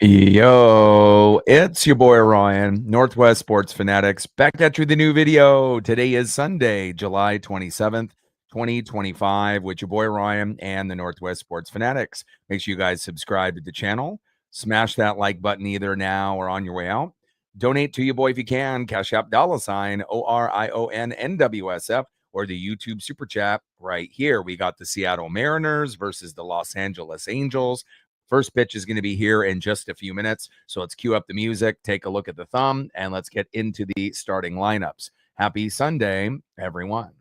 Yo, it's your boy Ryan, Northwest Sports Fanatics, back at you with a new video. Today is Sunday, July 27th, 2025, with your boy Ryan and the Northwest Sports Fanatics. Make sure you guys subscribe to the channel. Smash that like button either now or on your way out. Donate to your boy if you can. Cash App $ ORION NWSF or the YouTube Super Chat right here. We got the Seattle Mariners versus the Los Angeles Angels. First pitch is going to be here in just a few minutes. So let's cue up the music, take a look at the thumb, and let's get into the starting lineups. Happy Sunday, everyone.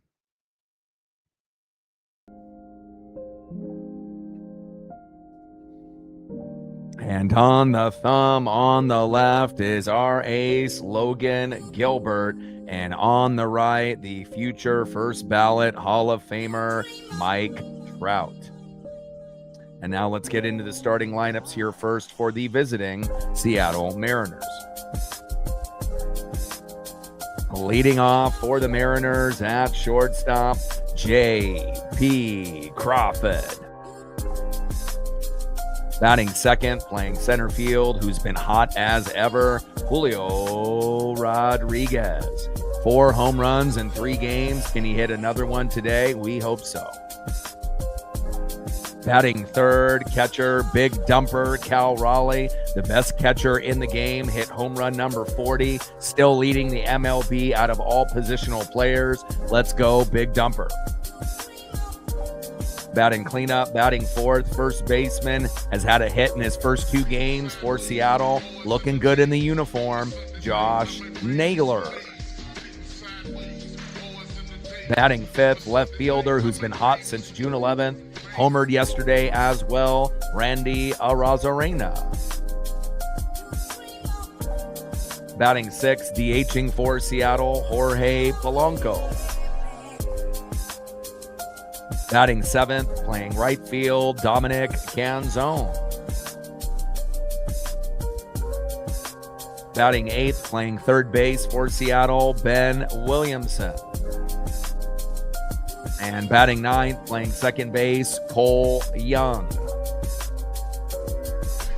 And on the thumb on the left is our ace, Logan Gilbert. And on the right, the future first ballot Hall of Famer, Mike Trout. And now let's get into the starting lineups here first for the visiting Seattle Mariners. Leading off for the Mariners at shortstop, J.P. Crawford. Batting second, playing center field, who's been hot as ever, Julio Rodriguez. 4 home runs in 3 games. Can he hit another one today? We hope so. Batting third, catcher, big dumper, Cal Raleigh, the best catcher in the game, hit home run number 40, still leading the MLB out of all positional players. Let's go, big dumper. Batting cleanup, batting fourth, first baseman, has had a hit in his first 2 games for Seattle. Looking good in the uniform, Josh Naylor. Batting fifth, left fielder, who's been hot since June 11th. Homered yesterday as well, Randy Arozarena. Batting sixth, DHing for Seattle, Jorge Polanco. Batting seventh, playing right field, Dominic Canzone. Batting eighth, playing third base for Seattle, Ben Williamson. And batting ninth, playing second base, Cole Young.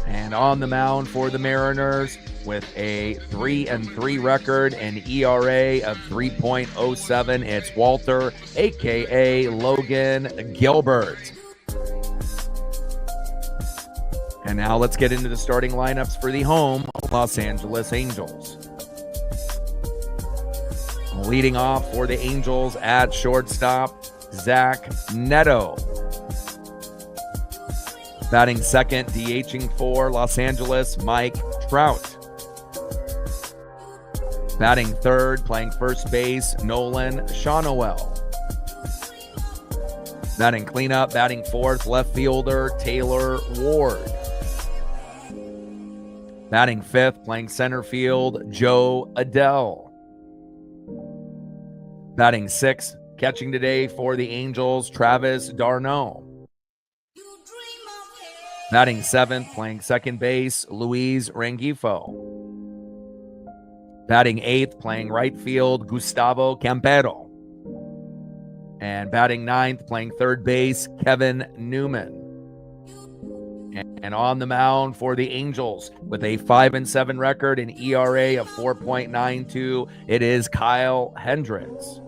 And on the mound for the Mariners with a 3-3 record and ERA of 3.07, it's Walter, a.k.a. Logan Gilbert. And now let's get into the starting lineups for the home Los Angeles Angels. Leading off for the Angels at shortstop, Zach Neto. Batting second, DHing for Los Angeles, Mike Trout. Batting third, playing first base, Nolan Shawnoel. Batting cleanup, batting fourth, left fielder, Taylor Ward. Batting fifth, playing center field, Joe Adele. Batting sixth, catching today for the Angels, Travis d'Arnaud. Batting seventh, playing second base, Luis Rengifo. Batting eighth, playing right field, Gustavo Campero. And batting ninth, playing third base, Kevin Newman. And on the mound for the Angels with a 5-7 record and ERA of 4.92, it is Kyle Hendricks.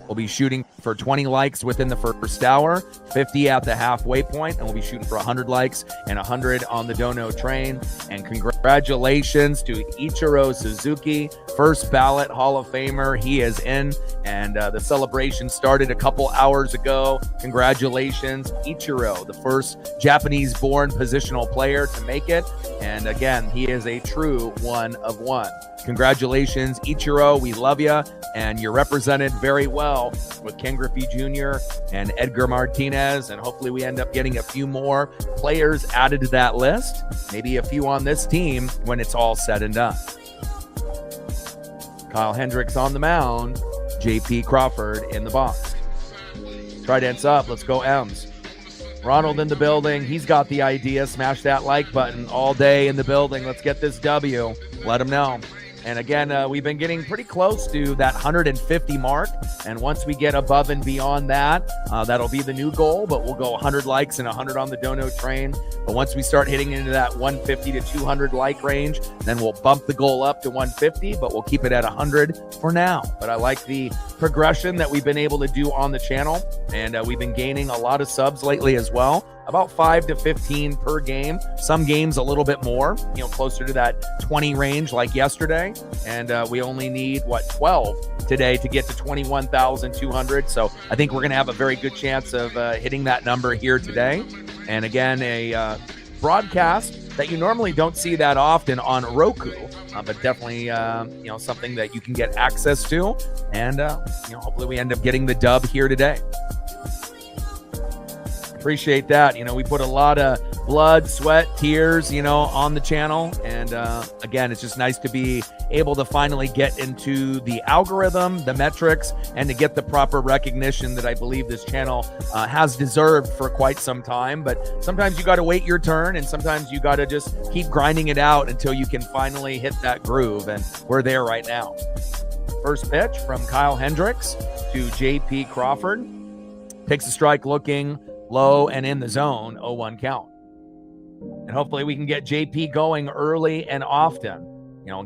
We'll be shooting for 20 likes within the first hour, 50 at the halfway point, and we'll be shooting for 100 likes and 100 on the Dono train. And congratulations to Ichiro Suzuki, first ballot Hall of Famer. He is in, and the celebration started a couple hours ago. Congratulations, Ichiro, the first Japanese-born positional player to make it. And again, he is a true one of one. Congratulations, Ichiro. We love you, and you're represented very well with Ken Griffey Jr. and Edgar Martinez, and hopefully we end up getting a few more players added to that list, maybe a few on this team when it's all said and done. Kyle Hendricks on the mound, J.P. Crawford in the box. Trident's up. Let's go, M's. Ronald in the building. He's got the idea. Smash that like button all day in the building. Let's get this W. Let him know. And again, we've been getting pretty close to that 150 mark. And once we get above and beyond that, that'll be the new goal. But we'll go 100 likes and 100 on the dono train. But once we start hitting into that 150 to 200 like range, then we'll bump the goal up to 150. But we'll keep it at 100 for now. But I like the progression that we've been able to do on the channel. And we've been gaining a lot of subs lately as well. About 5 to 15 per game. Some games a little bit more, closer to that 20 range like yesterday. And we only need, 12 today to get to 21,200. So I think we're going to have a very good chance of hitting that number here today. And again, a broadcast that you normally don't see that often on Roku, but definitely, something that you can get access to. And, hopefully we end up getting the dub here today. Appreciate that. We put a lot of blood, sweat, tears, on the channel. And again, it's just nice to be able to finally get into the algorithm, the metrics, and to get the proper recognition that I believe this channel has deserved for quite some time. But sometimes you got to wait your turn, and sometimes you got to just keep grinding it out until you can finally hit that groove. And we're there right now. First pitch from Kyle Hendricks to JP Crawford. Takes a strike looking low and in the zone, 0-1 count. And hopefully we can get JP going early and often.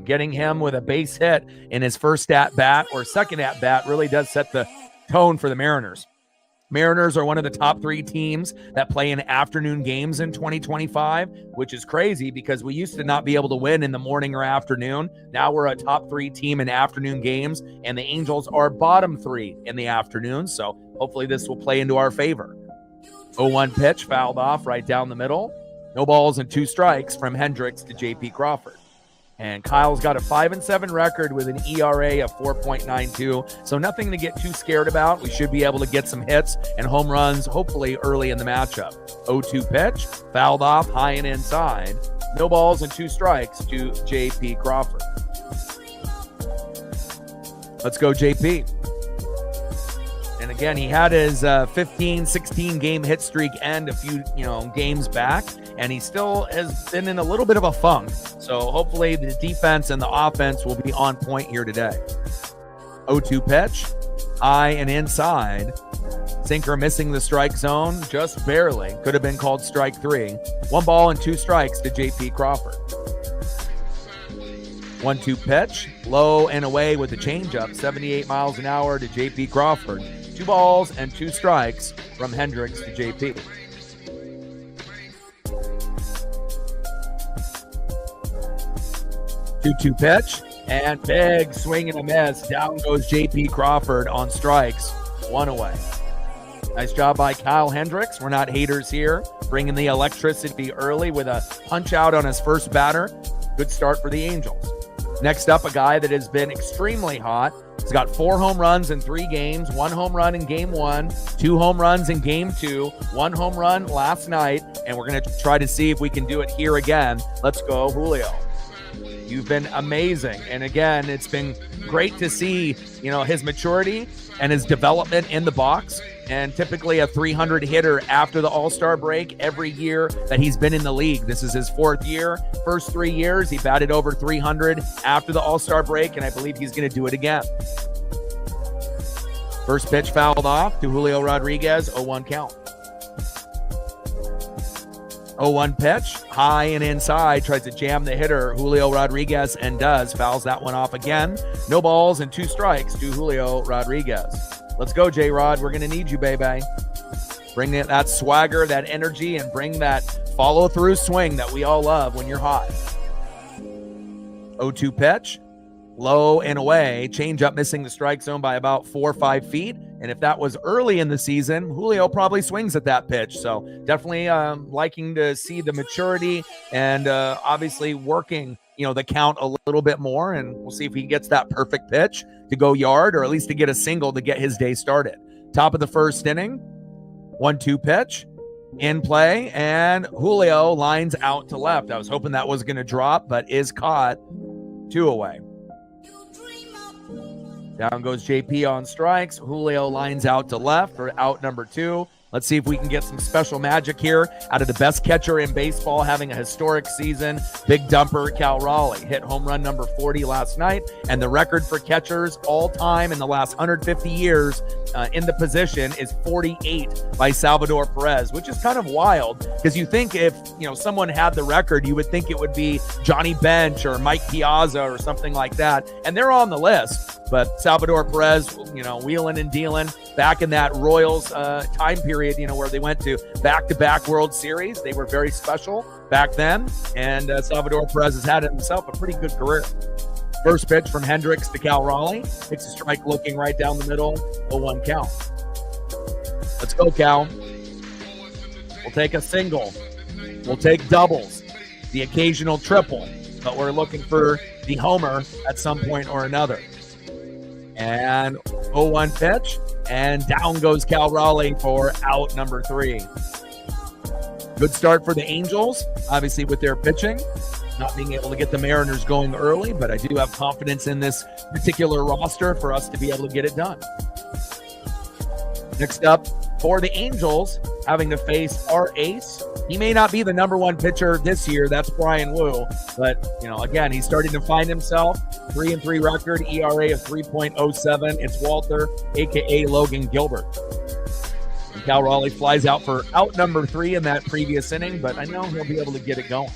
Getting him with a base hit in his first at-bat or second at-bat really does set the tone for the Mariners. Mariners are one of the top 3 teams that play in afternoon games in 2025, which is crazy because we used to not be able to win in the morning or afternoon. Now we're a top 3 team in afternoon games, and the Angels are bottom 3 in the afternoon. So hopefully this will play into our favor. 0-1 pitch, fouled off right down the middle. No balls and 2 strikes from Hendricks to JP Crawford. And Kyle's got a 5-7 record with an ERA of 4.92. So nothing to get too scared about. We should be able to get some hits and home runs, hopefully early in the matchup. 0-2 pitch, fouled off high and inside. No balls and 2 strikes to JP Crawford. Let's go, JP. And again, he had his 15-16 game hit streak end a few, games back, and he still has been in a little bit of a funk. So hopefully the defense and the offense will be on point here today. 0-2 pitch, high and inside. Sinker missing the strike zone just barely. Could have been called strike 3. 1 ball and 2 strikes to JP Crawford. 1-2 pitch, low and away with the changeup, 78 miles an hour to JP Crawford. 2 balls and 2 strikes from Hendricks to JP. Two pitch, and big swing and a miss. Down goes JP Crawford on strikes. 1 away. Nice job by Kyle Hendricks. We're not haters here. Bringing the electricity early with a punch out on his first batter. Good start for the Angels. Next up, a guy that has been extremely hot. He's got 4 home runs in 3 games, 1 home run in game 1, 2 home runs in game 2, 1 home run last night, and we're going to try to see if we can do it here again. Let's go, Julio. You've been amazing. And again, it's been great to see, his maturity and his development in the box. And typically a 300 hitter after the All-Star break every year that he's been in the league. This is his 4th year. First 3 years, he batted over 300 after the All-Star break, and I believe he's going to do it again. First pitch fouled off to Julio Rodriguez, 0-1 count. 0-1 pitch, high and inside, tries to jam the hitter, Julio Rodriguez, and does. Fouls that one off again. No balls and 2 strikes to Julio Rodriguez. Let's go, J-Rod. We're going to need you, baby. Bring that swagger, that energy, and bring that follow-through swing that we all love when you're hot. 0-2 pitch, low and away. Changeup missing the strike zone by about 4 or 5 feet. And if that was early in the season, Julio probably swings at that pitch. So definitely liking to see the maturity and obviously working, the count a little bit more. And we'll see if he gets that perfect pitch to go yard or at least to get a single to get his day started. Top of the first inning, 1-2 pitch in play, and Julio lines out to left. I was hoping that was going to drop, but is caught. 2 away. Down goes JP on strikes. Julio lines out to left for out number 2. Let's see if we can get some special magic here out of the best catcher in baseball, having a historic season. Big dumper, Cal Raleigh hit home run number 40 last night, and the record for catchers all time in the last 150 years in the position is 48 by Salvador Perez, which is kind of wild because you think if someone had the record, you would think it would be Johnny Bench or Mike Piazza or something like that, and they're on the list. But Salvador Perez, wheeling and dealing back in that Royals time period, where they went to back-to-back World Series. They were very special back then, and Salvador Perez has had himself a pretty good career. First pitch from Hendricks to Cal Raleigh. Takes a strike looking right down the middle, 0-1 count. Let's go, Cal. We'll take a single. We'll take doubles, the occasional triple, but we're looking for the homer at some point or another. And 0-1 pitch, and down goes Cal Raleigh for out number 3. Good start for the Angels, obviously with their pitching. Not being able to get the Mariners going early, but I do have confidence in this particular roster for us to be able to get it done. Next up, for the Angels, having to face our ace. He may not be the number 1 pitcher this year. That's Brian Wu. But, again, he's starting to find himself. 3-3 record, ERA of 3.07. It's Walter, a.k.a. Logan Gilbert. And Cal Raleigh flies out for out number 3 in that previous inning, but I know he'll be able to get it going.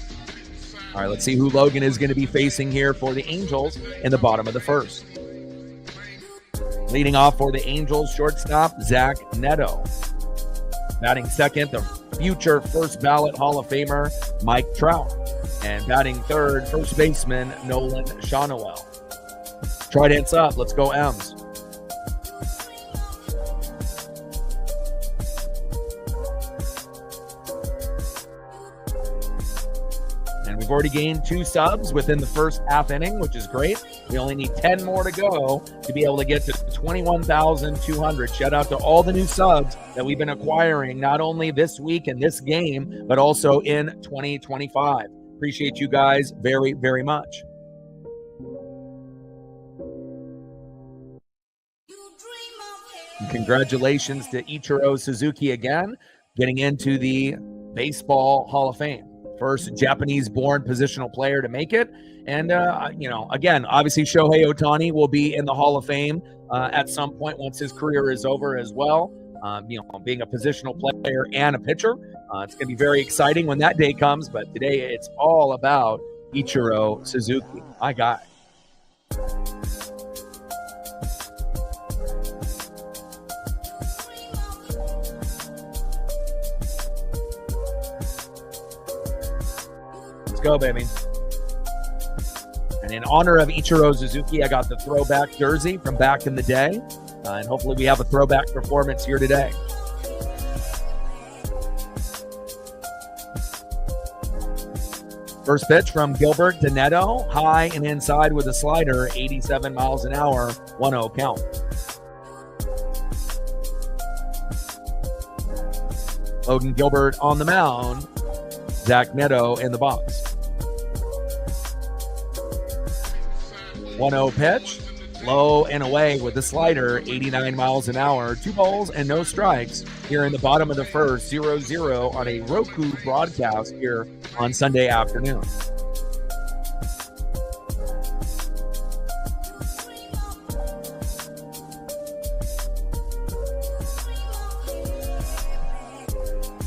All right, let's see who Logan is going to be facing here for the Angels in the bottom of the first. Leading off for the Angels, shortstop, Zach Neto. Batting second, the future first ballot Hall of Famer, Mike Trout. And batting third, first baseman, Nolan Shawnoel. Trident's up. Let's go, M's. And we've already gained 2 subs within the first half inning, which is great. We only need 10 more to go to be able to get to 21,200. Shout out to all the new subs that we've been acquiring, not only this week and this game, but also in 2025. Appreciate you guys very, very much. And congratulations to Ichiro Suzuki again, getting into the Baseball Hall of Fame. First Japanese-born positional player to make it. And, again, obviously Shohei Ohtani will be in the Hall of Fame at some point once his career is over as well. Being a positional player and a pitcher. It's going to be very exciting when that day comes. But today it's all about Ichiro Suzuki, my guy. Go, baby. And in honor of Ichiro Suzuki, I got the throwback jersey from back in the day. And hopefully we have a throwback performance here today. First pitch from Gilbert to Neto. High and inside with a slider, 87 miles an hour, 1-0 count. Logan Gilbert on the mound. Zach Neto in the box. 1-0 pitch, low and away with the slider, 89 miles an hour, 2 balls and no strikes here in the bottom of the first, 0-0 on a Roku broadcast here on Sunday afternoon.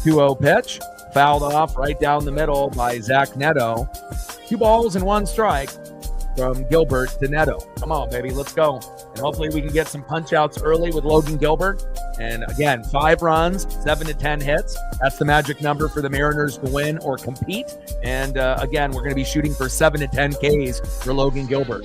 Two-0 pitch, fouled off right down the middle by Zach Neto. 2 balls and 1 strike from Gilbert to Neto. Come on, baby, let's go. And hopefully we can get some punch-outs early with Logan Gilbert. And again, 5 runs, 7 to 10 hits. That's the magic number for the Mariners to win or compete. And again, we're going to be shooting for 7 to 10 Ks for Logan Gilbert.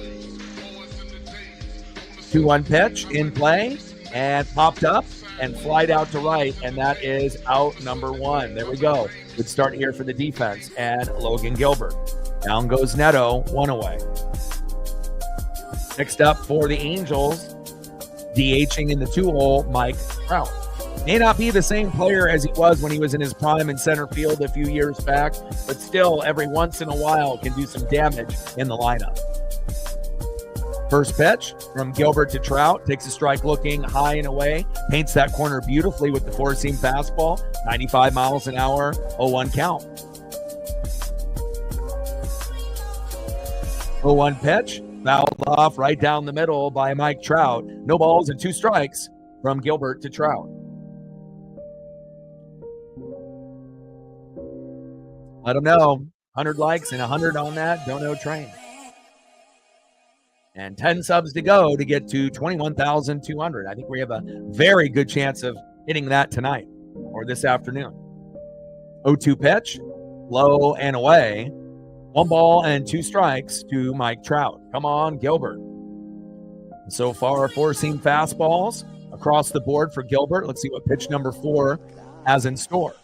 2-1 pitch in play and popped up and flied out to right, and that is out number 1. There we go. Good start here for the defense and Logan Gilbert. Down goes Neto, 1 away. Next up for the Angels, DHing in the 2-hole, Mike Trout. May not be the same player as he was when he was in his prime in center field a few years back, but still every once in a while can do some damage in the lineup. First pitch from Gilbert to Trout. Takes a strike looking high and away. Paints that corner beautifully with the four-seam fastball. 95 miles an hour, 0-1 count. 0-1 pitch. Fouled off right down the middle by Mike Trout. No balls and 2 strikes from Gilbert to Trout. Let them know. 100 likes and 100 on that Dono train. And 10 subs to go to get to 21,200. I think we have a very good chance of hitting that tonight or this afternoon. 0-2 pitch, low and away. 1 ball and 2 strikes to Mike Trout. Come on, Gilbert. So far, 4-seam fastballs across the board for Gilbert. Let's see what pitch number 4 has in store.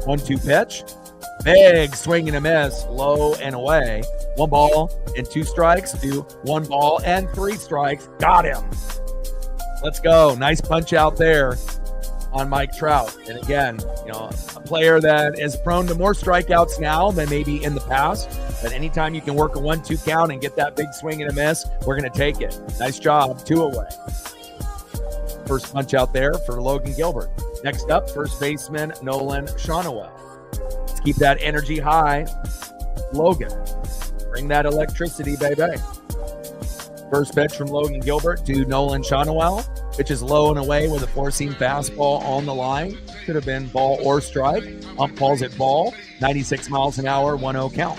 1-2 pitch. Big swing and a miss, low and away. 1 ball and 2 strikes to 1 ball and 3 strikes. Got him. Let's go. Nice punch out there on Mike Trout. And again, a player that is prone to more strikeouts now than maybe in the past. But anytime you can work a 1-2 count and get that big swing and a miss, we're going to take it. Nice job. 2 away. First punch out there for Logan Gilbert. Next up, first baseman Nolan Shonowell. Let's keep that energy high. Logan, bring that electricity, baby. First pitch from Logan Gilbert to Nolan Shonowell. Pitch is low and away with a 4-seam fastball on the line. Could have been ball or strike. Ump calls it ball. 96 miles an hour, 1-0 count.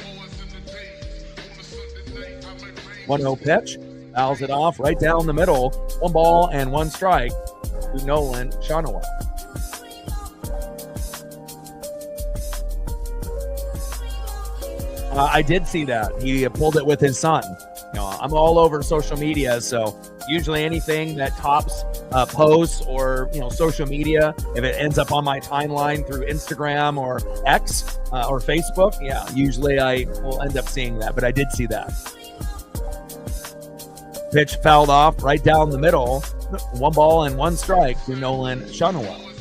1-0 pitch. Fouls it off right down the middle. 1 ball and 1 strike to Nolan Shonowell. I did see that. He pulled it with his son. I'm all over social media, so usually anything that tops posts or social media, if it ends up on my timeline through Instagram or X or Facebook, usually I will end up seeing that. But I did see that. Pitch fouled off right down the middle. 1 ball and 1 strike to Nolan Shonowell.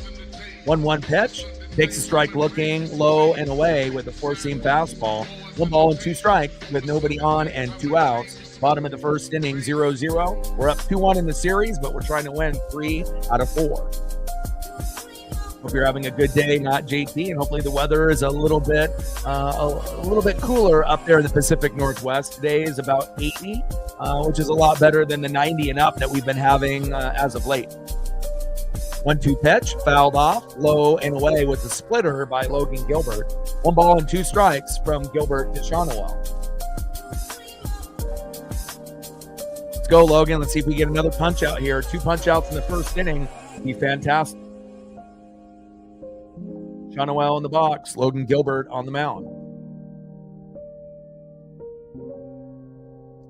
1-1 pitch. Takes a strike looking low and away with a 4-seam fastball. 1 ball and 2 strikes with nobody on and 2 outs. Bottom of the first inning, 0-0. We're up 2-1 in the series, but we're trying to win 3 out of 4. Hope you're having a good day, not JT, and hopefully the weather is a little bit cooler up there in the Pacific Northwest. Today is about 80, which is a lot better than the 90 and up that we've been having as of late. 1-2 pitch, fouled off, low and away with the splitter by Logan Gilbert. 1 ball and 2 strikes from Gilbert to Shonowell. Let's go, Logan. Let's see if we get another punch out here. 2 punch outs in the first inning. Be fantastic. Shonowell in the box. Logan Gilbert on the mound.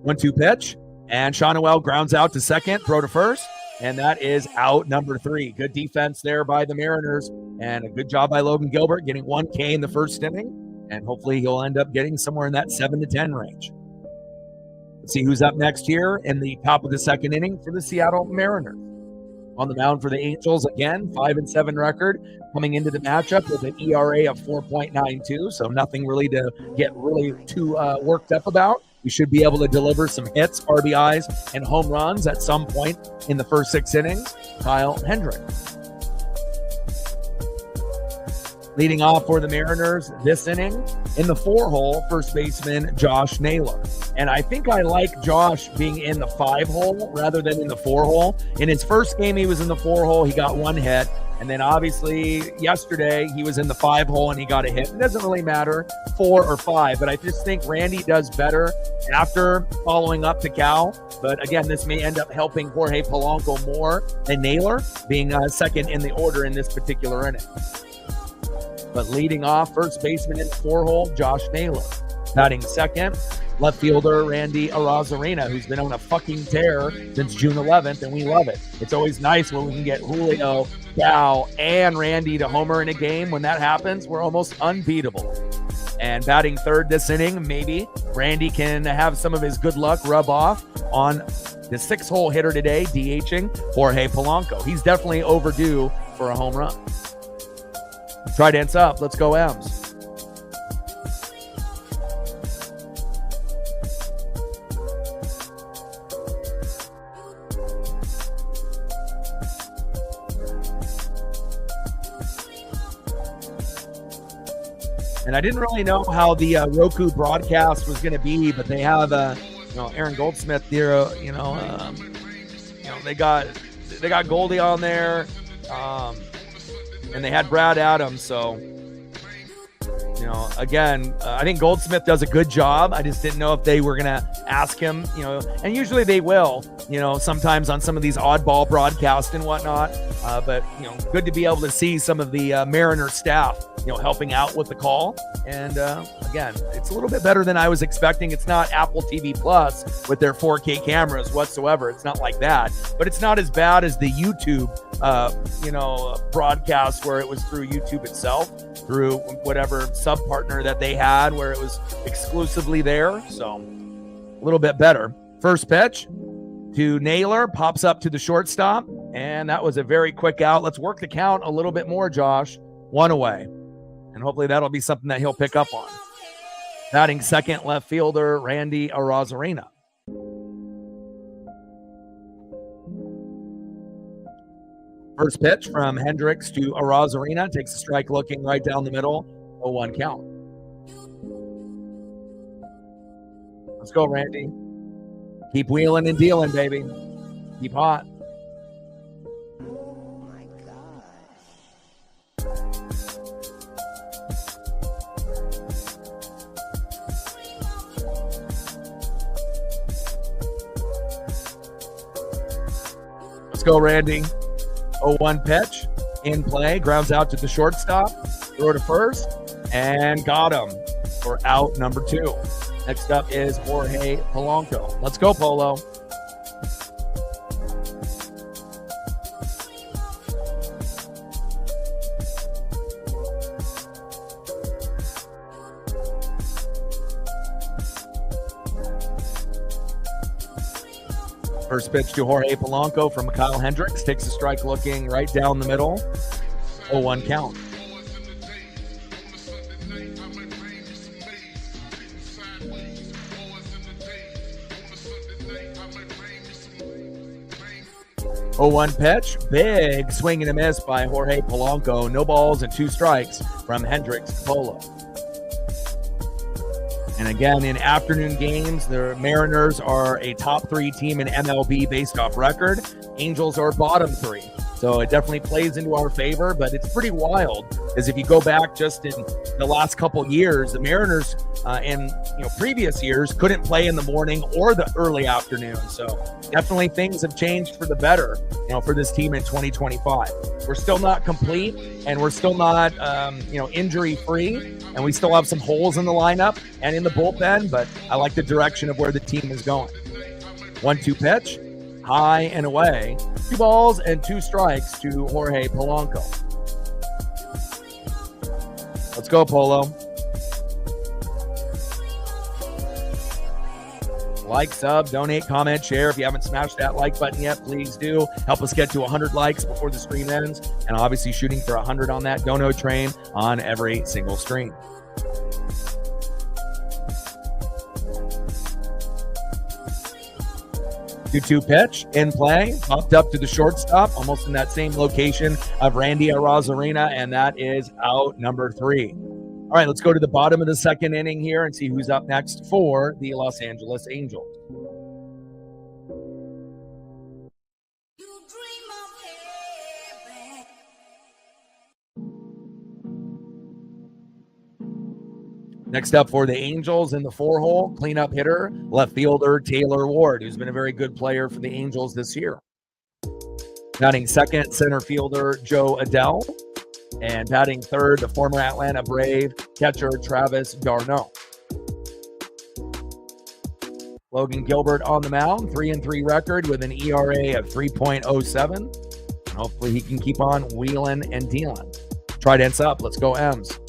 1-2 pitch. And Shonowell grounds out to second. Throw to first. And that is out number 3. Good defense there by the Mariners. And a good job by Logan Gilbert getting 1 K in the first inning. And hopefully he'll end up getting somewhere in that 7 to 10 range. Let's see who's up next here in the top of the second inning for the Seattle Mariners. On the mound for the Angels again, 5-7 record, coming into the matchup with an ERA of 4.92, so nothing really to get really too worked up about. We should be able to deliver some hits, RBIs, and home runs at some point in the first 6 innings. Kyle Hendrick. Leading off for the Mariners this inning, in the 4-hole, first baseman Josh Naylor. And I think I like Josh being in the 5-hole rather than in the 4-hole. In his first game, he was in the 4-hole. He got 1 hit. And then obviously yesterday, he was in the 5-hole and he got a hit. It doesn't really matter, 4 or 5. But I just think Randy does better after following up to Cal. But again, this may end up helping Jorge Polanco more than Naylor, being second in the order in this particular inning. But leading off, first baseman in the 4-hole, Josh Naylor. Batting second, left fielder Randy Arozarena, who's been on a fucking tear since June 11th, and we love it. It's always nice when we can get Julio, Cal, and Randy to homer in a game. When that happens, we're almost unbeatable. And batting third this inning, maybe Randy can have some of his good luck rub off on the 6-hole hitter today, DHing Jorge Polanco. He's definitely overdue for a home run. Try dance up. Let's go, M's. And I didn't really know how the Roku broadcast was going to be, but they have Aaron Goldsmith there. They got Goldie on there, and they had Brad Adams. So again, I think Goldsmith does a good job. I just didn't know if they were going to ask him, and usually they will, sometimes on some of these oddball broadcasts and whatnot. But good to be able to see some of the Mariner staff, helping out with the call. And again, it's a little bit better than I was expecting. It's not Apple TV Plus with their 4K cameras whatsoever. It's not like that, but it's not as bad as the YouTube, broadcast where it was through YouTube itself, through whatever sub partner that they had where it was exclusively there. So a little bit better. First pitch to Naylor, pops up to the shortstop, and that was a very quick out. Let's work the count a little bit more, Josh. 1 away, and hopefully that'll be something that he'll pick up on. Batting second, left fielder Randy Arozarena. First pitch from Hendricks to Arozarena, takes a strike looking right down the middle. 0-1 count. Let's go, Randy. Keep wheeling and dealing, baby. Keep hot. Oh my gosh. Let's go, Randy. 0-1 pitch. In play. Grounds out to the shortstop. Throw to first. And got him for out number 2. Next up is Jorge Polanco. Let's go, Polo. First pitch to Jorge Polanco from Kyle Hendricks. Takes a strike looking right down the middle. 0-1 count. Oh, 1 pitch, big swing and a miss by Jorge Polanco. No balls and 2 strikes from Hendricks to Polo. And again, in afternoon games, the Mariners are a top 3 team in MLB based off record. Angels are bottom 3. So it definitely plays into our favor, but it's pretty wild because if you go back just in the last couple years, the Mariners in previous years couldn't play in the morning or the early afternoon. So definitely things have changed for the better, for this team in 2025. We're still not complete and we're still not, injury free, and we still have some holes in the lineup and in the bullpen, but I like the direction of where the team is going. 1-2 pitch. High and away. 2 balls and 2 strikes to Jorge Polanco. Let's go, Polo. Like, sub, donate, comment, share. If you haven't smashed that like button yet, please do. Help us get to 100 likes before the stream ends. And obviously shooting for 100 on that dono train on every single stream. 2-2 pitch in play, popped up to the shortstop, almost in that same location of Randy Arozarena, and that is out number 3. All right, let's go to the bottom of the second inning here and see who's up next for the Los Angeles Angels. Next up for the Angels in the 4-hole, cleanup hitter, left fielder Taylor Ward, who's been a very good player for the Angels this year. Batting second, center fielder Joe Adele. And batting third, the former Atlanta Brave catcher Travis d'Arnaud. Logan Gilbert on the mound, 3-3 record with an ERA of 3.07. Hopefully he can keep on wheeling and dealing. Trident's up. Let's go, M's.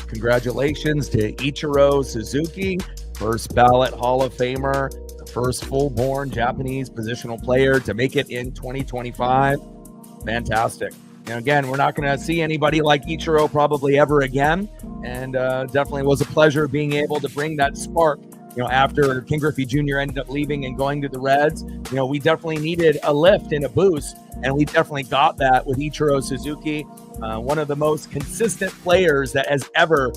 Congratulations to Ichiro Suzuki, first ballot Hall of Famer, the first full-born Japanese positional player to make it in 2025. Fantastic. And again, we're not going to see anybody like Ichiro probably ever again. And definitely was a pleasure being able to bring that spark. After King Griffey Jr. ended up leaving and going to the Reds, we definitely needed a lift and a boost. And we definitely got that with Ichiro Suzuki, one of the most consistent players that has ever,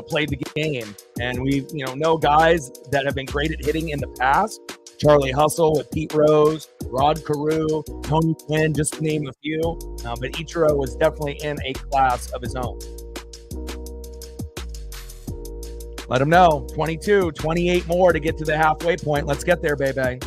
played the game. And we, know guys that have been great at hitting in the past. Charlie Hustle with Pete Rose, Rod Carew, Tony Quinn, just to name a few. But Ichiro was definitely in a class of his own. Let him know. 22, 28 more to get to the halfway point. Let's get there, baby.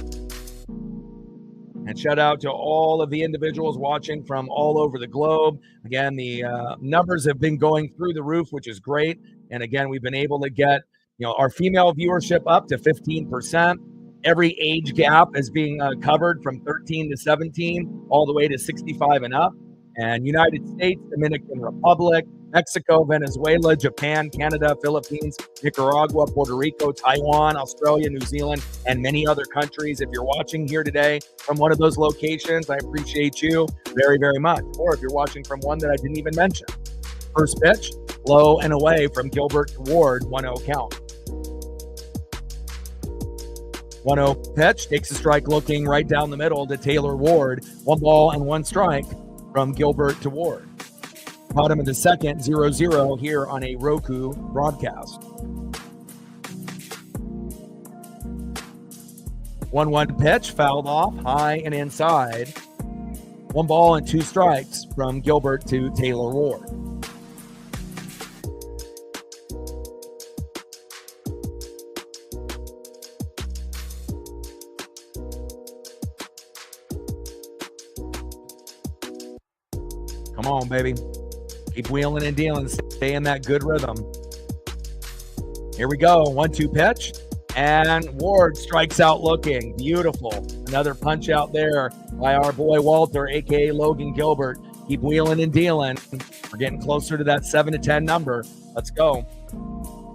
And shout out to all of the individuals watching from all over the globe. Again, the numbers have been going through the roof, which is great. And again, we've been able to get, our female viewership up to 15%. Every age gap is being covered from 13 to 17, all the way to 65 and up. And United States, Dominican Republic, Mexico, Venezuela, Japan, Canada, Philippines, Nicaragua, Puerto Rico, Taiwan, Australia, New Zealand, and many other countries. If you're watching here today from one of those locations, I appreciate you very, very much. Or if you're watching from one that I didn't even mention. First pitch, low and away from Gilbert to Ward, 1-0 count. 1-0 pitch, takes a strike looking right down the middle to Taylor Ward. 1 ball and 1 strike from Gilbert to Ward. Bottom of the second, 0-0 here on a Roku broadcast. 1-1 pitch, fouled off, high and inside. 1 ball and 2 strikes from Gilbert to Taylor Ward. Come on, baby. Keep wheeling and dealing. Stay in that good rhythm. Here we go. 1-2 pitch. And Ward strikes out looking. Beautiful. Another punch out there by our boy Walter, a.k.a. Logan Gilbert. Keep wheeling and dealing. We're getting closer to that 7-10 number. Let's go.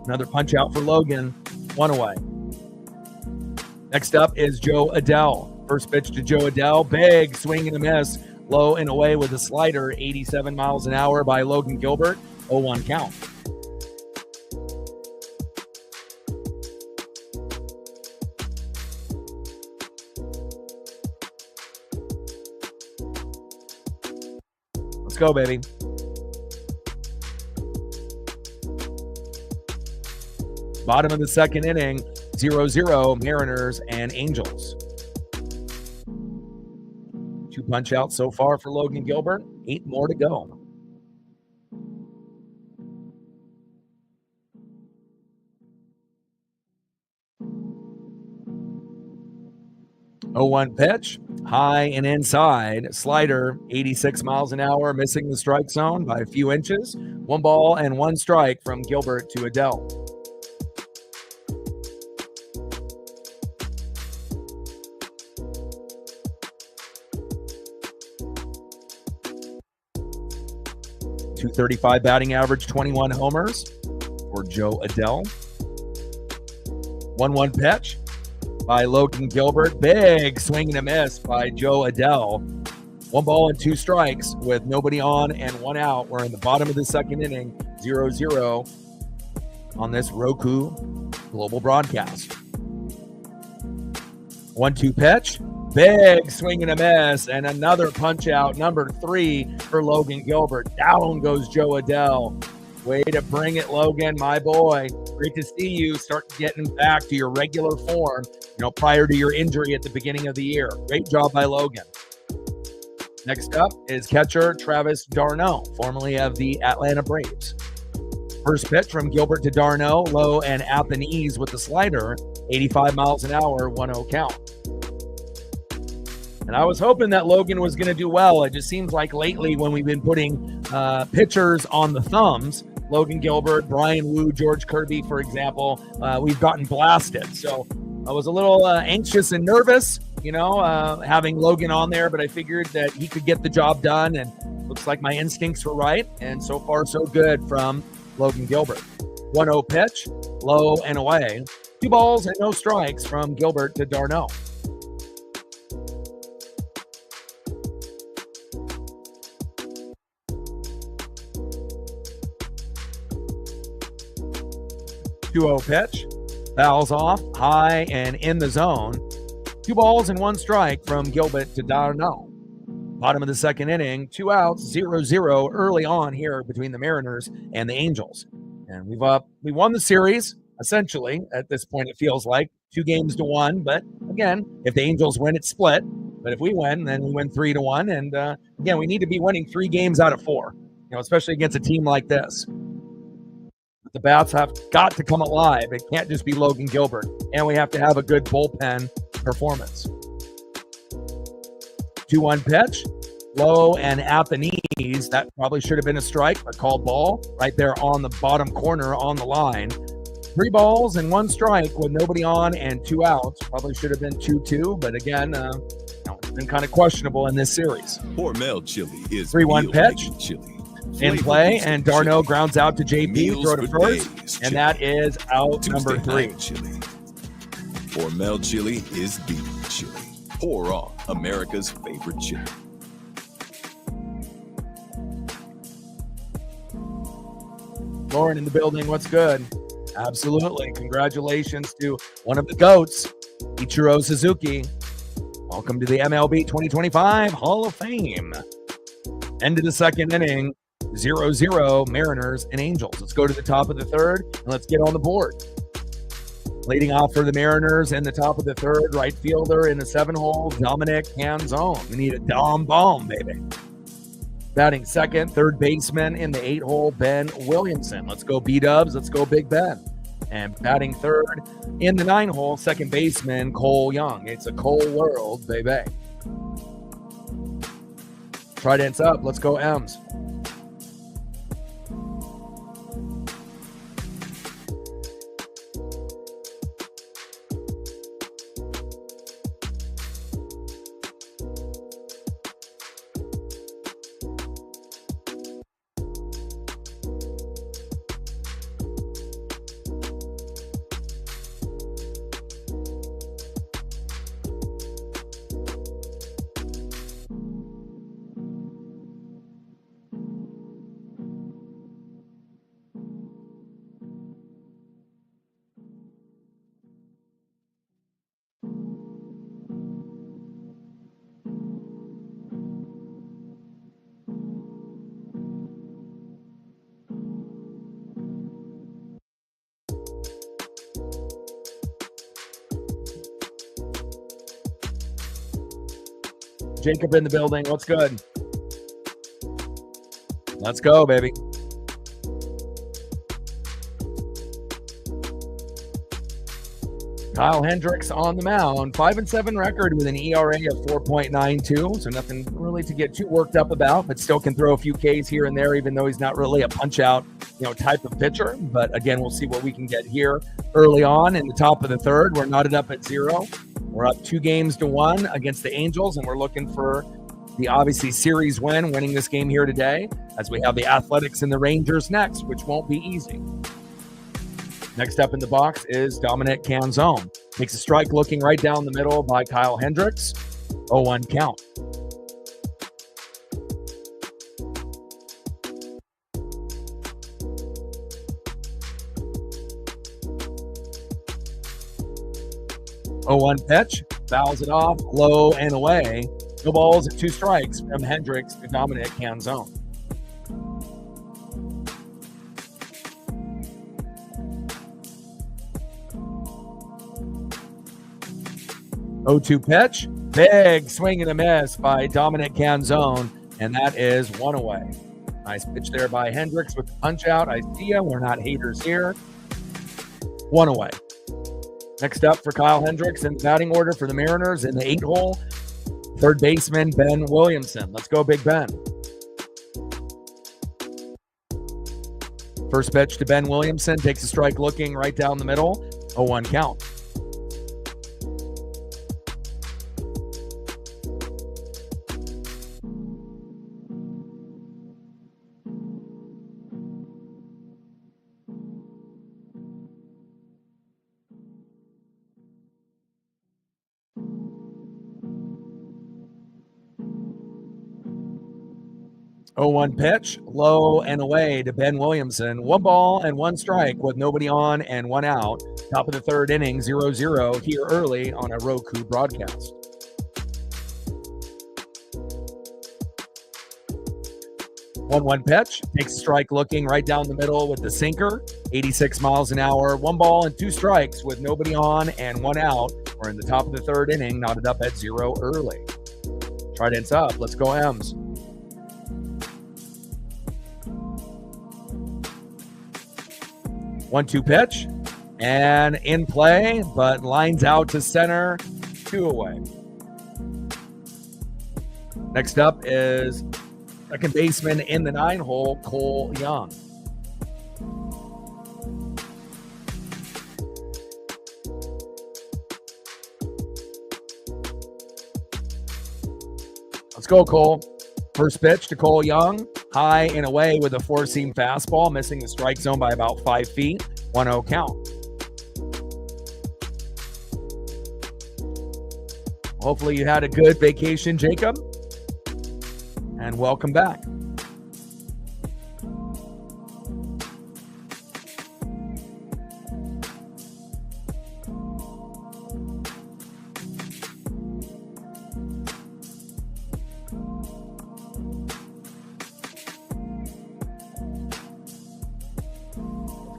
Another punch out for Logan. 1 away. Next up is Joe Adell. First pitch to Joe Adell. Big swing and a miss. Low and away with a slider, 87 miles an hour by Logan Gilbert, 0-1 count. Let's go, baby. Bottom of the second inning, 0-0, Mariners and Angels. 2 punch outs so far for Logan Gilbert. 8 more to go. Oh, 1 pitch, high and inside. Slider, 86 miles an hour, missing the strike zone by a few inches. 1 ball and 1 strike from Gilbert to Adell. .235 batting average, 21 homers for Joe Adell. 1-1 pitch by Logan Gilbert. Big swing and a miss by Joe Adell. 1 ball and 2 strikes with nobody on and 1 out. We're in the bottom of the second inning, 0-0 on this Roku global broadcast. 1-2 pitch. Big swing and a miss, and another punch out, number 3 for Logan Gilbert. Down goes Joe Adell. Way to bring it, Logan, my boy. Great to see you start getting back to your regular form, prior to your injury at the beginning of the year. Great job by Logan. Next up is catcher Travis d'Arnaud, formerly of the Atlanta Braves. First pitch from Gilbert to d'Arnaud, low and at the knees with the slider, 85 miles an hour, 1-0 count. And I was hoping that Logan was going to do well. It just seems like lately when we've been putting pitchers on the thumbs, Logan Gilbert, Brian Wu, George Kirby, for example, we've gotten blasted. So I was a little anxious and nervous, having Logan on there, but I figured that he could get the job done, and looks like my instincts were right. And so far, so good from Logan Gilbert. 1-0 pitch, low and away. 2 balls and no strikes from Gilbert to d'Arnaud. 2-0 pitch, fouls off, high and in the zone. 2 balls and 1 strike from Gilbert to d'Arnaud. Bottom of the second inning, 2 outs, 0-0 early on here between the Mariners and the Angels. And we won the series, essentially, at this point it feels like. 2-1, but again, if the Angels win, it's split. But if we win, then we win 3-1. And again, we need to be winning 3 games out of 4, especially against a team like this. The bats have got to come alive. It can't just be Logan Gilbert. And we have to have a good bullpen performance. 2-1 pitch, low and at the knees. That probably should have been a strike, but called ball right there on the bottom corner on the line. 3 balls and 1 strike with nobody on and 2 outs. Probably should have been 2-2, but again, it's been kind of questionable in this series. Hormel chili is 3-1 pitch. Chili. In play, and d'Arnaud grounds out to JP, throw to first, and that is out number 3. Chili. Hormel chili is beef chili. Pour on America's favorite chili. Lauren in the building, what's good? Absolutely. Congratulations to one of the GOATs, Ichiro Suzuki. Welcome to the MLB 2025 Hall of Fame. End of the second inning, 0-0 Mariners and Angels. Let's go to the top of the third and let's get on the board. Leading off for the Mariners in the top of the third, right fielder in the 7-hole, Dominic Canzone. We need a Dom bomb, baby. Batting second, third baseman in the 8-hole, Ben Williamson. Let's go B-Dubs. Let's go Big Ben. And batting third in the 9-hole, second baseman Cole Young. It's a Cole world, baby. Trident's up. Let's go M's. Jacob in the building. What's good? Let's go, baby. Kyle Hendricks on the mound. 5-7 record with an ERA of 4.92. So nothing really to get too worked up about, but still can throw a few Ks here and there, even though he's not really a punch-out, type of pitcher. But again, we'll see what we can get here early on in the top of the third. We're knotted up at 0. We're up 2-1 against the Angels, and we're looking for the obviously series winning this game here today, as we have the Athletics and the Rangers next, which won't be easy. Next up in the box is Dominic Canzone. Makes a strike looking right down the middle by Kyle Hendricks. 0-1 count. Oh, 0-1 pitch, fouls it off, low and away. 2 balls and 2 strikes from Hendricks to Dominic Canzone. Oh, 2 pitch, big swing and a miss by Dominic Canzone, and that is 1 away. Nice pitch there by Hendricks with the punch out. I see ya. We're not haters here. 1 away. Next up for Kyle Hendricks in the batting order for the Mariners in the 8-hole, third baseman Ben Williamson. Let's go, Big Ben. First pitch to Ben Williamson, takes a strike looking right down the middle. 0-1 count. 0-1 pitch, low and away to Ben Williamson. 1 ball and 1 strike with nobody on and 1 out. Top of the third inning, 0-0 here early on a Roku broadcast. One pitch, takes a strike looking right down the middle with the sinker, 86 miles an hour. 1 ball and 2 strikes with nobody on and 1 out. We're in the top of the third inning, knotted up at 0 early. Trident's up. Let's go M's. One-two pitch and in play, but lines out to center, 2 away. Next up is second baseman in the 9-hole, Cole Young. Let's go, Cole. First pitch to Cole Young, high and away with a 4-seam fastball, missing the strike zone by about 5 feet. 1-0 count. Hopefully you had a good vacation, Jacob, and welcome back.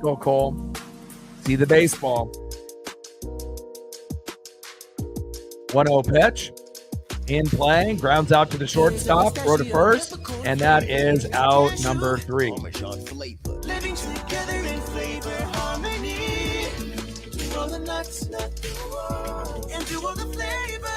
Go, Cole. See the baseball. 1-0 pitch. In play. Grounds out to the shortstop. Throw to first. And that is out number 3. Living together in flavor, harmony. Do all the nuts, and do all the flavor.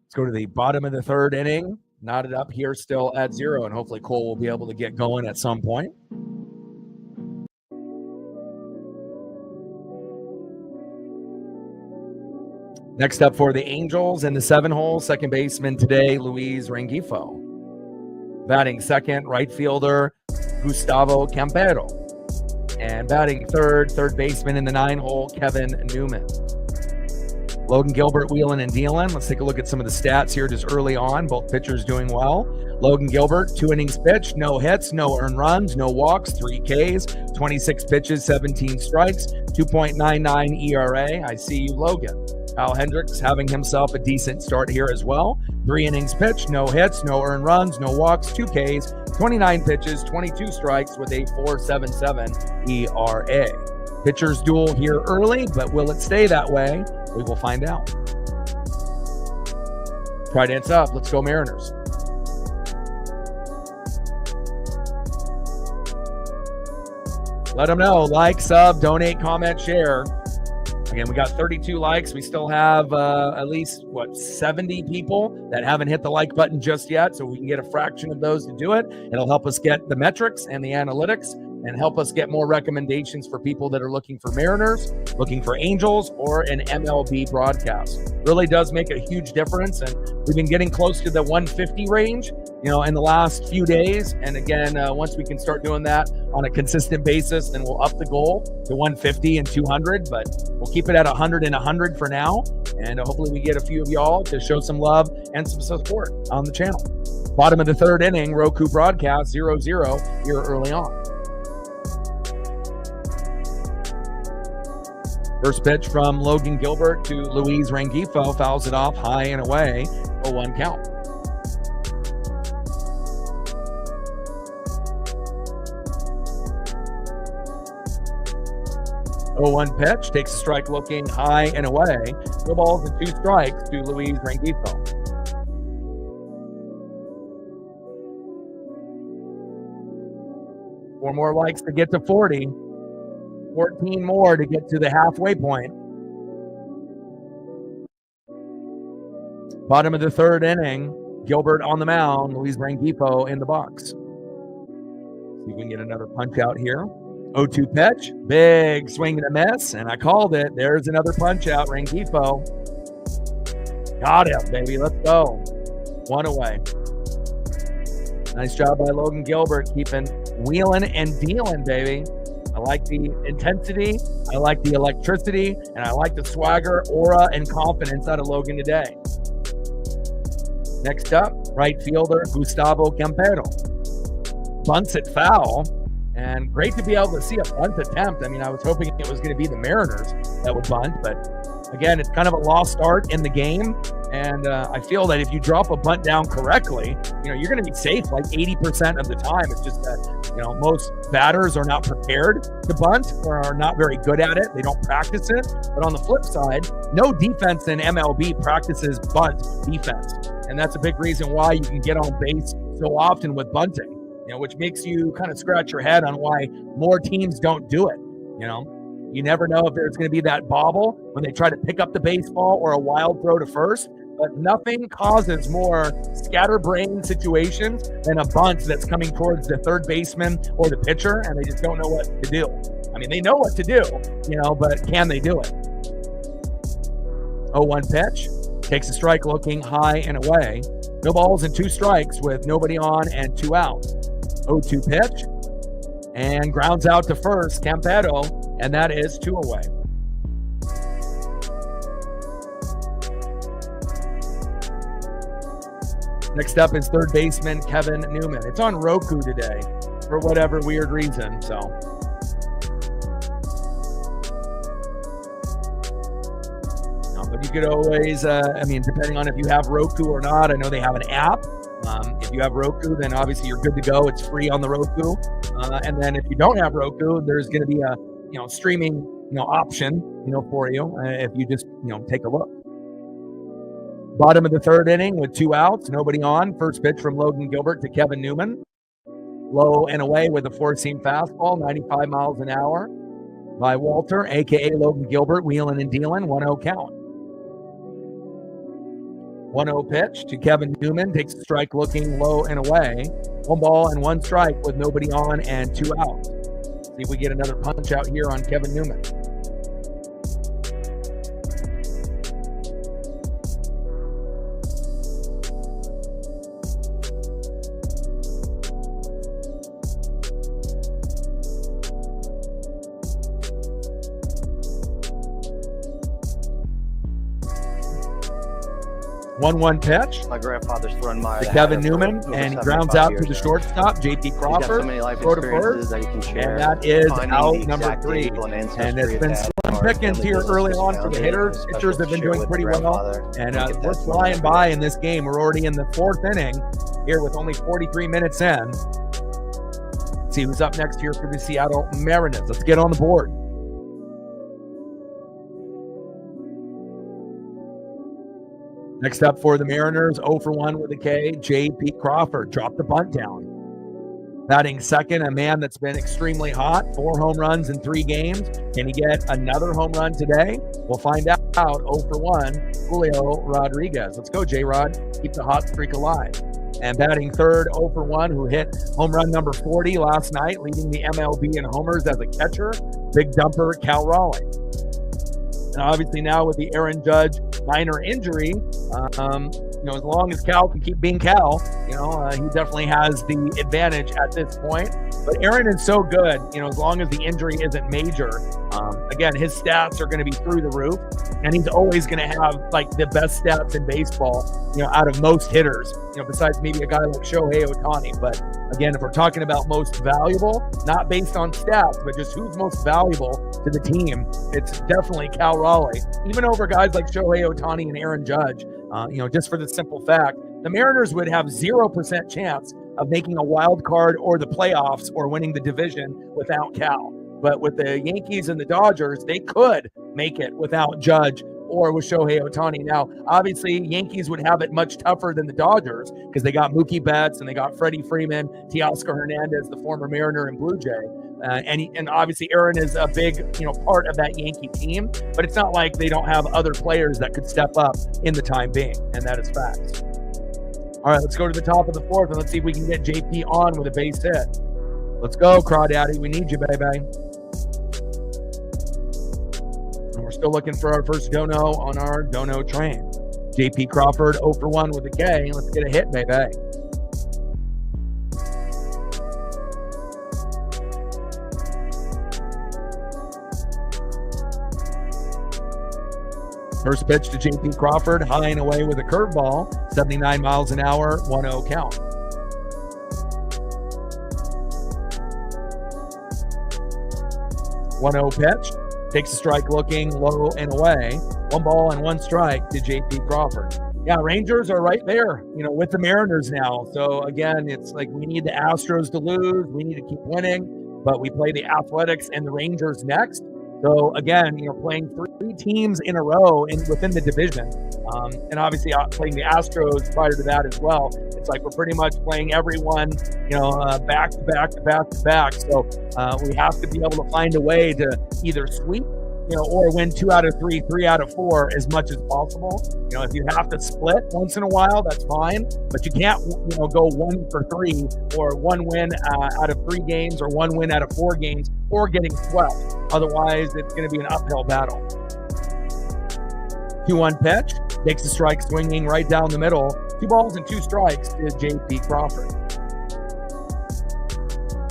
Let's go to the bottom of the third inning. Knotted up here still at 0, and hopefully Cole will be able to get going at some point. Next up for the Angels in the 7-hole, second baseman today, Luis Rengifo. Batting second, right fielder, Gustavo Campero. And batting third baseman in the 9-hole, Kevin Newman. Logan Gilbert wheeling and dealing. Let's take a look at some of the stats here just early on. Both pitchers doing well. Logan Gilbert, 2 innings pitched, no hits, no earned runs, no walks, 3 Ks, 26 pitches, 17 strikes, 2.99 ERA. I see you, Logan. Kyle Hendricks having himself a decent start here as well. 3 innings pitched, no hits, no earned runs, no walks, 2 Ks, 29 pitches, 22 strikes with a 4.77 ERA. Pitchers duel here early, but will it stay that way? We will find out. Trident's up. Let's go Mariners. Let them know. Like, sub, donate, comment, share. Again, we got 32 likes. We still have at least, 70 people that haven't hit the like button just yet, so we can get a fraction of those to do it. It'll help us get the metrics and the analytics and help us get more recommendations for people that are looking for Mariners, looking for Angels, or an MLB broadcast. Really does make a huge difference, and we've been getting close to the 150 range, in the last few days. And again, once we can start doing that on a consistent basis, then we'll up the goal to 150 and 200, but we'll keep it at 100 and 100 for now. And hopefully we get a few of y'all to show some love and some support on the channel. Bottom of the third inning, Roku broadcast 0-0 here early on. First pitch from Logan Gilbert to Luis Rengifo, fouls it off high and away, 0-1 count. Oh, 1 pitch, takes a strike looking high and away. 2 balls and 2 strikes to Luis Rengifo. Four more likes to get to 40. 14 more to get to the halfway point. Bottom of the third inning, Gilbert on the mound, Luis Rengifo in the box. See if we can get another punch out here. 0-2 pitch, big swing and a miss, and I called it. There's another punch out, Rengifo. Got him, baby. Let's go. 1 away. Nice job by Logan Gilbert, keeping wheeling and dealing, baby. I like the intensity, I like the electricity, and I like the swagger, aura, and confidence out of Logan today. Next up, right fielder Gustavo Campero. Bunts at foul, and great to be able to see a bunt attempt. I mean, I was hoping it was going to be the Mariners that would bunt, but again, it's kind of a lost art in the game. And I feel that if you drop a bunt down correctly, you're going to be safe like 80% of the time. It's just that, most batters are not prepared to bunt or are not very good at it. They don't practice it. But on the flip side, no defense in MLB practices bunt defense. And that's a big reason why you can get on base so often with bunting, which makes you kind of scratch your head on why more teams don't do it. You never know if there's going to be that bobble when they try to pick up the baseball or a wild throw to first, but nothing causes more scatterbrain situations than a bunt that's coming towards the third baseman or the pitcher, and they just don't know what to do. I mean, they know what to do, but can they do it? 0-1 pitch, takes a strike looking high and away. No balls and 2 strikes with nobody on and 2 outs. 0-2 pitch, and grounds out to first, Campero, and that is 2 away. Next up is third baseman Kevin Newman. It's on Roku today for whatever weird reason, so. But you could always, depending on if you have Roku or not, I know they have an app. If you have Roku, then obviously you're good to go. It's free on the Roku. And then if you don't have Roku, there's going to be a streaming option for you if you just take a look. Bottom of the third inning with 2 outs, nobody on. First pitch from Logan Gilbert to Kevin Newman. Low and away with a 4-seam fastball, 95 miles an hour by Walter, aka Logan Gilbert, wheeling and dealing. 1-0 count. 1-0 pitch to Kevin Newman, takes a strike looking low and away. 1 ball and 1 strike with nobody on and 2 outs. See if we get another punch out here on Kevin Newman. One pitch. My grandfather's throwing my to Kevin Newman, and he grounds out to the shortstop, JP Crawford. So many life throw to experiences first, that you can share. and that is Finding out the number exact 3. people and ancestry And it's of been that slim are pickings family here business early was on for the founded, hitters. and Pitchers have special been share doing with pretty the well, grandfather. and Get we're that flying moment. by in this game. We're already in the 4th inning here with only 43 minutes in. Let's see who's up next here for the Seattle Mariners. Let's get on the board. Next up for the Mariners, 0 for 1 with a K, J.P. Crawford. Dropped the bunt down. Batting second, a man that's been extremely hot. 4 home runs in 3 games. Can he get another home run today? We'll find out. 0 for 1, Julio Rodriguez. Let's go, J-Rod. Keep the hot streak alive. And batting third, 0 for 1, who hit home run number 40 last night, leading the MLB in homers as a catcher, big dumper Cal Raleigh. And obviously now with the Aaron Judge minor injury, as long as Cal can keep being Cal, he definitely has the advantage at this point. But Aaron is so good, as long as the injury isn't major. Again, his stats are going to be through the roof, and he's always going to have like the best stats in baseball, out of most hitters, besides maybe a guy like Shohei Ohtani. But again, if we're talking about most valuable, not based on stats, but just who's most valuable to the team, it's definitely Cal Raleigh, even over guys like Shohei Ohtani and Aaron Judge. Just for the simple fact, the Mariners would have 0% chance of making a wild card or the playoffs or winning the division without Cal. But with the Yankees and the Dodgers, they could make it without Judge or with Shohei Ohtani. Now, obviously, Yankees would have it much tougher than the Dodgers because they got Mookie Betts and they got Freddie Freeman, Teoscar Hernandez, the former Mariner and Blue Jay. And obviously Aaron is a big, part of that Yankee team, but it's not like they don't have other players that could step up in the time being, and that is facts. All right, let's go to the top of the 4th, and let's see if we can get JP on with a base hit. Let's go, Crawdaddy. We need you, baby. And we're still looking for our first dono on our dono train. JP Crawford, 0 for 1 with a K. Let's get a hit, baby. First pitch to JP Crawford, high and away with a curveball, 79 miles an hour, 1-0 count. One-0 pitch, takes a strike looking low and away. 1 ball and 1 strike to JP Crawford. Yeah, Rangers are right there, with the Mariners now. So again, it's like we need the Astros to lose. We need to keep winning, but we play the Athletics and the Rangers next. So again, playing 3 teams in a row within the division, and obviously playing the Astros prior to that as well. It's like we're pretty much playing everyone, back to back to back to back. So we have to be able to find a way to either sweep, or win 2 out of 3, 3 out of 4 as much as possible. If you have to split once in a while, that's fine, but you can't, go 1 for 3 or 1 win out of 3 games or 1 win out of 4 games or getting swept. Otherwise, it's going to be an uphill battle. 2-1 pitch, takes a strike swinging right down the middle. 2 balls and 2 strikes to JP Crawford.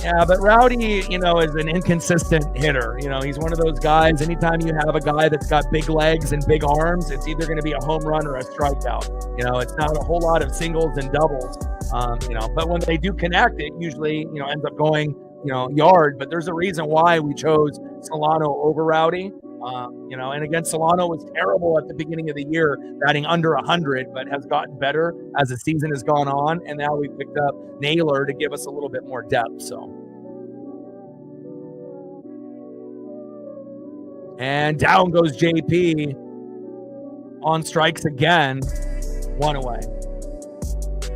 Yeah, but Rowdy, is an inconsistent hitter. He's one of those guys, anytime you have a guy that's got big legs and big arms, it's either going to be a home run or a strikeout. It's not a whole lot of singles and doubles, but when they do connect, it usually, ends up going, yard. But there's a reason why we chose Solano over Rowdy. And again, Solano was terrible at the beginning of the year, batting under 100, but has gotten better as the season has gone on. And now we picked up Naylor to give us a little bit more depth. So, and down goes JP on strikes again, 1 away.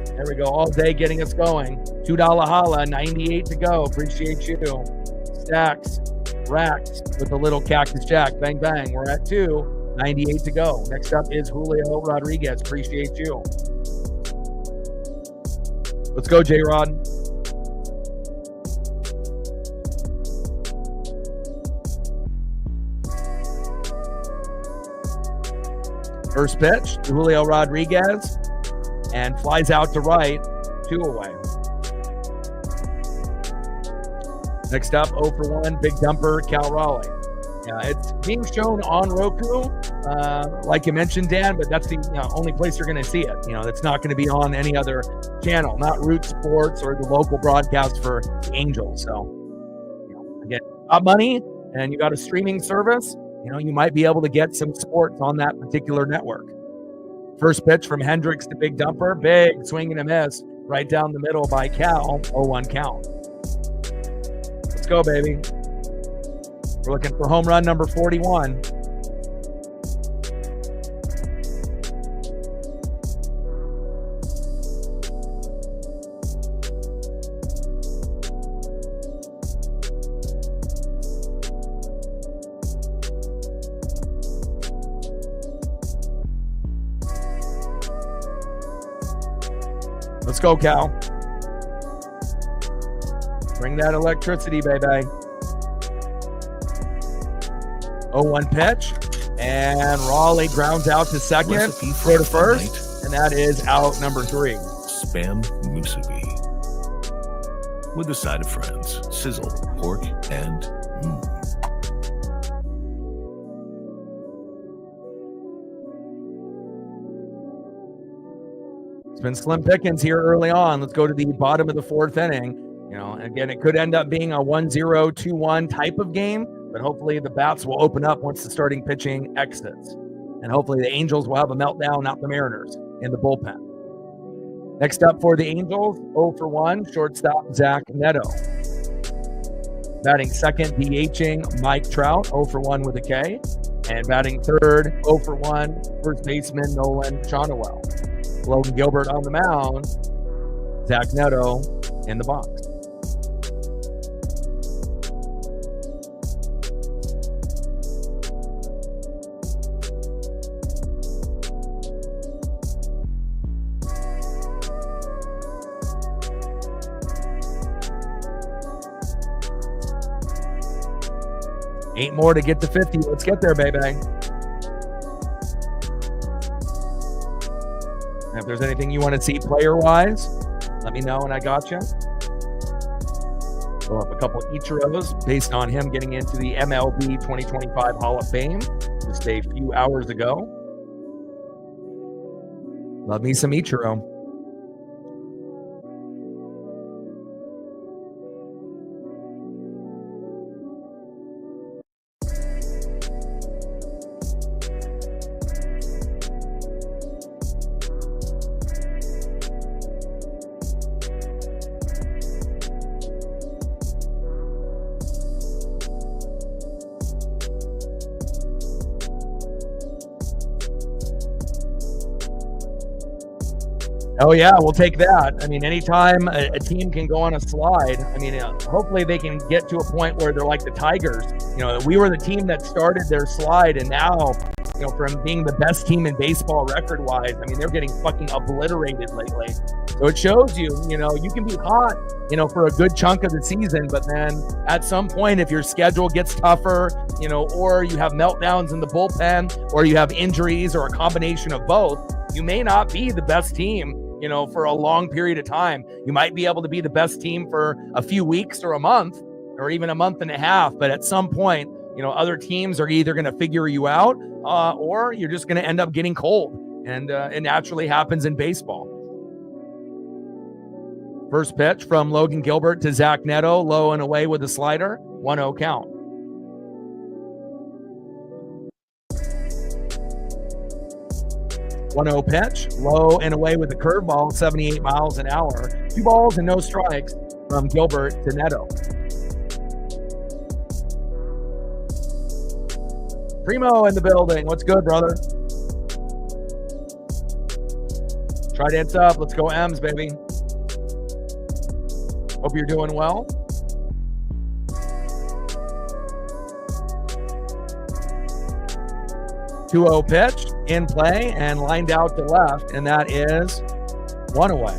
There we go, all day getting us going. $2 holla, 98 to go. Appreciate you. Stacks. Racks with a little Cactus Jack. Bang, bang. We're at 2. 98 to go. Next up is Julio Rodriguez. Appreciate you. Let's go, J-Rod. First pitch to Julio Rodriguez and flies out to right. 2 away. Next up, 0 for 1, big dumper, Cal Raleigh. It's being shown on Roku, like you mentioned, Dan, but that's the only place you're going to see it. It's not going to be on any other channel, not Root Sports or the local broadcast for the Angels. So, again, got money and you got a streaming service, you might be able to get some sports on that particular network. First pitch from Hendricks to big dumper, big swing and a miss, right down the middle by Cal, 0-1 count. Let's go, baby. We're looking for home run number 41. Let's go, Cal. Bring that electricity, baby. 0-1 pitch. And Raleigh grounds out to second. Throw to first. And that is out number 3. Spam musubi. With a side of friends, sizzle, pork, and It's been slim pickings here early on. Let's go to the bottom of the 4th inning. Again, it could end up being a 1-0, 2-1 type of game, but hopefully the bats will open up once the starting pitching exits. And hopefully the Angels will have a meltdown, not the Mariners, in the bullpen. Next up for the Angels, 0 for 1, shortstop Zach Neto. Batting second, DHing Mike Trout, 0 for 1 with a K. And batting third, 0 for 1, first baseman Nolan Shonowell. Logan Gilbert on the mound, Zach Neto in the box. Eight more to get to 50. Let's get there, baby. And if there's anything you want to see player-wise, let me know and I got you. Go up a couple Ichiros based on him getting into the MLB 2025 Hall of Fame just a few hours ago. Love me some Ichiro. Oh, yeah, we'll take that. I mean, anytime a team can go on a slide, I mean, hopefully they can get to a point where they're like the Tigers. We were the team that started their slide, and now, from being the best team in baseball record-wise, I mean, they're getting fucking obliterated lately. So it shows you, you can be hot, for a good chunk of the season, but then at some point, if your schedule gets tougher, or you have meltdowns in the bullpen, or you have injuries, or a combination of both, you may not be the best team, for a long period of time. You might be able to be the best team for a few weeks or a month or even a month and a half. But at some point, other teams are either going to figure you out or you're just going to end up getting cold. And it naturally happens in baseball. First pitch from Logan Gilbert to Zach Neto, low and away with a slider, 1-0 count. One-0 pitch, low and away with the curveball, 78 miles an hour. 2 balls and no strikes from Gilbert to Neto. Primo in the building. What's good, brother? Trident's up. Let's go M's, baby. Hope you're doing well. Two-0 pitch in play and lined out to left, and that is 1 away.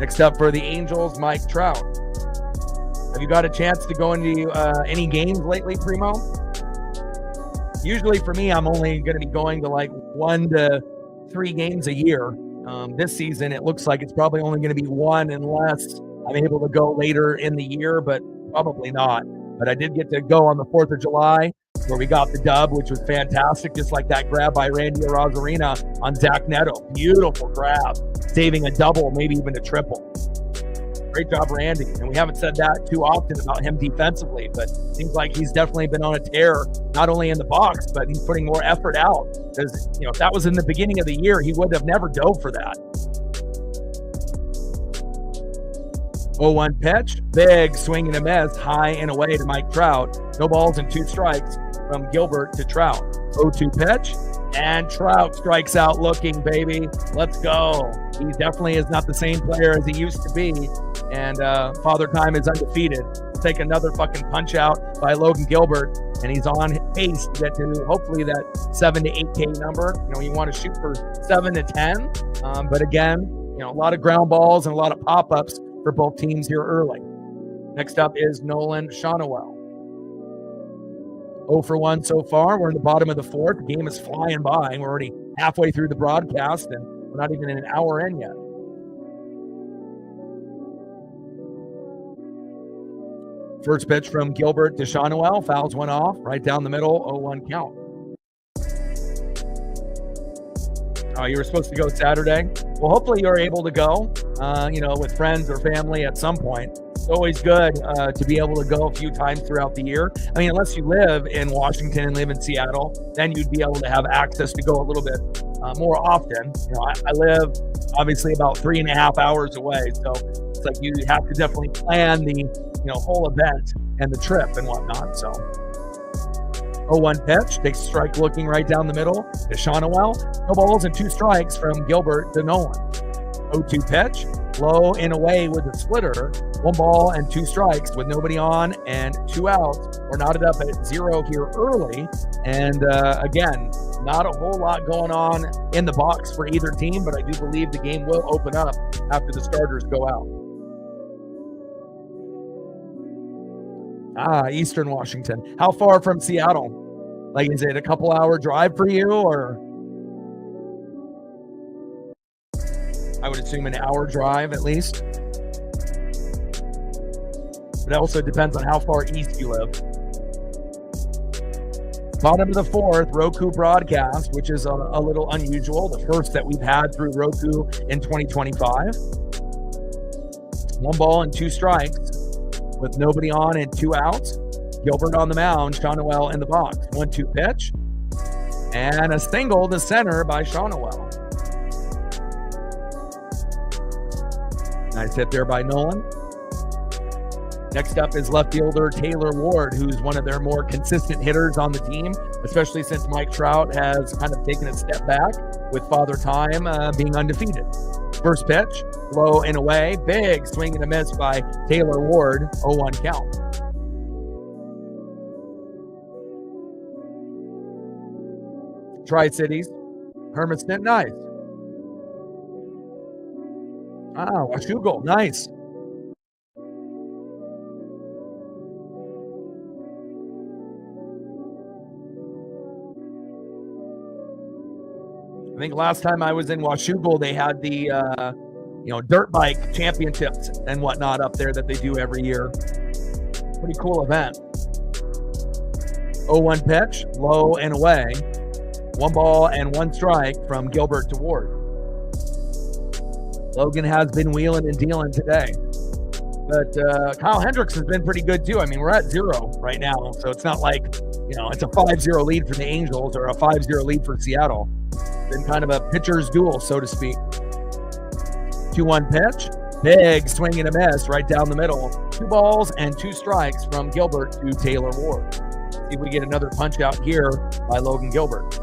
Next up for the Angels, Mike Trout. Have you got a chance to go into any games lately, Primo? Usually for me, I'm only going to be going to like 1 to 3 games a year. This season, it looks like it's probably only going to be 1 unless I'm able to go later in the year, but probably not. But I did get to go on the 4th of July where we got the dub, which was fantastic, just like that grab by Randy Arozarena on Zach Neto. Beautiful grab, saving a double, maybe even a triple. Great job, Randy. And we haven't said that too often about him defensively, but it seems like he's definitely been on a tear, not only in the box, but he's putting more effort out. Because, if that was in the beginning of the year, he would have never dove for that. 0-1 pitch, big swing and a miss, high and away to Mike Trout. No balls and 2 strikes from Gilbert to Trout. 0-2 pitch, and Trout strikes out looking, baby. Let's go. He definitely is not the same player as he used to be, and Father Time is undefeated. Take another fucking punch out by Logan Gilbert, and he's on pace to get to hopefully that 7 to 8K number. You want to shoot for 7 to 10, but again, a lot of ground balls and a lot of pop-ups for both teams here early. Next up is Nolan Shonowell. 0 for 1 so far. We're in the bottom of the 4th. The game is flying by. We're already halfway through the broadcast, and we're not even an hour in yet. First pitch from Gilbert to Shonowell. Fouls one off. Right down the middle. 0-1 count. You were supposed to go Saturday. Well, hopefully you're able to go, with friends or family at some point. It's always good to be able to go a few times throughout the year. I mean, unless you live in Washington and live in Seattle, then you'd be able to have access to go a little bit more often. I live obviously about 3.5 hours away. So it's like you have to definitely plan the, whole event and the trip and whatnot. So 0-1 pitch, takes a strike looking right down the middle to Shonowell. No balls and 2 strikes from Gilbert to Nolan. 0-2 pitch, low and away with the splitter. 1 ball and 2 strikes with nobody on and 2 outs. We're knotted up at 0 here early. And again, not a whole lot going on in the box for either team, but I do believe the game will open up after the starters go out. Eastern Washington. How far from Seattle? Like, is it a couple hour drive for you, or? I would assume an hour drive at least. But it also depends on how far east you live. Bottom of the fourth, Roku broadcast, which is a little unusual. The first that we've had through Roku in 2025. 1 ball and 2 strikes with nobody on and 2 outs. Gilbert on the mound, Shawnuel in the box. 1-2 pitch. And a single to center by Shawnuel. Nice hit there by Nolan. Next up is left fielder Taylor Ward, who's one of their more consistent hitters on the team, especially since Mike Trout has kind of taken a step back with Father Time being undefeated. First pitch, low and away, big swing and a miss by Taylor Ward, 0-1 count. Tri-Cities, Hermiston, nice. Washougal, nice. I think last time I was in Washougal, they had the dirt bike championships and whatnot up there that they do every year. Pretty cool event. 0-1 pitch, low and away. 1 ball and 1 strike from Gilbert to Ward. Logan has been wheeling and dealing today. But Kyle Hendricks has been pretty good too. I mean, we're at 0 right now, so it's not like, it's a 5-0 lead for the Angels or a 5-0 lead for Seattle. Been kind of a pitcher's duel, so to speak. 2-1 pitch, big swing and a miss right down the middle. 2 balls and 2 strikes from Gilbert to Taylor Ward. See if we get another punch out here by Logan Gilbert.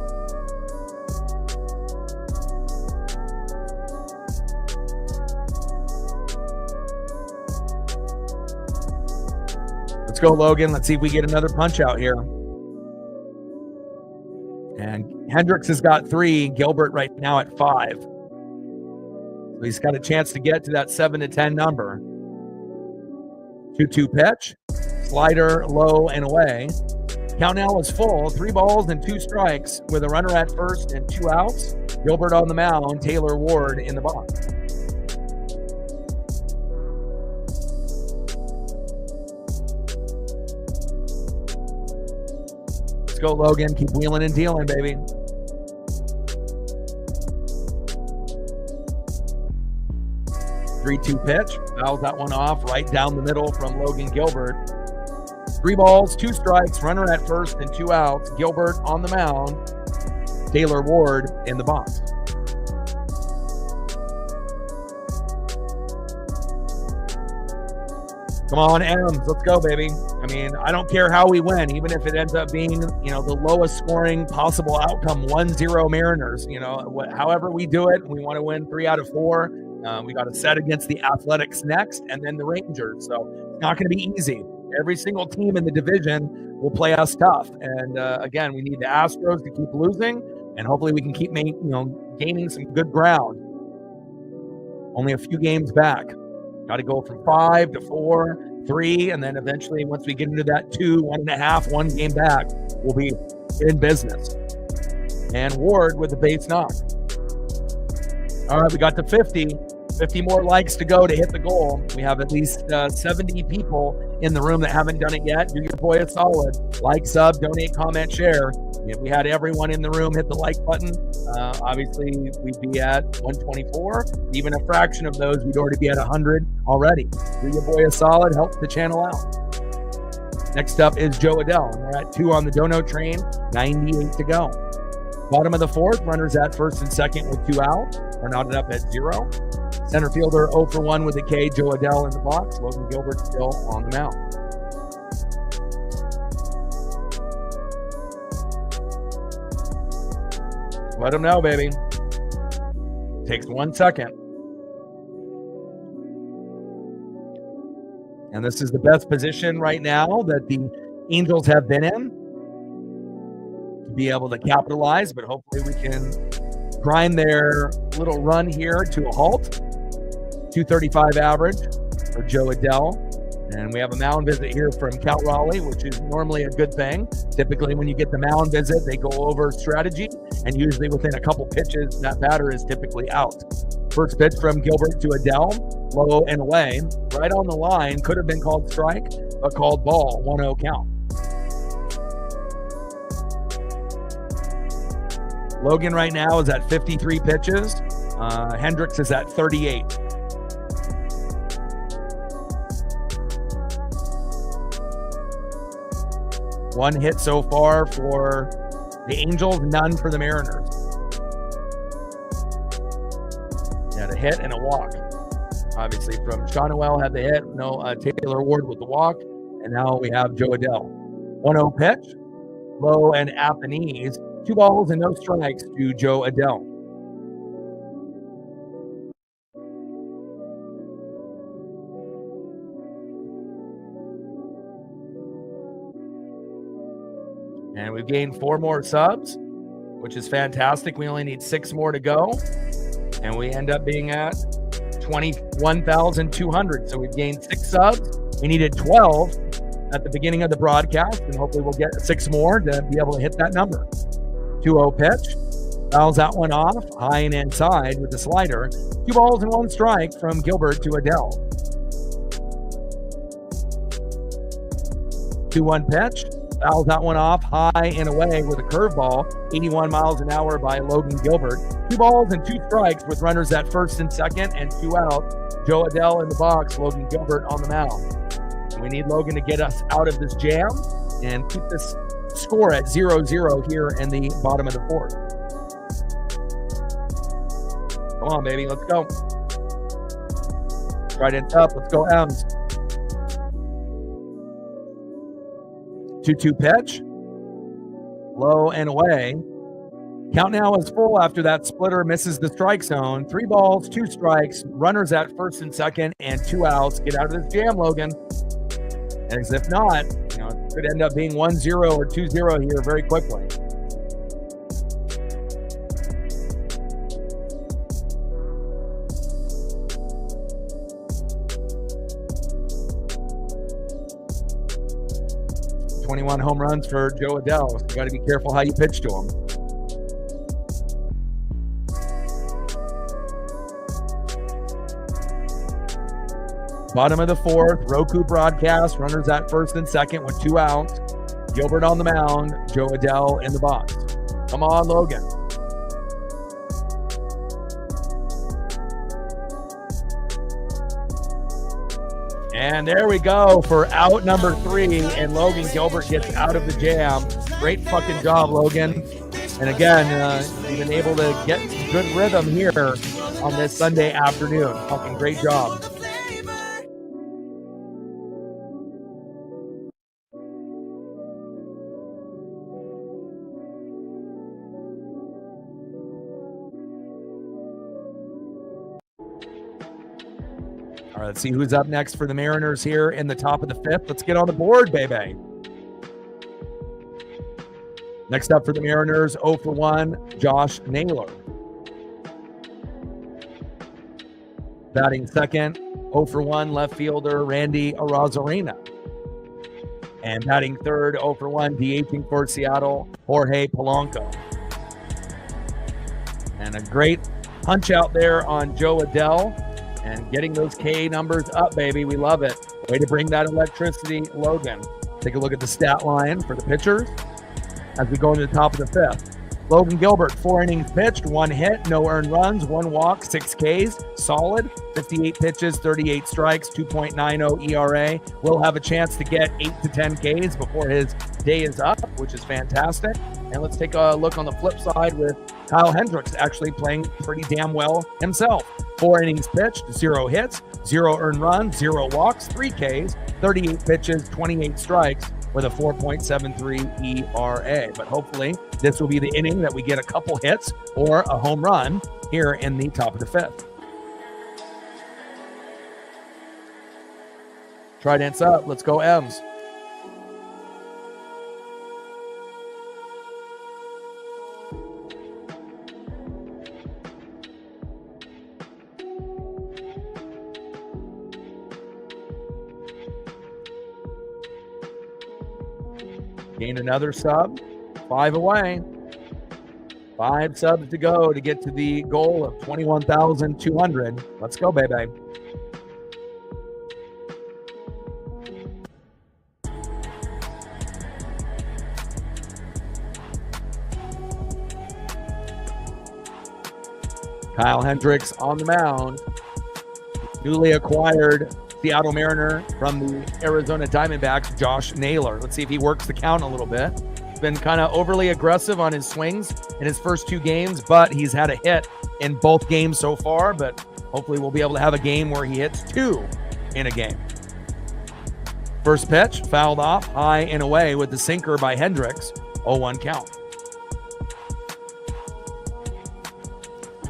Let's go, Logan. Let's see if we get another punch out here. And Hendricks has got 3, Gilbert right now at 5. So he's got a chance to get to that 7-10 number. 2-2 pitch, slider low and away. Count now is full, 3 balls and 2 strikes with a runner at first and 2 outs. Gilbert on the mound, Taylor Ward in the box. Let's go, Logan. Keep wheeling and dealing, baby. Three-two pitch. Fouls that one off right down the middle from Logan Gilbert. 3 balls, 2 strikes, runner at first and 2 outs. Gilbert on the mound. Taylor Ward in the box. Come on, M's. Let's go, baby. I mean, I don't care how we win, even if it ends up being, the lowest scoring possible outcome, 1-0 Mariners. However we do it, we want to win 3 out of 4. We got a set against the Athletics next, and then the Rangers. So it's not going to be easy. Every single team in the division will play us tough. And again, we need the Astros to keep losing, and hopefully we can keep gaining some good ground. Only a few games back. Got to go from 5 to 4, 3, and then eventually once we get into that 2, 1.5, 1 game back, we'll be in business. And Ward with the base knock. All right, we got to 50. 50 more likes to go to hit the goal. We have at least 70 people in the room that haven't done it yet. Do your boy a solid. Like, sub, donate, comment, share. If we had everyone in the room hit the like button, obviously we'd be at 124. Even a fraction of those, we'd already be at 100 already. Do your boy a solid. Help the channel out. Next up is Joe Adell. We're at 2 on the Dono train. 98 to go. Bottom of the fourth, runners at first and second with 2 out. We're knotted up at 0. Center fielder 0 for 1 with a K. Joe Adell in the box. Logan Gilbert still on the mound. Let him know, baby. Takes 1 second. And this is the best position right now that the Angels have been in to be able to capitalize, but hopefully we can grind their little run here to a halt. 235 average for Joe Adell. And we have a mound visit here from Cal Raleigh, which is normally a good thing. Typically, when you get the mound visit, they go over strategy, and usually within a couple pitches, that batter is typically out. First pitch from Gilbert to Adell, low and away, right on the line. Could have been called strike, but called ball, 1-0 count. Logan right now is at 53 pitches. Hendricks is at 38. One hit so far for the Angels, none for the Mariners. Had a hit and a walk. Obviously from Sean Noel had the hit, Taylor Ward with the walk, and now we have Joe Adell. 1-0 pitch, low and at the knees. 2 balls and no strikes to Joe Adell. And we've gained 4 more subs, which is fantastic. We only need 6 more to go, and we end up being at 21,200. So we've gained 6 subs. We needed 12 at the beginning of the broadcast, and hopefully we'll get 6 more to be able to hit that number. 2-0 pitch. Fouls that one off, high and inside with the slider. 2 balls and 1 strike from Gilbert to Adell. 2-1 pitch. Fouls that one off, high and away with a curveball. 81 miles an hour by Logan Gilbert. 2 balls and 2 strikes with runners at first and second and 2 out. Joe Adell in the box, Logan Gilbert on the mound. We need Logan to get us out of this jam and keep this score at 0-0 here in the bottom of the 4th. Come on, baby, let's go. Right in up, let's go M's. 2-2 pitch, low and away. Count now is full after that splitter misses the strike zone. 3 balls, 2 strikes, runners at first and second, and 2 outs. Get out of this jam, Logan. As if not, it could end up being 1-0 or 2-0 here very quickly. .21 home runs for Joe Adell. So you got to be careful how you pitch to him. Bottom of the 4th, Roku broadcast, runners at first and second with 2 outs. Gilbert on the mound, Joe Adell in the box. Come on, Logan. And there we go for out number 3, and Logan Gilbert gets out of the jam. Great fucking job, Logan. And again, you've been able to get good rhythm here on this Sunday afternoon. Fucking great job. All right, let's see who's up next for the Mariners here in the top of the 5th. Let's get on the board, baby. Next up for the Mariners, 0 for 1, Josh Naylor. Batting second, 0 for 1, left fielder Randy Arozarena. And batting third, 0 for 1, DHing for Seattle, Jorge Polanco. And a great punch out there on Joe Adell. And getting those K numbers up, baby. We love it. Way to bring that electricity, Logan. Take a look at the stat line for the pitchers as we go into the top of the 5th. Logan Gilbert, 4 innings pitched, 1 hit, no earned runs, 1 walk, 6 Ks. Solid. 58 pitches, 38 strikes, 2.90 ERA. Will have a chance to get 8 to 10 Ks before his day is up, which is fantastic. And let's take a look on the flip side with Kyle Hendricks actually playing pretty damn well himself. 4 innings pitched, 0 hits, 0 earned runs, 0 walks, 3 Ks, 38 pitches, 28 strikes with a 4.73 ERA. But hopefully this will be the inning that we get a couple hits or a home run here in the top of the 5th. Trident's up. Let's go M's. Gain another sub. 5 away. 5 subs to go to get to the goal of 21,200. Let's go, baby. Kyle Hendricks on the mound. Newly acquired Seattle Mariner from the Arizona Diamondbacks, Josh Naylor. Let's see if he works the count a little bit. He's been kind of overly aggressive on his swings in his first 2 games, but he's had a hit in both games so far, but hopefully we'll be able to have a game where he hits 2 in a game. First pitch, fouled off, high and away with the sinker by Hendricks. 0-1 count.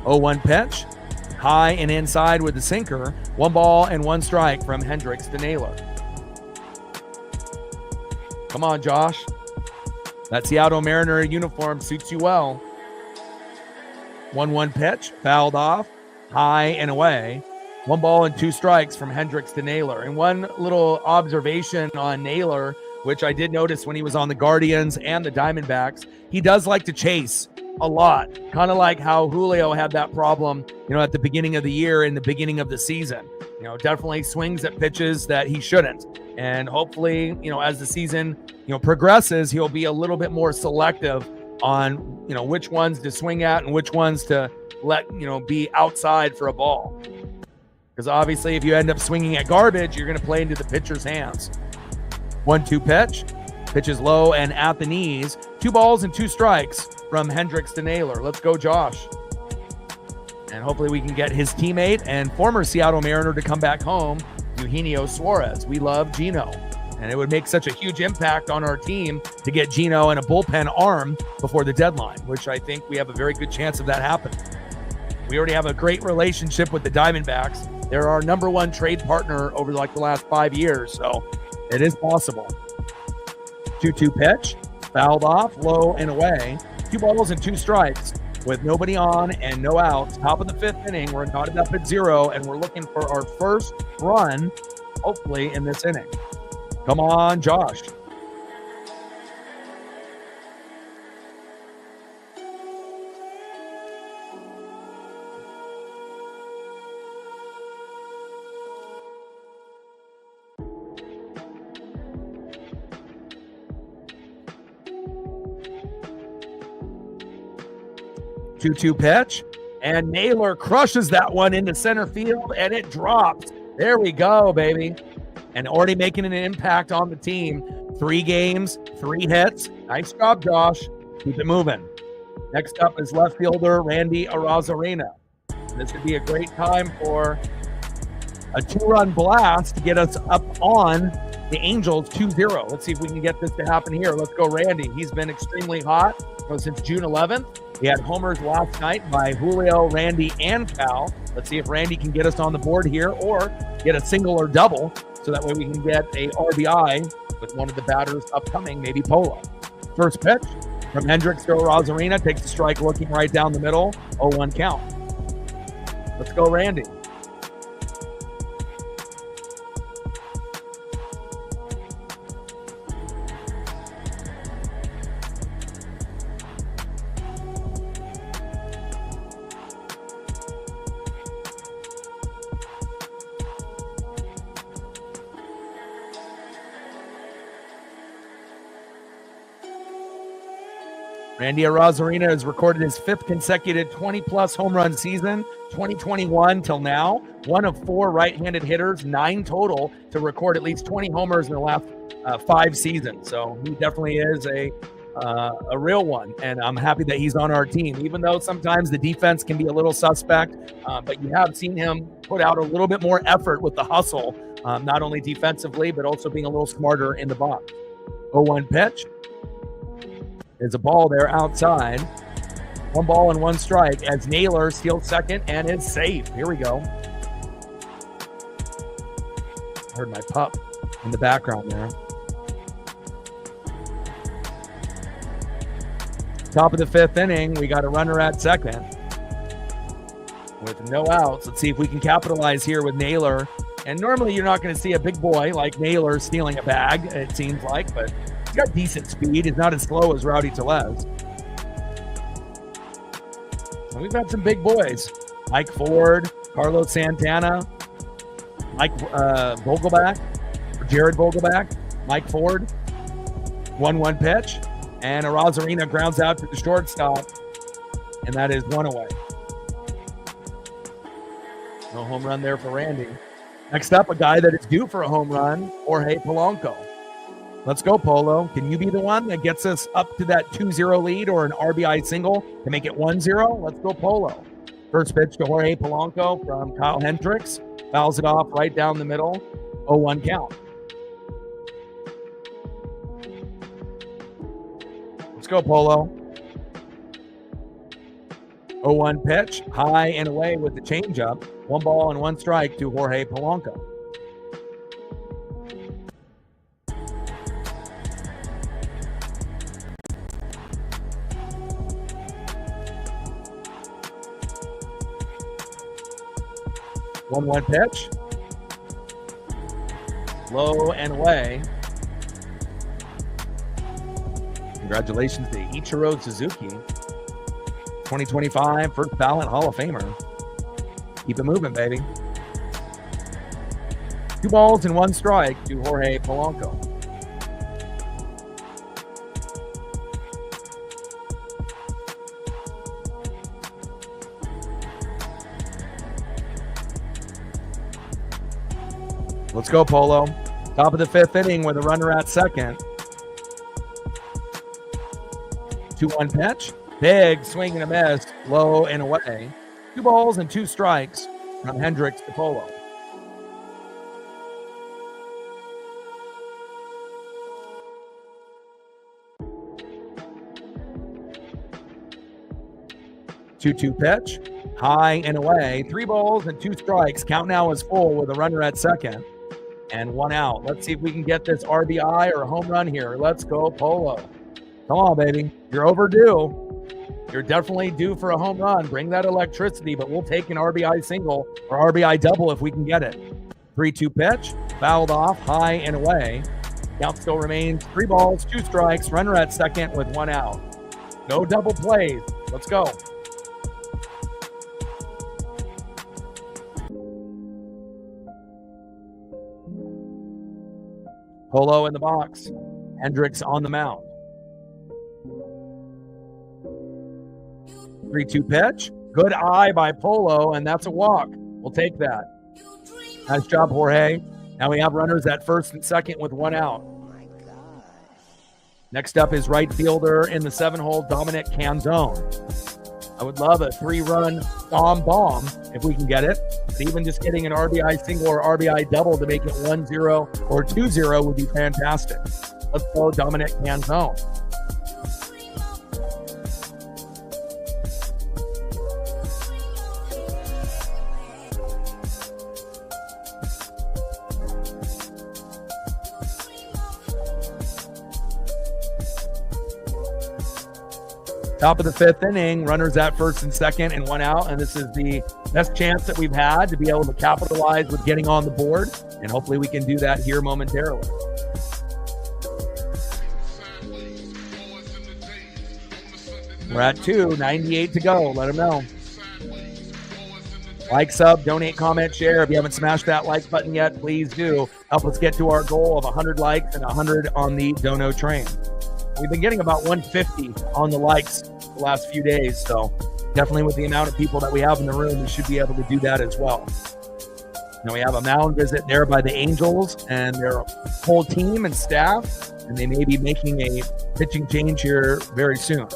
0-1 pitch, high and inside with the sinker. 1 ball and 1 strike from Hendricks to Naylor. Come on, Josh. That Seattle Mariner uniform suits you well. 1-1 pitch, fouled off, high and away. 1 ball and 2 strikes from Hendricks to Naylor. And one little observation on Naylor, which I did notice when he was on the Guardians and the Diamondbacks, he does like to chase a lot, kind of like how Julio had that problem, at the beginning of the year, in the beginning of the season. Definitely swings at pitches that he shouldn't. And hopefully, as the season, progresses, he'll be a little bit more selective on, which ones to swing at and which ones to let, be outside for a ball. Because obviously, if you end up swinging at garbage, you're going to play into the pitcher's hands. 1-2 pitch. Pitch is low and at the knees. 2 balls and 2 strikes from Hendricks to Naylor. Let's go, Josh. And hopefully we can get his teammate and former Seattle Mariner to come back home, Eugenio Suarez. We love Gino. And it would make such a huge impact on our team to get Gino in a bullpen arm before the deadline, which I think we have a very good chance of that happening. We already have a great relationship with the Diamondbacks. They're our number 1 trade partner over the last 5 years, so it is possible. 2-2 pitch, fouled off, low and away. 2 balls and 2 strikes with nobody on and no outs. Top of the 5th inning, we're knotted up at 0, and we're looking for our first run, hopefully, in this inning. Come on, Josh. Two pitch, and Naylor crushes that one into center field, and it drops. There we go, baby. And already making an impact on the team. 3 games, 3 hits. Nice job, Josh. Keep it moving. Next up is left fielder Randy Arozarena. This would be a great time for a 2-run blast to get us up on the Angels 2-0. Let's see if we can get this to happen here. Let's go, Randy. He's been extremely hot since June 11th. He had homers last night by Julio, Randy, and Cal. Let's see if Randy can get us on the board here or get a single or double, so that way we can get a RBI with one of the batters upcoming, maybe Polo. First pitch from Hendricks to Arozarena, takes the strike looking right down the middle. 0-1 count. Let's go, Randy. Randy Arozarena has recorded his 5th consecutive 20-plus home run season, 2021 till now. 1 of 4 right-handed hitters, 9 total to record at least 20 homers in the last 5 seasons. So he definitely is a real one, and I'm happy that he's on our team, even though sometimes the defense can be a little suspect, but you have seen him put out a little bit more effort with the hustle, not only defensively, but also being a little smarter in the box. 0-1 pitch. There's a ball there outside. 1 ball and 1 strike as Naylor steals second and is safe. Here we go. Heard my pup in the background there. Top of the 5th inning, we got a runner at second with no outs. Let's see if we can capitalize here with Naylor. And normally you're not going to see a big boy like Naylor stealing a bag, it seems like, but he's got decent speed. He's not as slow as Rowdy Tellez. And we've got some big boys. Mike Ford, Carlos Santana, Mike Vogelback, Jared Vogelback, Mike Ford. 1-1 pitch. And Arozarena grounds out to the shortstop. And that is 1 away. No home run there for Randy. Next up, a guy that is due for a home run, Jorge Polanco. Let's go, Polo. Can you be the one that gets us up to that 2-0 lead or an RBI single to make it 1-0? Let's go, Polo. First pitch to Jorge Polanco from Kyle Hendricks. Fouls it off right down the middle. 0-1 count. Let's go, Polo. 0-1 pitch, high and away with the changeup. 1 ball and 1 strike to Jorge Polanco. One pitch. Low and away. Congratulations to Ichiro Suzuki. 2025 first ballot Hall of Famer. Keep it moving, baby. 2 balls and 1 strike to Jorge Polanco. Let's go, Polo. Top of the 5th inning with a runner at second. 2-1 pitch. Big swing and a miss. Low and away. 2 balls and 2 strikes from Hendricks to Polo. Two pitch. High and away. 3 balls and 2 strikes. Count now is full with a runner at second. And 1 out. Let's see if we can get this RBI or a home run here. Let's go, Polo. Come on, baby. You're overdue. You're definitely due for a home run. Bring that electricity, but we'll take an RBI single or RBI double if we can get it. 3-2 pitch. Fouled off, high and away. Count still remains 3 balls, 2 strikes. Runner at second with 1 out. No double plays. Let's go. Polo in the box. Hendricks on the mound. 3-2 pitch. Good eye by Polo, and that's a walk. We'll take that. Nice job, Jorge. Now we have runners at first and second with 1 out. Next up is right fielder in the 7-hole, Dominic Canzone. I would love a 3-run bomb if we can get it. But even just getting an RBI single or RBI double to make it 1-0 or 2-0 would be fantastic. Let's go, Dominic Canzone. Top of the 5th inning, runners at first and second and 1 out. And this is the best chance that we've had to be able to capitalize with getting on the board. And hopefully we can do that here momentarily. We're at 2:98 to go. Let them know. Like, sub, donate, comment, share. If you haven't smashed that like button yet, please do. Help us get to our goal of 100 likes and 100 on the dono train. We've been getting about 150 on the likes the last few days, so definitely with the amount of people that we have in the room, we should be able to do that as well. Now we have a mound visit there by the Angels and their whole team and staff, and they may be making a pitching change here very soon.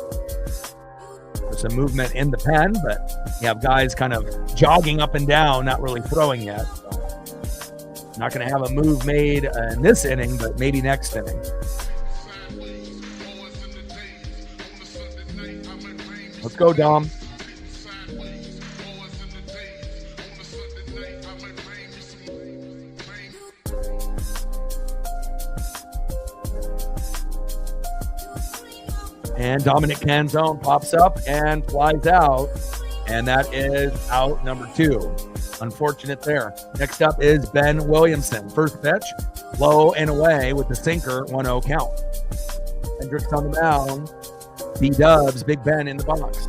There's some movement in the pen, but you have guys kind of jogging up and down, not really throwing yet. So not going to have a move made in this inning, but maybe next inning. Let's go, Dom. And Dominic Canzone pops up and flies out. And that is out number 2. Unfortunate there. Next up is Ben Williamson. First pitch, low and away with the sinker, 1-0 count. Hendricks on the mound. B-Dubs, Big Ben in the box.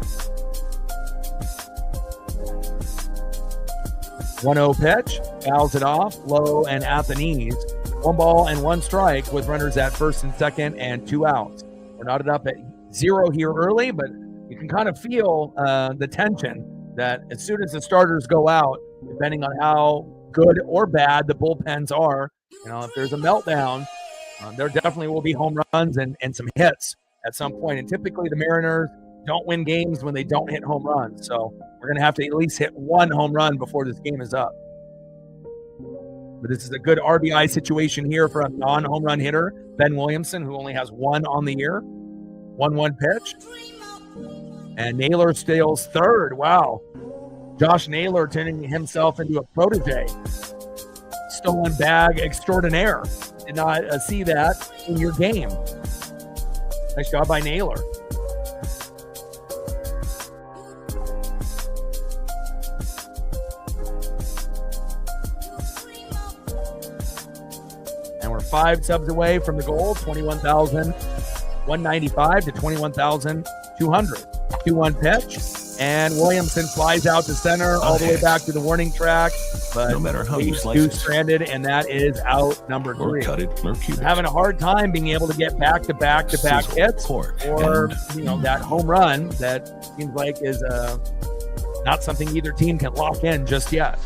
1-0 pitch, fouls it off, low and at the knees. 1 ball and 1 strike with runners at first and second and 2 outs. We're knotted up at 0 here early, but you can kind of feel the tension that as soon as the starters go out, depending on how good or bad the bullpens are. If there's a meltdown, there definitely will be home runs and some hits at some point. And typically the Mariners don't win games when they don't hit home runs. So we're going to have to at least hit one home run before this game is up. But this is a good RBI situation here for a non-home run hitter, Ben Williamson, who only has one on the year. 1-1 pitch. And Naylor steals third. Wow. Josh Naylor turning himself into a protege. Stolen bag extraordinaire. Did not see that in your game. Nice job by Naylor. And we're 5 subs away from the goal, 21,195 to 21,200. 2-1 pitch. And Williamson flies out to center all the way back to the warning track. But no matter how you slice it, it, stranded, and that is out number 3. Or cut it, or cube it. Having a hard time being able to get back-to-back hits, or that home run that seems like is not something either team can lock in just yet.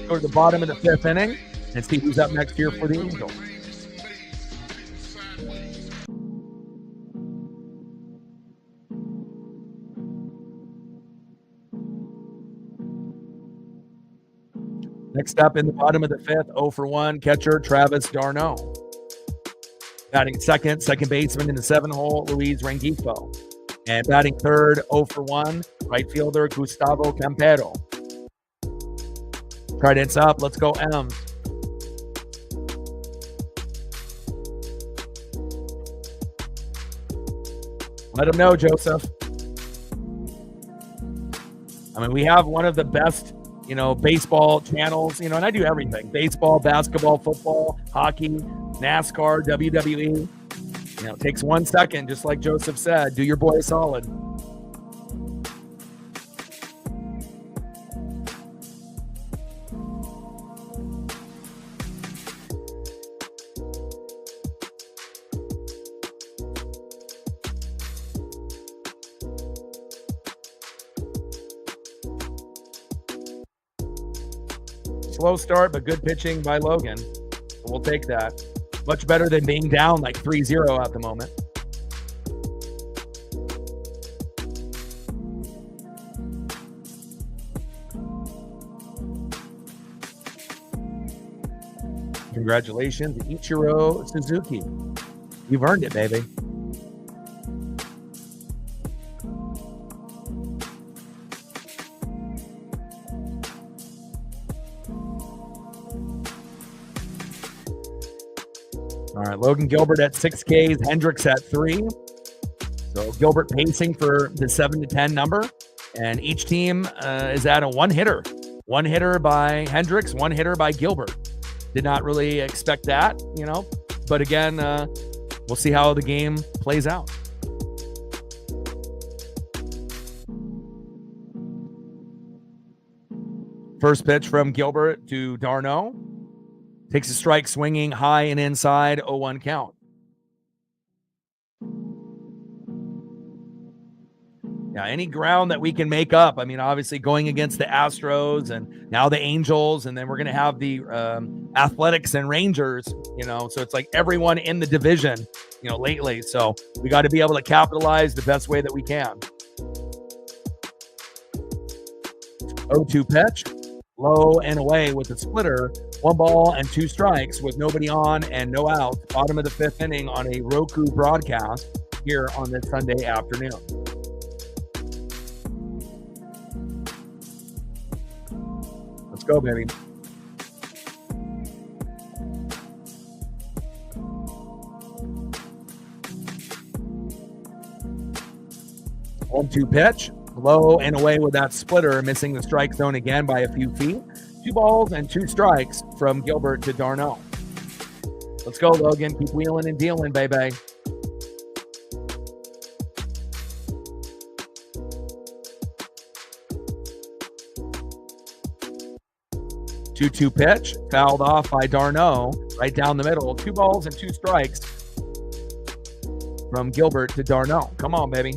Go to the bottom of the 5th inning and see who's up next here for the Angels. Next up in the bottom of the 5th, 0 for 1, catcher Travis d'Arnaud. Batting second baseman in the 7-hole, Luis Rengifo. And batting third, 0 for 1, right fielder Gustavo Campero. Trident's up, let's go M's. Let him know, Joseph. I mean, we have one of the best baseball channels, and I do everything: baseball, basketball, football, hockey, NASCAR, WWE. It takes 1 second, just like Joseph said. Do your boy a solid. Slow start, but good pitching by Logan. So we'll take that. Much better than being down like 3-0 at the moment. Congratulations, Ichiro Suzuki. You've earned it, baby. All right, Logan Gilbert at 6 Ks, Hendricks at 3. So Gilbert pacing for the 7-10 number. And each team is at a 1-hitter. 1 hitter by Hendricks, 1 hitter by Gilbert. Did not really expect that, But again, we'll see how the game plays out. First pitch from Gilbert to d'Arnaud. Takes a strike swinging high and inside, 0-1 count. Yeah, any ground that we can make up. I mean, obviously going against the Astros and now the Angels, and then we're going to have the Athletics and Rangers, so it's like everyone in the division, lately. So we got to be able to capitalize the best way that we can. 0-2 pitch. Low and away with a splitter. 1 ball and 2 strikes with nobody on and no outs. Bottom of the 5th inning on a Roku broadcast here on this Sunday afternoon. Let's go, baby. One-two pitch. Low and away with that splitter, missing the strike zone again by a few feet. 2 balls and 2 strikes from Gilbert to d'Arnaud. Let's go, Logan. Keep wheeling and dealing, baby. Two-two pitch, fouled off by d'Arnaud, right down the middle. 2 balls and 2 strikes from Gilbert to d'Arnaud. Come on, baby.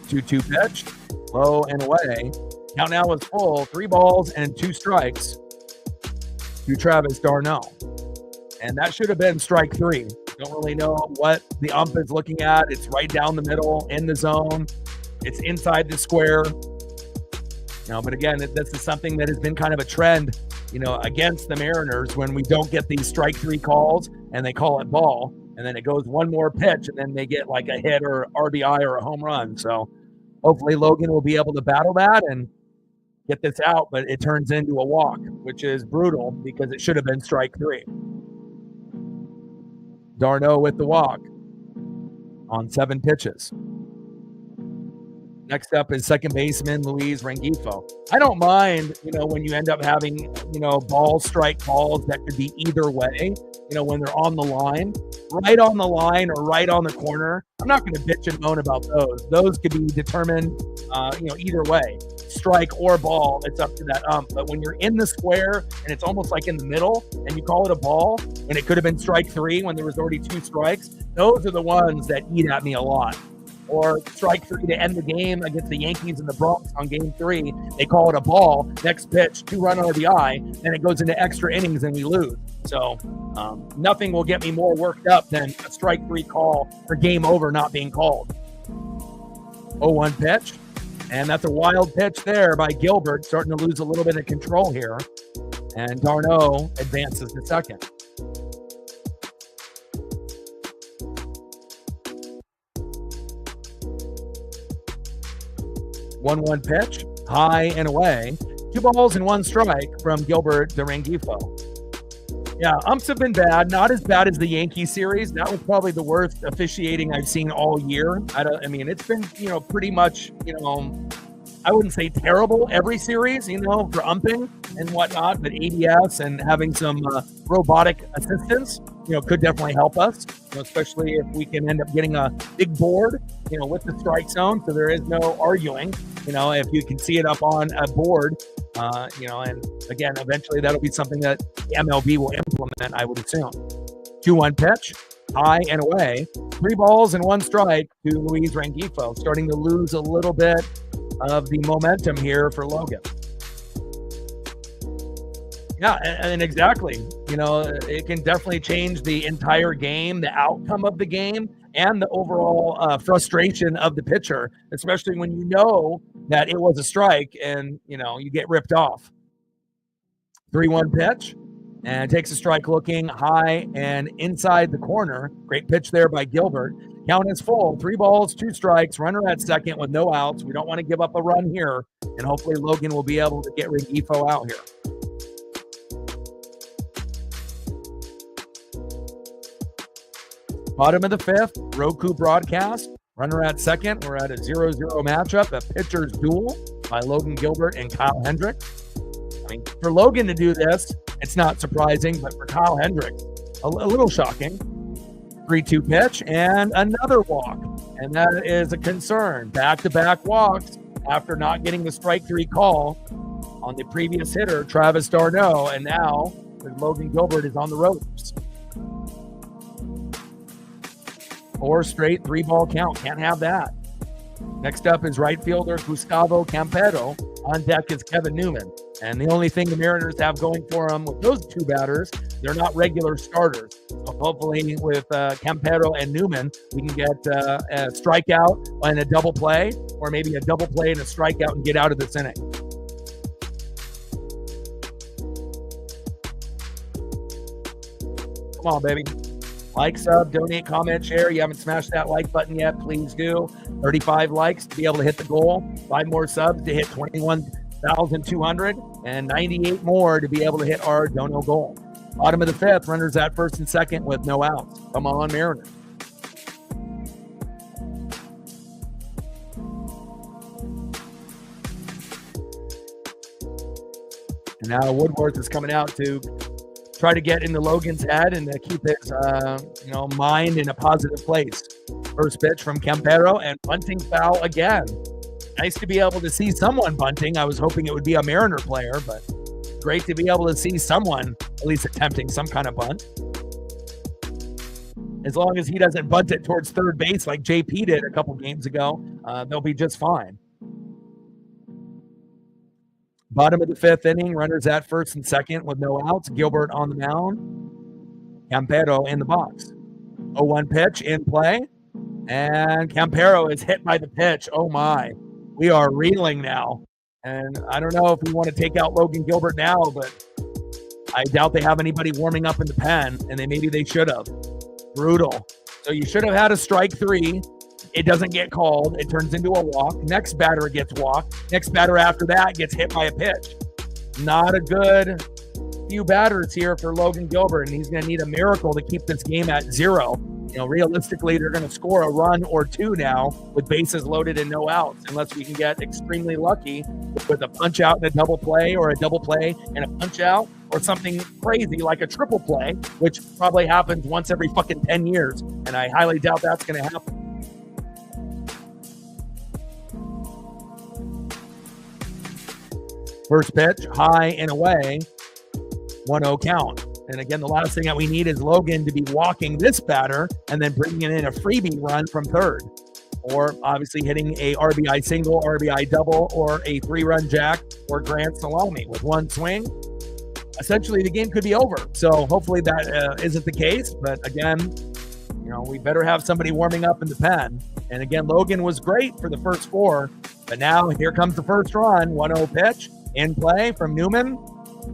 2-2 pitch, low and away. Count now is full, 3 balls and 2 strikes to Travis d'Arnaud. And that should have been strike 3. Don't really know what the ump is looking at. It's right down the middle in the zone. It's inside the square. But again, this is something that has been kind of a trend, against the Mariners when we don't get these strike 3 calls and they call it ball. And then it goes one more pitch and then they get like a hit or RBI or a home run. So hopefully Logan will be able to battle that and get this out, but it turns into a walk, which is brutal because it should have been strike 3. d'Arnaud with the walk on 7 pitches. Next up is second baseman Luis Rengifo. I don't mind, when you end up having, ball strike calls that could be either way, when they're on the line, right on the line or right on the corner. I'm not going to bitch and moan about those. Those could be determined, either way, strike or ball. It's up to that ump. But when you're in the square and it's almost like in the middle and you call it a ball and it could have been strike 3 when there was already 2 strikes, those are the ones that eat at me a lot. Or strike 3 to end the game against the Yankees and the Bronx on game 3. They call it a ball. Next pitch, 2-run RBI. Then it goes into extra innings and we lose. So nothing will get me more worked up than a strike 3 call for game over not being called. 0-1 pitch. And that's a wild pitch there by Gilbert, starting to lose a little bit of control here. And d'Arnaud advances to second. One pitch, high and away. 2 balls and 1 strike from Gilbert de Rengifo. Yeah, umps have been bad. Not as bad as the Yankee series. That was probably the worst officiating I've seen all year. It's been, pretty much, I wouldn't say terrible every series, for umping and whatnot, but ADS and having some robotic assistance, could definitely help us, especially if we can end up getting a big board, with the strike zone. So there is no arguing, if you can see it up on a board, and again, eventually that'll be something that the MLB will implement, I would assume. 2-1 pitch, high and away. 3 balls and 1 strike to Luis Rengifo, starting to lose a little bit of the momentum here for Logan. Yeah, and exactly. It can definitely change the entire game, the outcome of the game, and the overall frustration of the pitcher, especially when you know that it was a strike and, you get ripped off. 3-1 pitch, and takes a strike looking high and inside the corner. Great pitch there by Gilbert. Count is full. 3 balls, 2 strikes. Runner at second with no outs. We don't want to give up a run here, and hopefully Logan will be able to get Rengifo out here. Bottom of the 5th, Roku broadcast. Runner at second. We're at a 0-0 matchup, a pitcher's duel by Logan Gilbert and Kyle Hendricks. For Logan to do this, it's not surprising, but for Kyle Hendricks, a little shocking. 3-2 pitch and another walk, and that is a concern. Back-to-back walks after not getting the strike 3 call on the previous hitter, Travis d'Arnaud, and now Logan Gilbert is on the ropes. 4 straight 3-ball count. Can't have that. Next up is right fielder Gustavo Campero. On deck is Kevin Newman. And the only thing the Mariners have going for them with those 2 batters, they're not regular starters. So hopefully with Campero and Newman, we can get a strikeout and a double play, or maybe a double play and a strikeout and get out of this inning. Come on, baby. Like, sub, donate, comment, share. You haven't smashed that like button yet, please do. 35 likes to be able to hit the goal. 5 more subs to hit 21,200, and 98 more to be able to hit our dono goal. Bottom of the 5th, runners at first and second with no outs. Come on, Mariners. And now Woodworth is coming out to try to get into Logan's head and to keep his mind in a positive place. First pitch from Campero, and bunting foul again. Nice to be able to see someone bunting. I was hoping it would be a Mariner player, but great to be able to see someone at least attempting some kind of bunt. As long as he doesn't bunt it towards third base like JP did a couple games ago, they'll be just fine. Bottom of the fifth inning, runners at first and second with no outs. Gilbert on the mound. Campero in the box. 0-1 pitch in play. And Campero is hit by the pitch. Oh my. We are reeling now. And I don't know if we want to take out Logan Gilbert now, but I doubt they have anybody warming up in the pen, and maybe they should have. Brutal. So you should have had a strike three. It doesn't get called. It turns into a walk. Next batter gets walked. Next batter after that gets hit by a pitch. Not a good few batters here for Logan Gilbert, and he's going to need a miracle to keep this game at 0. You know, realistically, they're going to score a run or two now with bases loaded and no outs, unless we can get extremely lucky with a punch out and a double play, or a double play and a punch out, or something crazy like a triple play, which probably happens once every fucking 10 years. And I highly doubt that's going to happen. First pitch, high and away, 1-0 count. And again, the last thing that we need is Logan to be walking this batter and then bringing in a freebie run from third. Or obviously hitting a RBI single, RBI double, or a 3-run jack or grand salami with one swing. Essentially, the game could be over. So hopefully that isn't the case. But again, you know, we better have somebody warming up in the pen. And again, Logan was great for the first 4. But now here comes the first run. 1-0 pitch in play from Newman.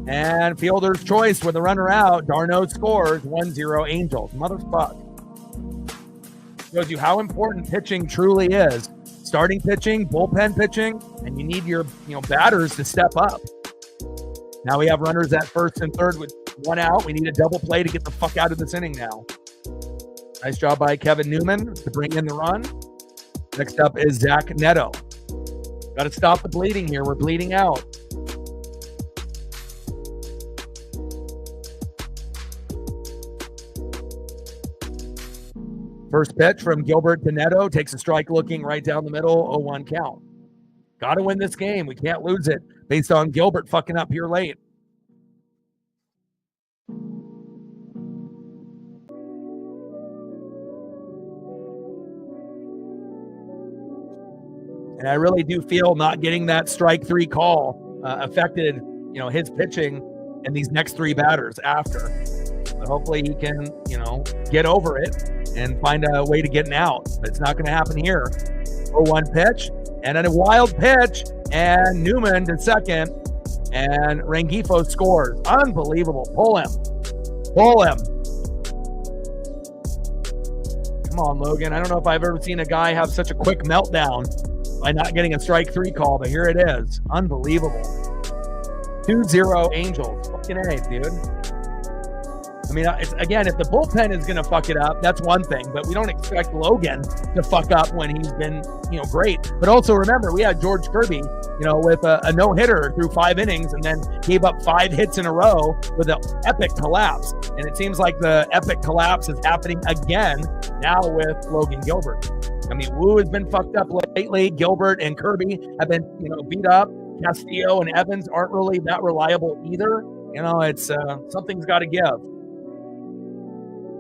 And fielder's choice with a runner out. Darno scores. 1-0 Angels. Motherfuck. Shows you how important pitching truly is. Starting pitching, bullpen pitching, and you need your batters to step up. Now we have runners at first and third with 1 out. We need a double play to get the fuck out of this inning now. Nice job by Kevin Newman to bring in the run. Next up is Zach Neto. Got to stop the bleeding here. We're bleeding out. First pitch from Gilbert to Neto. Takes a strike looking right down the middle. 0-1 count. Got to win this game. We can't lose it based on Gilbert fucking up here late. And I really do feel not getting that strike 3 call affected, his pitching and these next 3 batters after. But hopefully he can, get over it and find a way to get an out. But it's not going to happen here. 0-1 pitch, and then a wild pitch, and Newman to second, and Rengifo scores. Unbelievable. Pull him. Come on, Logan. I don't know if I've ever seen a guy have such a quick meltdown by not getting a strike 3 call, but here it is. Unbelievable. 2-0 Angels. Fucking A, dude. I mean, again, if the bullpen is going to fuck it up, that's one thing, but we don't expect Logan to fuck up when he's been, great. But also remember, we had George Kirby, with a no-hitter through 5 innings and then gave up 5 hits in a row with an epic collapse. And it seems like the epic collapse is happening again now with Logan Gilbert. I mean, Wu has been fucked up lately. Gilbert and Kirby have been, beat up. Castillo and Evans aren't really that reliable either. It's something's got to give.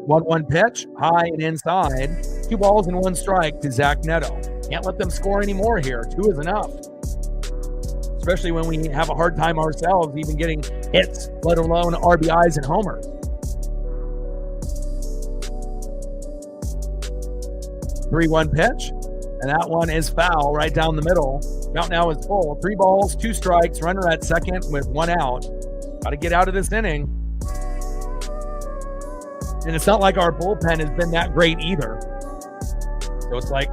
1-1 pitch, high and inside. 2 balls and 1 strike to Zach Neto. Can't let them score anymore here. 2 is enough. Especially when we have a hard time ourselves even getting hits, let alone RBIs and homers. 3-1 pitch, and that one is foul right down the middle. Count now is full. 3 balls, 2 strikes, runner at second with 1 out. Got to get out of this inning. And it's not like our bullpen has been that great either. So it's like,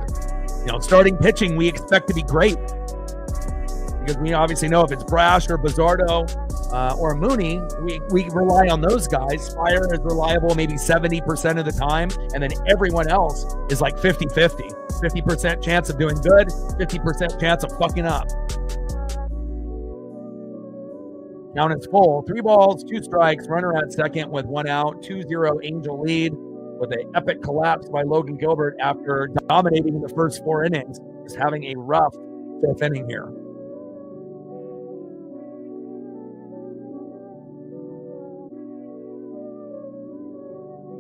starting pitching, we expect to be great. Because we obviously know if it's Brash or Bizzardo or Mooney, we rely on those guys. Spire is reliable maybe 70% of the time. And then everyone else is like 50-50. 50% chance of doing good, 50% chance of fucking up. Count is full. 3 balls, 2 strikes, runner at second with 1 out. 2-0 Angel lead with an epic collapse by Logan Gilbert after dominating in the first 4 innings. Just having a rough 5th inning here.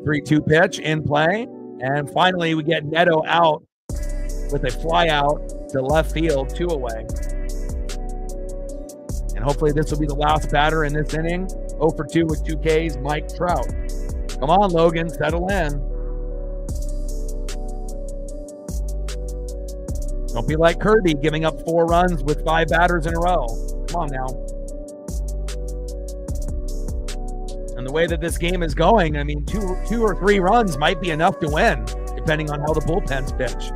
3-2 pitch in play. And finally, we get Neto out with a fly out to left field, 2 away. And hopefully this will be the last batter in this inning. 0 for 2 with 2 Ks, Mike Trout. Come on, Logan, settle in. Don't be like Kirby, giving up 4 runs with 5 batters in a row. Come on now. And the way that this game is going, I mean, two or 3 runs might be enough to win, depending on how the bullpens pitch.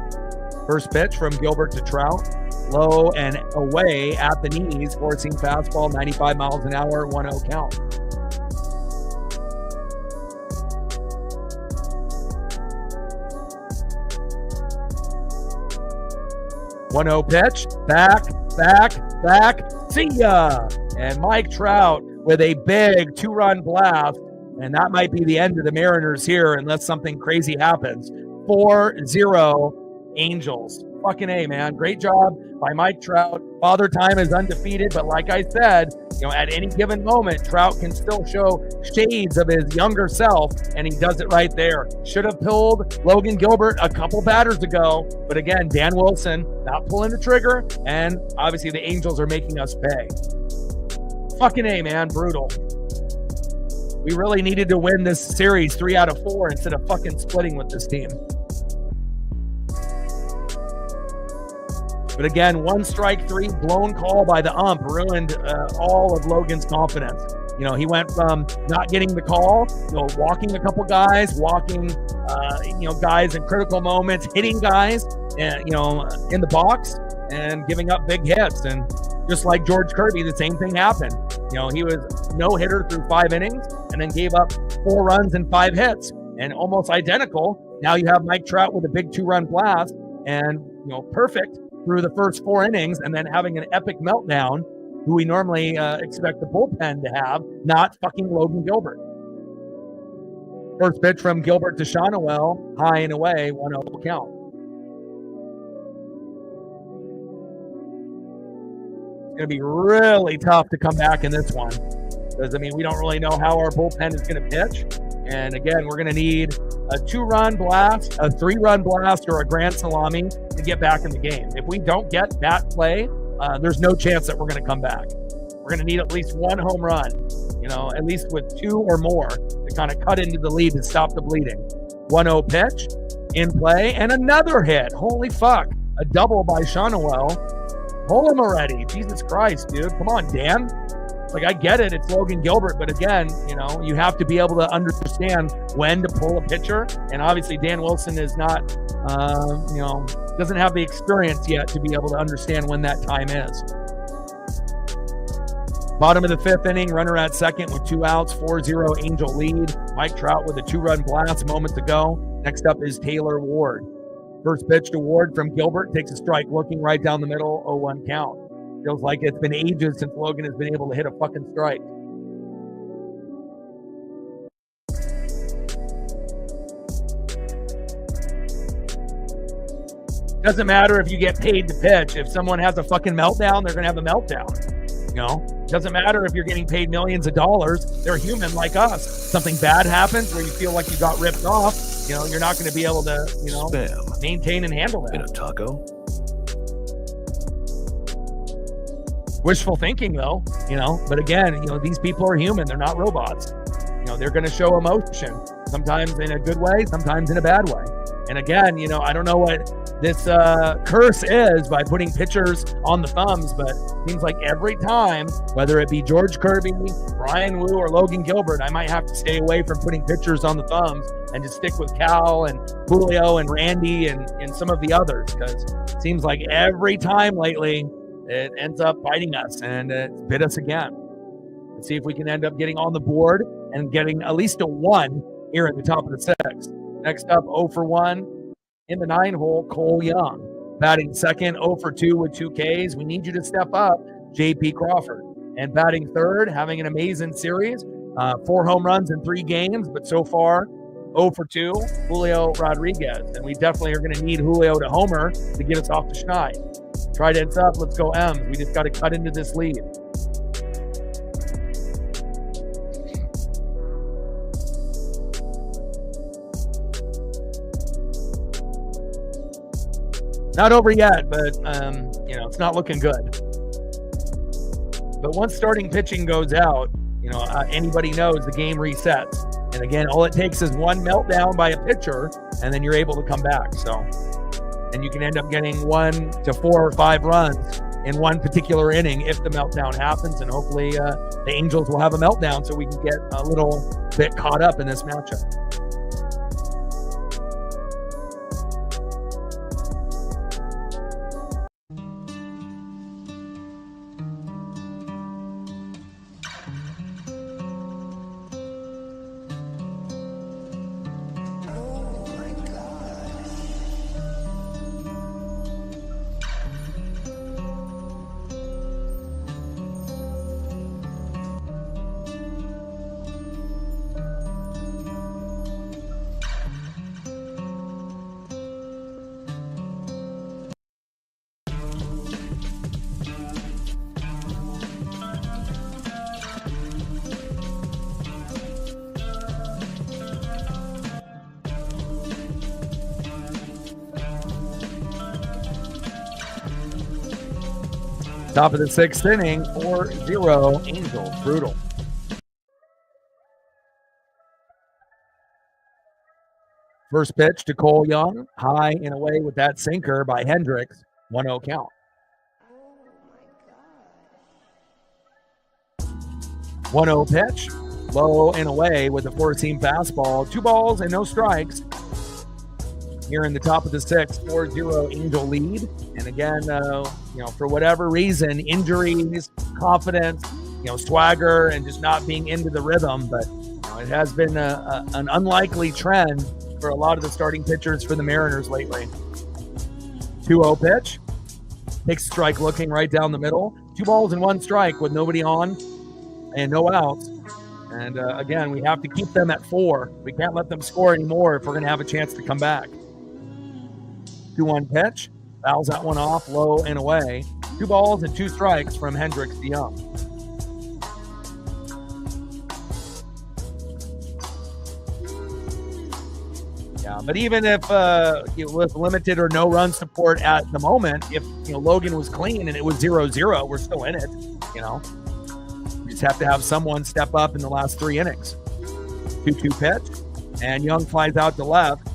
First pitch from Gilbert to Trout. Low and away at the knees, forcing fastball, 95 miles an hour, 1-0 count. One-0 pitch, back, see ya! And Mike Trout with a big 2-run blast, and that might be the end of the Mariners here unless something crazy happens. 4-0 Angels. Fucking A, man. Great job by Mike Trout. Father Time is undefeated, but like I said, at any given moment, Trout can still show shades of his younger self, and he does it right there. Should have pulled Logan Gilbert a couple batters ago, but again, Dan Wilson not pulling the trigger, and obviously the Angels are making us pay. Fucking A, man. Brutal. We really needed to win this series 3 out of 4 instead of fucking splitting with this team. But again, 1 strike 3, blown call by the ump ruined all of Logan's confidence. He went from not getting the call, walking a couple guys, walking, guys in critical moments, hitting guys, in the box and giving up big hits. And just like George Kirby, the same thing happened. He was no hitter through 5 innings and then gave up 4 runs and 5 hits, and almost identical. Now you have Mike Trout with a big 2-run blast and, perfect through the first 4 innings, and then having an epic meltdown, who we normally expect the bullpen to have, not fucking Logan Gilbert. First pitch from Gilbert to Shonowell, high and away, 1-0 count. It's going to be really tough to come back in this one, because, we don't really know how our bullpen is going to pitch. And again, we're going to need a 2-run blast, a 3-run blast, or a grand salami to get back in the game. If we don't get that play, there's no chance that we're going to come back. We're going to need at least 1 home run, at least with 2 or more to kind of cut into the lead and stop the bleeding. 1-0 pitch in play, and another hit. Holy fuck. A double by Shonowell. Pull him already. Jesus Christ, dude. Come on, Dan. I get it. It's Logan Gilbert, but again, you have to be able to understand when to pull a pitcher. And obviously Dan Wilson is not, doesn't have the experience yet to be able to understand when that time is. Bottom of the 5th inning, runner at second with 2 outs, 4-0 Angel lead. Mike Trout with a 2-run blast moments ago. Next up is Taylor Ward. First pitch to Ward from Gilbert, takes a strike looking right down the middle, 0-1 count. Feels like it's been ages since Logan has been able to hit a fucking strike. Doesn't matter if you get paid to pitch. If someone has a fucking meltdown, they're going to have a meltdown. Doesn't matter if you're getting paid millions of dollars. They're human like us. Something bad happens where you feel like you got ripped off. You're not going to be able to, maintain and handle that. In a taco? Wishful thinking, though, but again, these people are human. They're not robots. They're going to show emotion, sometimes in a good way, sometimes in a bad way. And again, I don't know what this curse is by putting pitchers on the thumbs, but it seems like every time, whether it be George Kirby, Brian Wu, or Logan Gilbert, I might have to stay away from putting pitchers on the thumbs and just stick with Cal and Julio and Randy and some of the others, because it seems like every time lately, it ends up biting us, and it bit us again. Let's see if we can end up getting on the board and getting at least a 1 here at the top of the 6th. Next up, 0 for 1 in the 9-hole, Cole Young. Batting second, 0 for 2 with 2 Ks. We need you to step up, J.P. Crawford. And batting third, having an amazing series. 4 home runs in 3 games, but so far, 0 for 2, Julio Rodriguez. And we definitely are going to need Julio to homer to get us off the schneid. Trident's up. Let's go M's. We just got to cut into this lead. Not over yet, but it's not looking good. But once starting pitching goes out, anybody knows the game resets. And again, all it takes is one meltdown by a pitcher, and then you're able to come back. So, and you can end up getting 1 to 4 or 5 runs in one particular inning if the meltdown happens. And hopefully the Angels will have a meltdown so we can get a little bit caught up in this matchup. Top of the 6th inning, 4-0 Angels. Brutal. First pitch to Cole Young, high and away with that sinker by Hendricks. 1-0 count. 1-0 pitch, low and away with a 4-seam fastball. 2 balls and no strikes. Here in the top of the 6th, 4-0 Angel lead. And again, for whatever reason, injuries, confidence, swagger, and just not being into the rhythm. But it has been an unlikely trend for a lot of the starting pitchers for the Mariners lately. 2-0 pitch. Takes a strike looking right down the middle. 2 balls and 1 strike with nobody on and no outs. And again, we have to keep them at 4. We can't let them score anymore if we're going to have a chance to come back. 2-1 pitch. Fouls that one off, low and away. 2 balls and 2 strikes from Hendricks to Young. Yeah, but even if with limited or no run support at the moment, if Logan was clean and it was 0-0, we're still in it. We just have to have someone step up in the last 3 innings. 2-2 pitch, and Young flies out to left.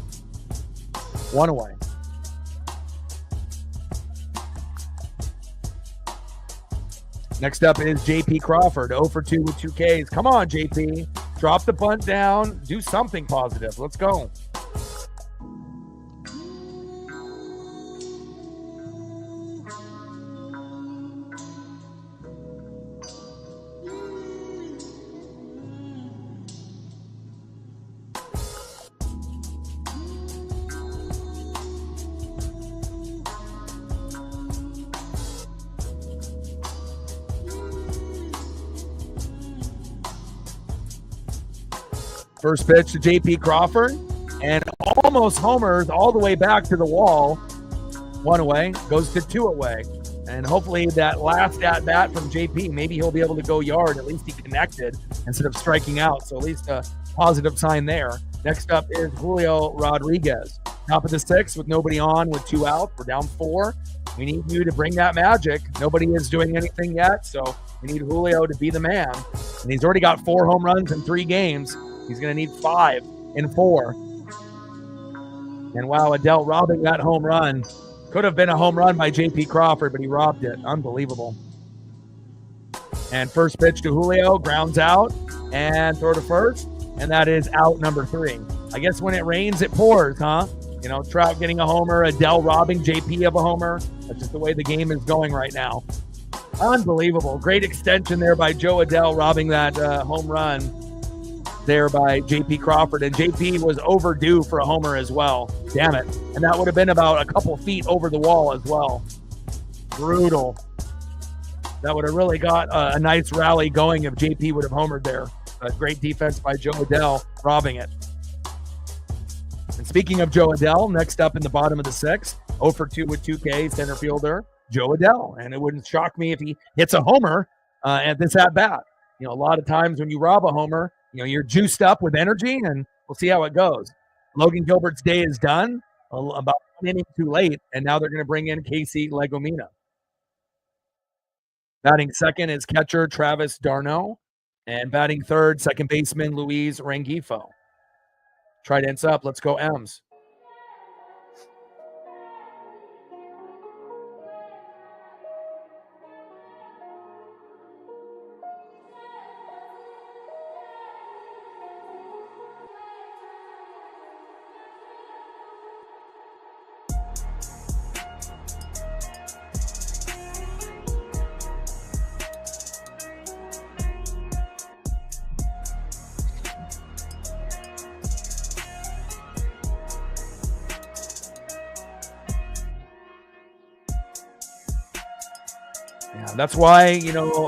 1 away. Next up is JP Crawford, 0 for 2 with 2 Ks. Come on, JP. Drop the bunt down. Do something positive. Let's go. First pitch to J.P. Crawford, and almost homers all the way back to the wall. 1 away, goes to 2 away. And hopefully that last at-bat from J.P., maybe he'll be able to go yard. At least he connected instead of striking out. So at least a positive sign there. Next up is Julio Rodriguez. Top of the 6th with nobody on with 2 outs. We're down 4. We need you to bring that magic. Nobody is doing anything yet, so we need Julio to be the man. And he's already got 4 home runs in 3 games. He's going to need 5 in 4. And wow, Adele robbing that home run. Could have been a home run by J.P. Crawford, but he robbed it. Unbelievable. And first pitch to Julio, grounds out, and throw to first. And that is out number 3. I guess when it rains, it pours, huh? Trout getting a homer, Adele robbing J.P. of a homer. That's just the way the game is going right now. Unbelievable. Great extension there by Joe Adele, robbing that home run there by J.P. Crawford. And J.P. was overdue for a homer as well. Damn it. And that would have been about a couple feet over the wall as well. Brutal. That would have really got a nice rally going if J.P. would have homered there. But great defense by Joe Adele, robbing it. And speaking of Joe Adele, next up in the bottom of the 6th, 0 for 2 with 2 Ks, center fielder Joe Adele. And it wouldn't shock me if he hits a homer at this at-bat. A lot of times when you rob a homer, you're juiced up with energy, and we'll see how it goes. Logan Gilbert's day is done. about 1 inning too late, and now they're going to bring in Casey Legomina. Batting second is catcher Travis Darno, and batting third, second baseman Luis Rengifo. Trident's up. Let's go M's. Yeah, that's why,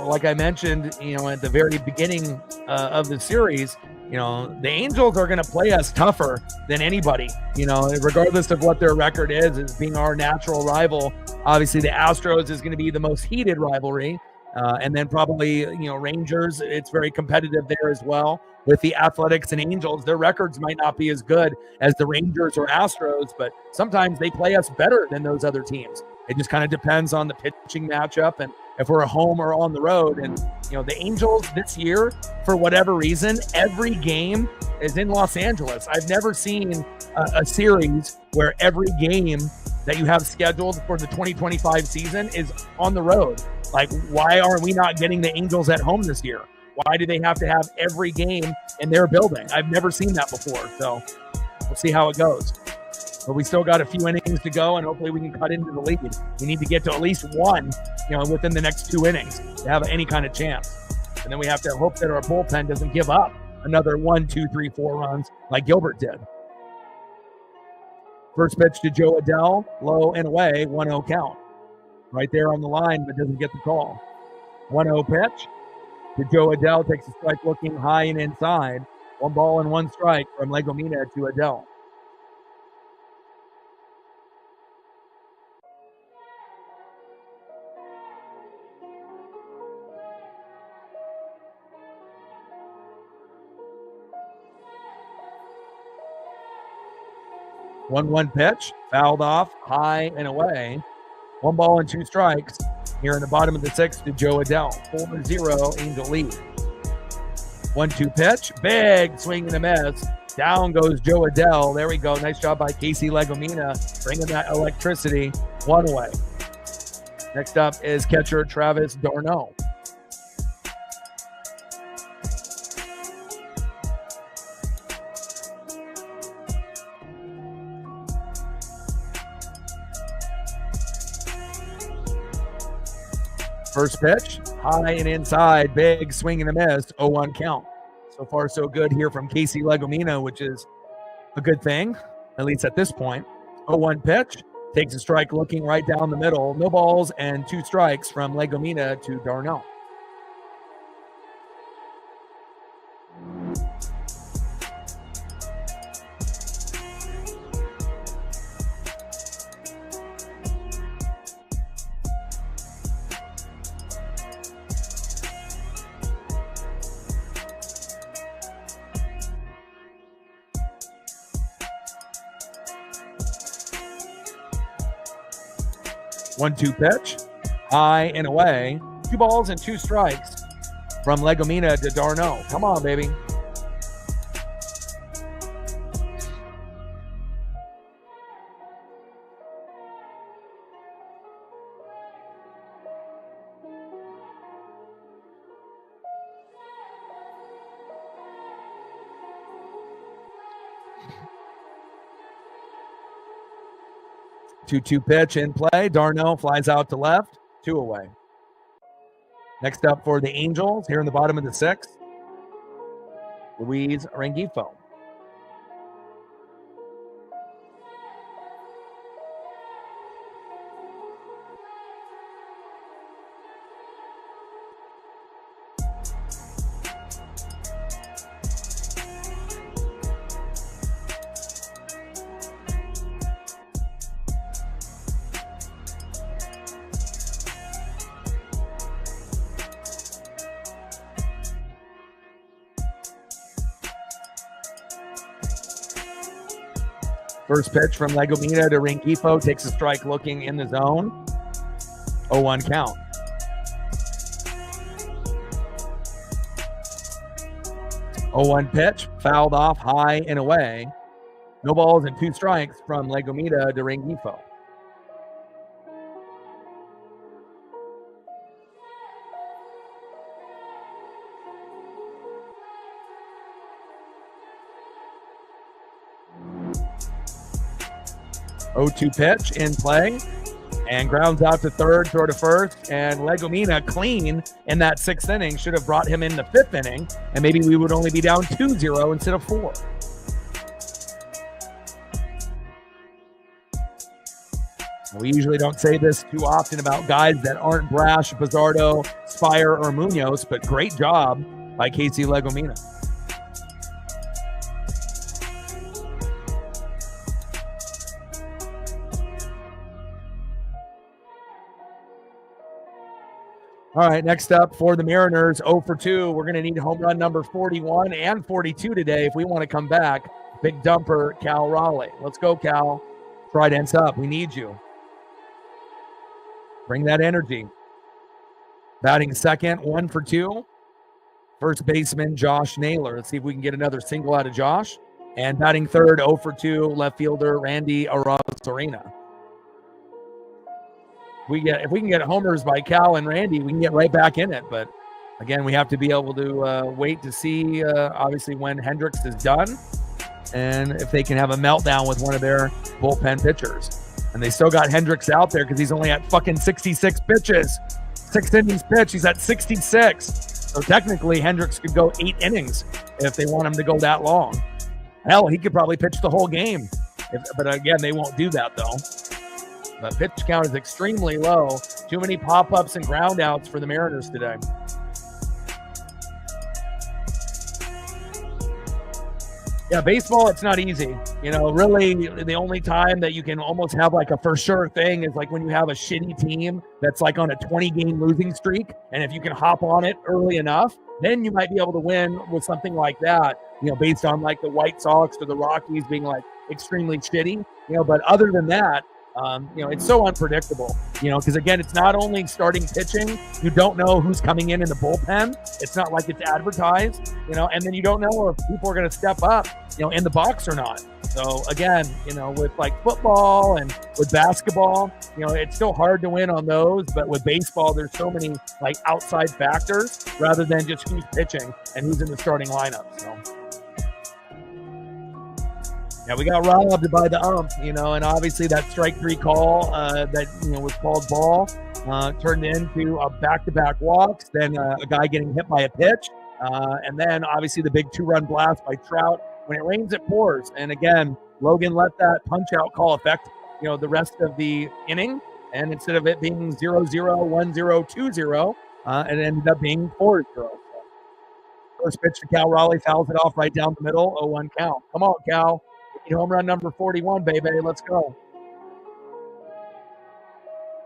like I mentioned, at the very beginning of the series, the Angels are going to play us tougher than anybody, regardless of what their record is, as being our natural rival. Obviously, the Astros is going to be the most heated rivalry. And then probably, Rangers, it's very competitive there as well. With the Athletics and Angels, their records might not be as good as the Rangers or Astros, but sometimes they play us better than those other teams. It just kind of depends on the pitching matchup and if we're at home or on the road. And, the Angels this year, for whatever reason, every game is in Los Angeles. I've never seen a series where every game that you have scheduled for the 2025 season is on the road. Like, why are we not getting the Angels at home this year? Why do they have to have every game in their building? I've never seen that before. So we'll see how it goes. But we still got a few innings to go, and hopefully we can cut into the lead. We need to get to at least one, within the next 2 innings to have any kind of chance. And then we have to hope that our bullpen doesn't give up another 1, 2, 3, 4 runs like Gilbert did. First pitch to Joe Adell, low and away, 1-0 count. Right there on the line, but doesn't get the call. 1-0 pitch to Joe Adell, takes a strike looking high and inside. 1 ball and 1 strike from Legomina to Adell. One pitch, fouled off, high and away. 1 ball and 2 strikes here in the bottom of the 6th to Joe Adell. 4-0 Angel lead. 1-2 pitch, big swing and a miss. Down goes Joe Adell. There we go. Nice job by Casey Legomina, bringing that electricity 1 away. Next up is catcher Travis Darno. First pitch, high and inside, big swing and a miss, 0-1 count. So far, so good here from Casey Legomina, which is a good thing, at least at this point. 0-1 pitch, takes a strike looking right down the middle. No balls and 2 strikes from Legomina to Darno. One-two pitch, high and away. 2 balls and 2 strikes from Legomina to Darno. Come on, baby. Two-two pitch in play. Darno flies out to left. 2 away. Next up for the Angels, here in the bottom of the 6th, Luis Rengifo. First pitch from Legomita to Rengifo, takes a strike looking in the zone. 0-1 count. Oh, 1 pitch, fouled off high and away. No balls and 2 strikes from Legomita to Rengifo. Oh, 2 pitch in play and grounds out to third, throw to first, and Legomita clean in that 6th inning should have brought him in the 5th inning, and maybe we would only be down 2-0 instead of 4. We usually don't say this too often about guys that aren't Brash, Bizzardo, Spire, or Munoz, but great job by Casey Legomita. All right, next up for the Mariners, 0 for 2. We're going to need home run number 41 and 42 today if we want to come back. Big dumper, Cal Raleigh. Let's go, Cal. Trident's up. We need you. Bring that energy. Batting second, 1 for 2. First baseman, Josh Naylor. Let's see if we can get another single out of Josh. And batting third, 0 for 2, left fielder, Randy Arozarena. If we can get homers by Cal and Randy, we can get right back in it. But again, we have to be able to wait to see, obviously, when Hendricks is done and if they can have a meltdown with one of their bullpen pitchers. And they still got Hendricks out there because he's only at fucking 66 pitches. 6 innings pitch, he's at 66. So technically, Hendricks could go 8 innings if they want him to go that long. Hell, he could probably pitch the whole game. But again, they won't do that, though. But pitch count is extremely low. Too many pop-ups and ground-outs for the Mariners today. Yeah, baseball, it's not easy. You know, really, the only time that you can almost have like a for sure thing is like when you have a shitty team that's like on a 20-game losing streak. And if you can hop on it early enough, then you might be able to win with something like that, you know, based on like the White Sox or the Rockies being like extremely shitty, you know, but other than that, you know, it's so unpredictable, you know, because again, it's not only starting pitching. You don't know who's coming in the bullpen. It's not like it's advertised, you know, and then you don't know if people are going to step up, you know, in the box or not. So again, you know, with like football and with basketball, you know, it's still hard to win on those. But with baseball, there's so many like outside factors rather than just who's pitching and who's in the starting lineup. So. Yeah, we got robbed by the ump, you know, and obviously that strike 3 call that, you know, was called ball turned into a back-to-back walks, then a guy getting hit by a pitch, and then obviously the big 2-run blast by Trout. When it rains, it pours. And again, Logan let that punch-out call affect, you know, the rest of the inning, and instead of it being 0-0, 1-0, 2-0, it ended up being 4-0. First pitch to Cal Raleigh, fouls it off right down the middle, 0-1 count. Come on, Cal. Home run number 41, baby. Let's go.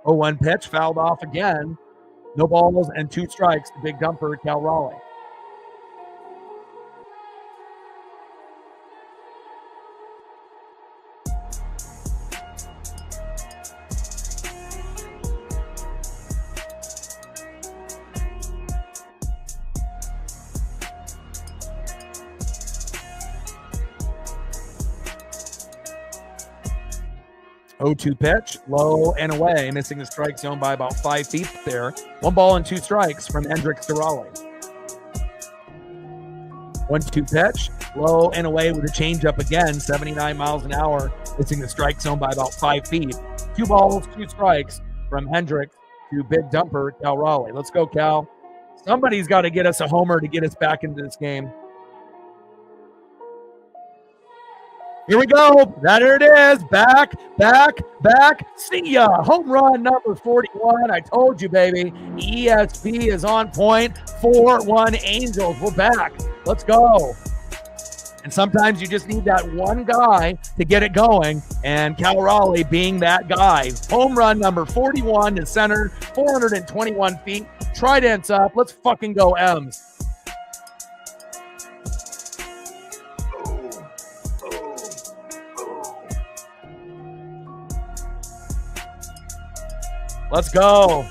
0-1 pitch, fouled off again. No balls and 2 strikes. The big dumper, Cal Raleigh. Oh, 2 pitch, low and away, missing the strike zone by about 5 feet there. 1 ball and 2 strikes from Hendricks to Raleigh. 1-2 pitch, low and away with a changeup again, 79 miles an hour, missing the strike zone by about 5 feet. 2 balls, 2 strikes from Hendricks to big dumper, Cal Raleigh. Let's go, Cal. Somebody's got to get us a homer to get us back into this game. Here we go. There it is. Back. See ya. Home run number 41. I told you, baby. ESP is on point. 4-1 Angels. We're back. Let's go. And sometimes you just need that one guy to get it going, and Cal Raleigh being that guy. Home run number 41 to center, 421 feet. Trident's up. Let's fucking go, M's. Let's go.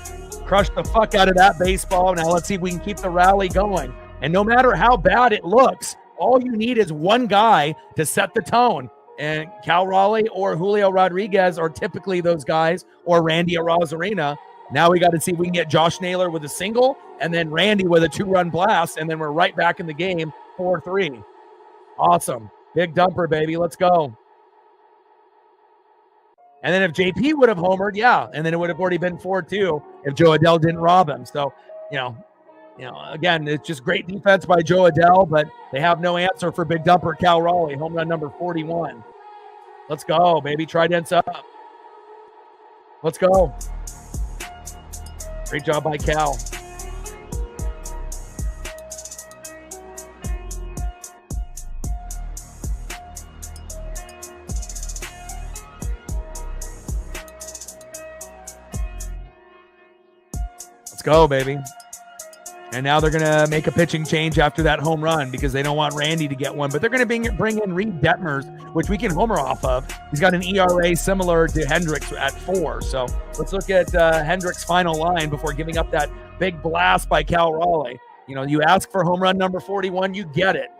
Crush the fuck out of that baseball. Now let's see if we can keep the rally going. And no matter how bad it looks, all you need is one guy to set the tone. And Cal Raleigh or Julio Rodriguez are typically those guys, or Randy Arozarena. Now we got to see if we can get Josh Naylor with a single and then Randy with a 2-run blast, and then we're right back in the game, 4-3. Awesome. Big dumper, baby. Let's go. And then if JP would have homered, yeah, and then it would have already been 4-2 if Joe Adell didn't rob him. So, again, it's just great defense by Joe Adell, but they have no answer for big dumper Cal Raleigh, home run number 41. Let's go, baby. Tridents up. Let's go. Great job by Cal. Let's go, baby. And now they're going to make a pitching change after that home run because they don't want Randy to get one. But they're going to bring in Reed Detmers, which we can homer off of. He's got an ERA similar to Hendricks at 4. So let's look at Hendricks' final line before giving up that big blast by Cal Raleigh. You ask for home run number 41, you get it.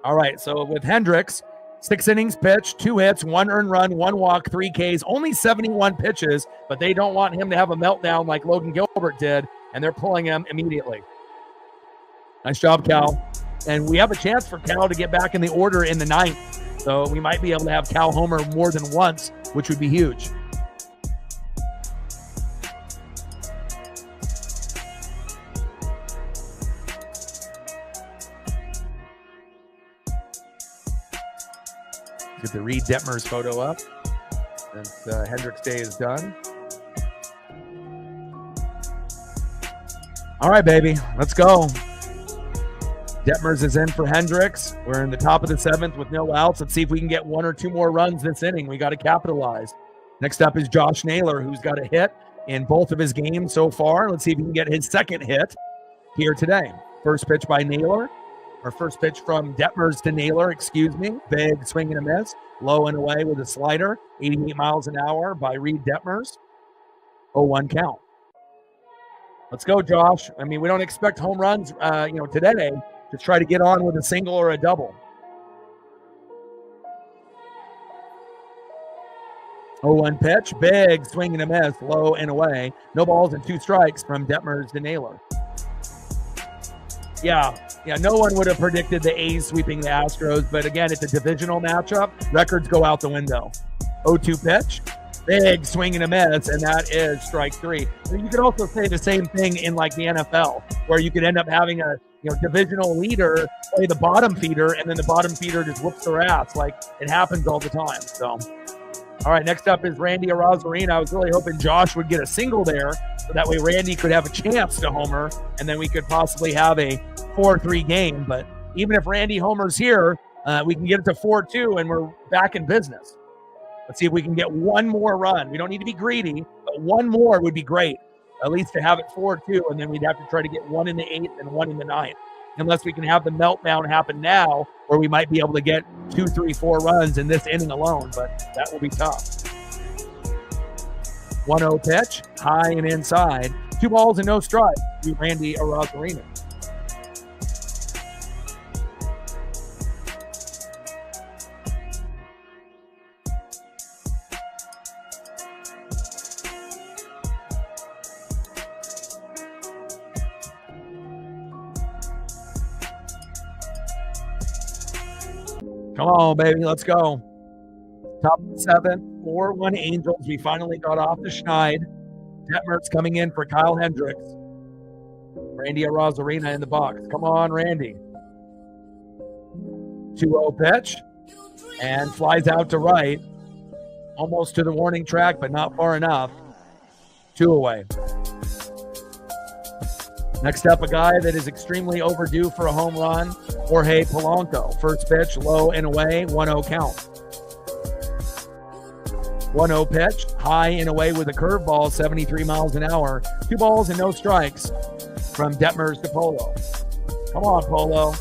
All right, so with Hendricks, 6 innings pitched, 2 hits, 1 earned run, 1 walk, 3 Ks, only 71 pitches, but they don't want him to have a meltdown like Logan Gilbert did, and they're pulling him immediately. Nice job, Cal. And we have a chance for Cal to get back in the order in the 9th. So we might be able to have Cal homer more than once, which would be huge. Get the Reed Detmers photo up since Hendricks Day is done. All right, baby. Let's go. Detmers is in for Hendricks. We're in the top of the 7th with no outs. Let's see if we can get 1 or 2 more runs this inning. We got to capitalize. Next up is Josh Naylor, who's got a hit in both of his games so far. Let's see if he can get his second hit here today. First pitch by Naylor, or first pitch from Detmers to Naylor, Big swing and a miss. Low and away with a slider. 88 miles an hour by Reed Detmers. 0-1 count. Let's go, Josh. I mean, we don't expect home runs, today. Just try to get on with a single or a double. 0-1 pitch, big swing and a miss, low and away. No balls and 2 strikes from Detmers to Naylor. Yeah, no one would have predicted the A's sweeping the Astros, but again, it's a divisional matchup. Records go out the window. 0-2 pitch, big swing and a miss, and that is strike 3. And you could also say the same thing in like the NFL, where you could end up having a divisional leader play the bottom feeder, and then the bottom feeder just whoops their ass. Like, it happens all the time. So, all right, next up is Randy Arozarena. I was really hoping Josh would get a single there, so that way Randy could have a chance to homer, and then we could possibly have a 4-3 game. But even if Randy homers here, we can get it to 4-2, and we're back in business. Let's see if we can get 1 more run. We don't need to be greedy, but 1 more would be great. At least to have it 4-2, and then we'd have to try to get 1 in the 8th and 1 in the 9th. Unless we can have the meltdown happen now, where we might be able to get 2, 3, 4 runs in this inning alone, but that will be tough. 1-0 pitch, high and inside. 2 balls and no strikes to Randy Arozarena. Come on, baby. Let's go. Top 7, 4-1 Angels. We finally got off the Schneid. Detmers coming in for Kyle Hendricks. Randy Arozarena in the box. Come on, Randy. 2-0 pitch. And flies out to right. Almost to the warning track, but not far enough. 2 away. Next up, a guy that is extremely overdue for a home run, Jorge Polanco. First pitch, low and away, 1-0 count. 1-0 pitch, high and away with a curveball, 73 miles an hour. 2 balls and no strikes from Detmers to Polo. Come on, Polo.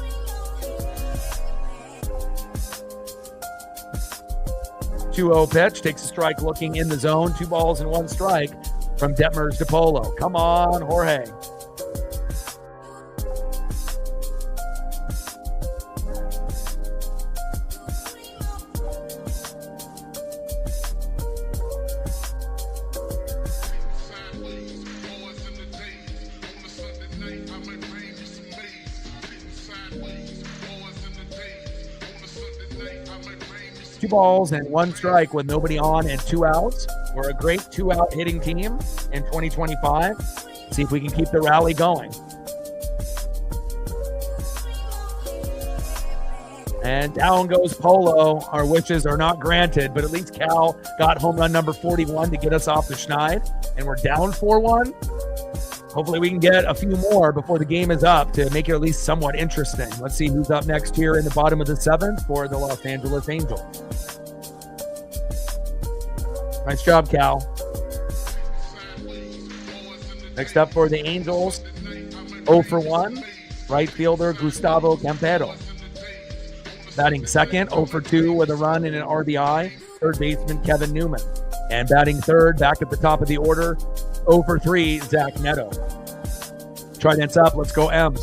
Two 2-0 pitch, takes a strike looking in the zone. 2 balls and 1 strike from Detmers to Polo. Come on, Jorge. Two balls and one strike with nobody on and 2 outs. We're a great 2-out hitting team in 2025. See if we can keep the rally going. And down goes Polo. Our wishes are not granted, but at least Cal got home run number 41 to get us off the schneid. And we're down 4-1. Hopefully we can get a few more before the game is up to make it at least somewhat interesting. Let's see who's up next here in the bottom of the 7th for the Los Angeles Angels. Nice job, Cal. Next up for the Angels, 0 for 1, right fielder Gustavo Campero. Batting second, 0 for 2 with a run and an RBI, third baseman Kevin Newman. And batting third, back at the top of the order, 0 for 3, Zach Neto. Trident's up. Let's go, M's.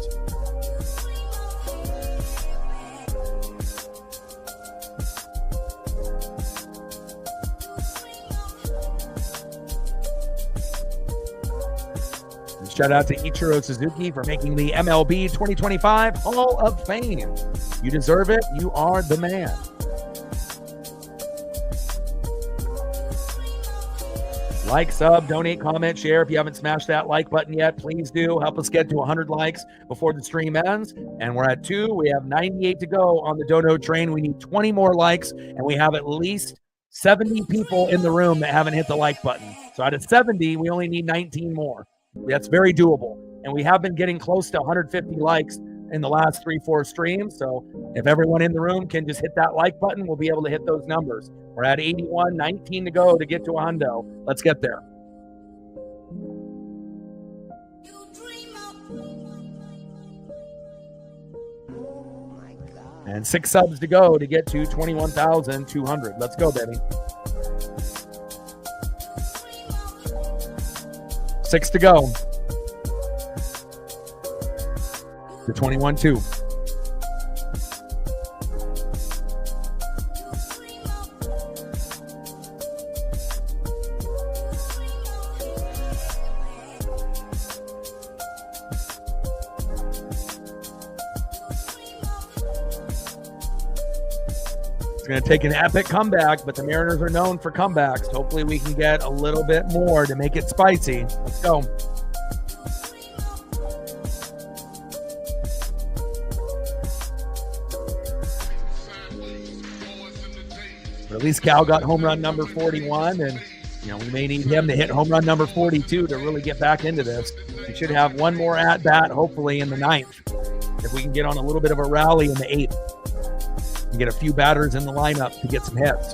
Shout out to Ichiro Suzuki for making the MLB 2025 Hall of Fame. You deserve it. You are the man. Like, sub, donate, comment, share. If you haven't smashed that like button yet, please do. Help us get to 100 likes before the stream ends. And we're at 2. We have 98 to go on the dono train. We need 20 more likes, and we have at least 70 people in the room that haven't hit the like button. So out of 70, we only need 19 more. That's very doable. And we have been getting close to 150 likes in the last 3-4 streams. So if everyone in the room can just hit that like button, we'll be able to hit those numbers. We're at 81, 19 to go to get to a hundo. Let's get there. And 6 subs to go to get to 21,200. Let's go, baby. 6 to go to 21-2. It's going to take an epic comeback, but the Mariners are known for comebacks. Hopefully we can get a little bit more to make it spicy. Let's go. But at least Cal got home run number 41, and we may need him to hit home run number 42 to really get back into this. We should have one more at bat, hopefully in the 9th, if we can get on a little bit of a rally in the 8th. And get a few batters in the lineup to get some hits.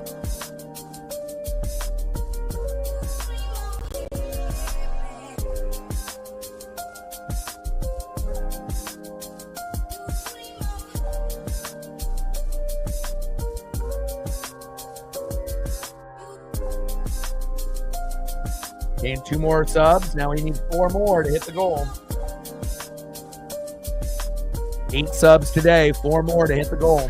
Gained 2 more subs. Now we need 4 more to hit the goal. 8 subs today, 4 more to hit the goal.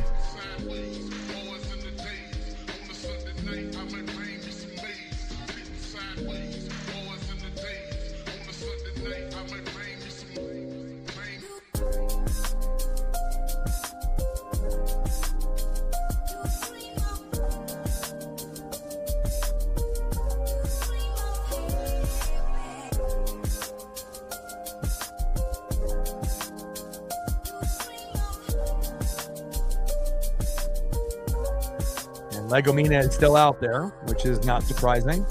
Legomina is still out there, which is not surprising.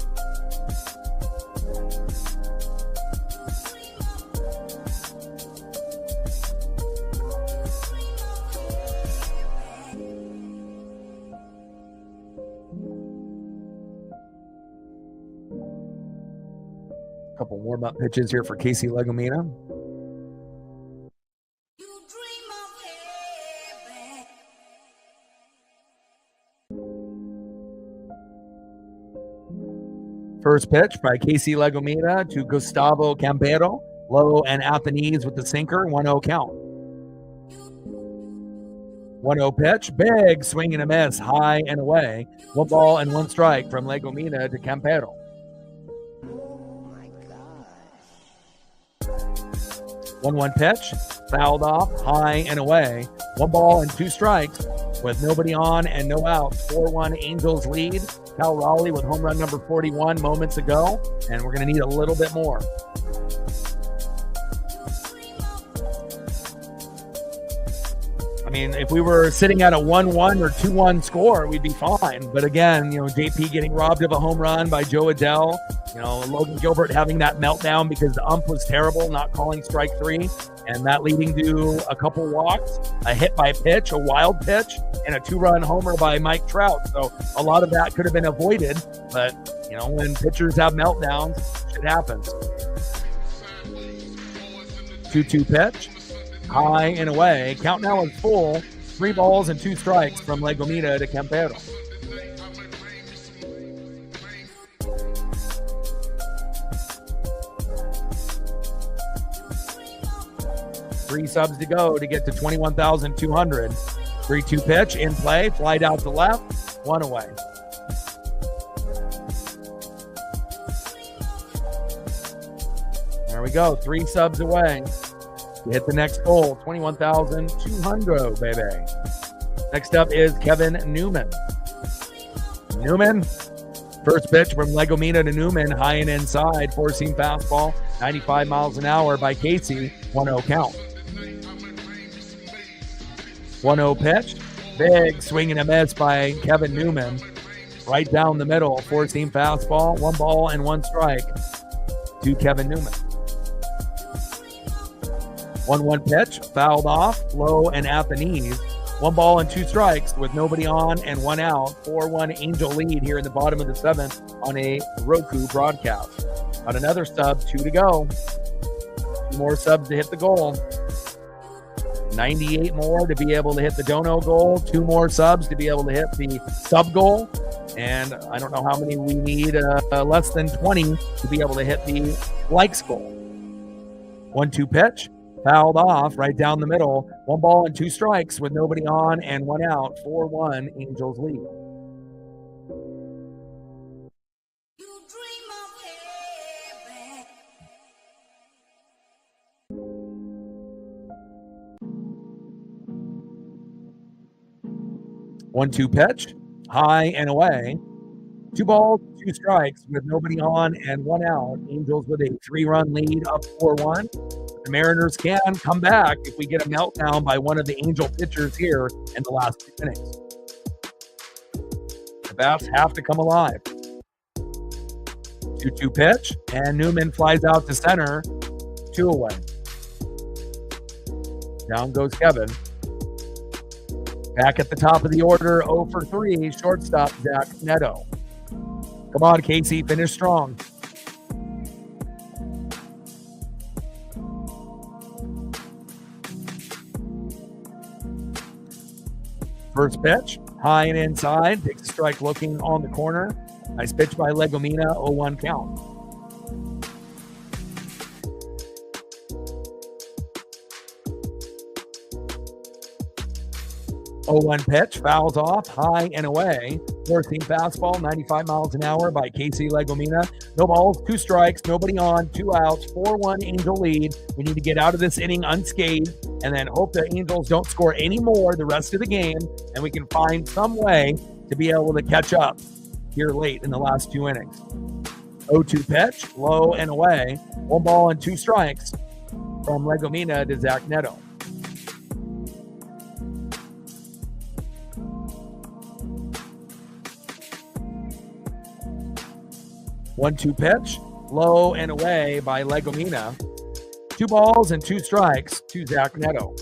A couple warm-up pitches here for Casey Legomina. First pitch by Casey Legomita to Gustavo Campero. Low and at the knees with the sinker. 1-0 count. 1-0 pitch. Big swing and a miss. High and away. 1 ball and 1 strike from Legomita to Campero. 1-1 pitch. Fouled off. High and away. 1 ball and 2 strikes with nobody on and no outs. 4-1 Angels lead. Cal Raleigh with home run number 41 moments ago, and we're going to need a little bit more. I mean, if we were sitting at a 1-1 or 2-1 score, we'd be fine. But again, JP getting robbed of a home run by Joe Adell. Logan Gilbert having that meltdown because the ump was terrible, not calling strike 3. And that leading to a couple walks, a hit by pitch, a wild pitch, and a 2-run homer by Mike Trout. So a lot of that could have been avoided. But, when pitchers have meltdowns, shit happens. 2-2 pitch. High and away. Count now is full. 3 balls and 2 strikes from Legomita to Campero. Three subs to go to get to 21,200. 3-2 pitch in play. Flied out to left. 1 away. There we go. 3 subs away. To hit the next goal. 21,200, baby. Next up is Kevin Newman. Newman. First pitch from Legomita to Newman. High and inside. 4-seam fastball. 95 miles an hour by Casey. 1-0 count. 1-0 pitch. Big swing and a miss by Kevin Newman. Right down the middle. 4-seam fastball. 1 ball and 1 strike to Kevin Newman. 1-1 pitch. Fouled off. Low and at the knees. 1 ball and 2 strikes with nobody on and 1 out. 4-1 Angel lead here in the bottom of the 7th on a Roku broadcast. On another sub, 2 to go. 2 more subs to hit the goal. 98 more to be able to hit the dono goal. 2 more subs to be able to hit the sub goal. And I don't know how many we need, less than 20 to be able to hit the likes goal. 1-2 pitch. Fouled off right down the middle. 1 ball and 2 strikes with nobody on and 1 out. 4-1 Angels lead. One-two pitch, high and away. 2 balls, 2 strikes with nobody on and 1 out. Angels with a 3-run lead, up 4-1. The Mariners can come back if we get a meltdown by one of the Angel pitchers here in the last 2 innings. The bats have to come alive. 2-2 pitch, and Newman flies out to center. 2 away. Down goes Kevin. Back at the top of the order, 0 for 3, shortstop Zach Neto. Come on, Casey, finish strong. First pitch, high and inside, takes a strike looking on the corner. Nice pitch by Legomita, 0-1 count. 0-1 pitch, fouls off, high and away. 4-seam fastball, 95 miles an hour by Casey Legomita. No balls, 2 strikes, nobody on, 2 outs, 4-1 Angel lead. We need to get out of this inning unscathed and then hope the Angels don't score any more the rest of the game and we can find some way to be able to catch up here late in the last 2 innings. 0-2 pitch, low and away. 1 ball and 2 strikes from Legomita to Zach Neto. One-two pitch, low and away by Legomita. 2 balls and 2 strikes to Zach Neto.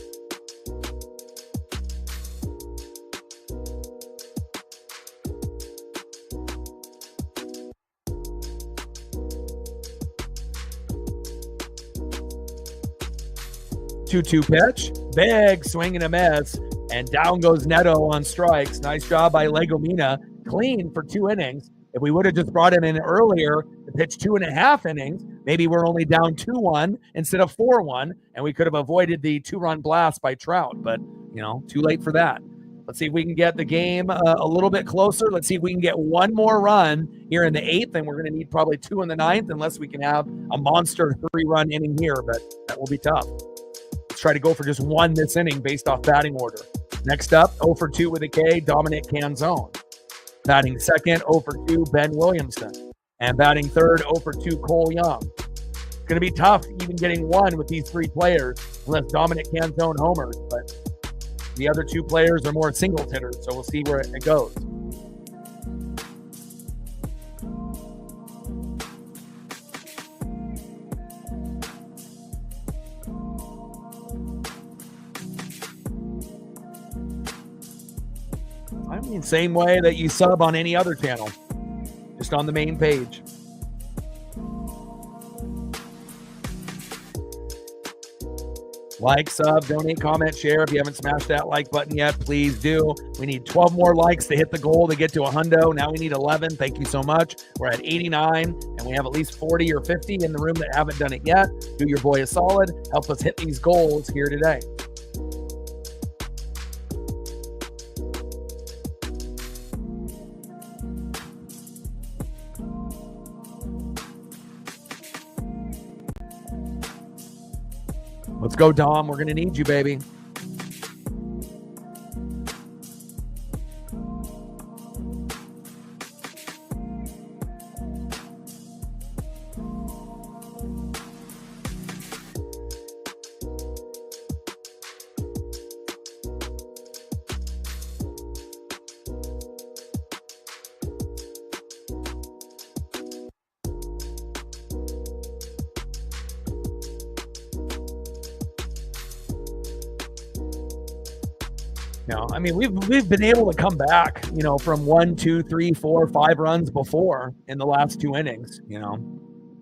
Two-two pitch, big swing and a miss, and down goes Neto on strikes. Nice job by Legomita, clean for 2 innings. If we would have just brought him in earlier to pitch 2.5 innings, maybe we're only down 2-1 instead of 4-1, and we could have avoided the 2-run blast by Trout. But, too late for that. Let's see if we can get the game a little bit closer. Let's see if we can get one more run here in the 8th, and we're going to need probably 2 in the 9th unless we can have a monster 3-run inning here, but that will be tough. Let's try to go for just one this inning based off batting order. Next up, 0 for 2 with a K, Dominic Canzone. Batting second, 0 for 2, Ben Williamson. And batting third, 0 for 2, Cole Young. It's going to be tough even getting one with these 3 players unless Dominic Canzone homers, but the other 2 players are more singles hitters, so we'll see where it goes. I mean, same way that you sub on any other channel, just on the main page. Like, sub, donate, comment, share. If you haven't smashed that like button yet, please do. We need 12 more likes to hit the goal to get to 100. Now we need 11. Thank you so much. We're at 89, and we have at least 40 or 50 in the room that haven't done it yet. Do your boy a solid. Help us hit these goals here today. Let's go, Dom. We're going to need you, baby. I mean, we've been able to come back, from 1, 2, 3, 4, 5 runs before in the last 2 innings.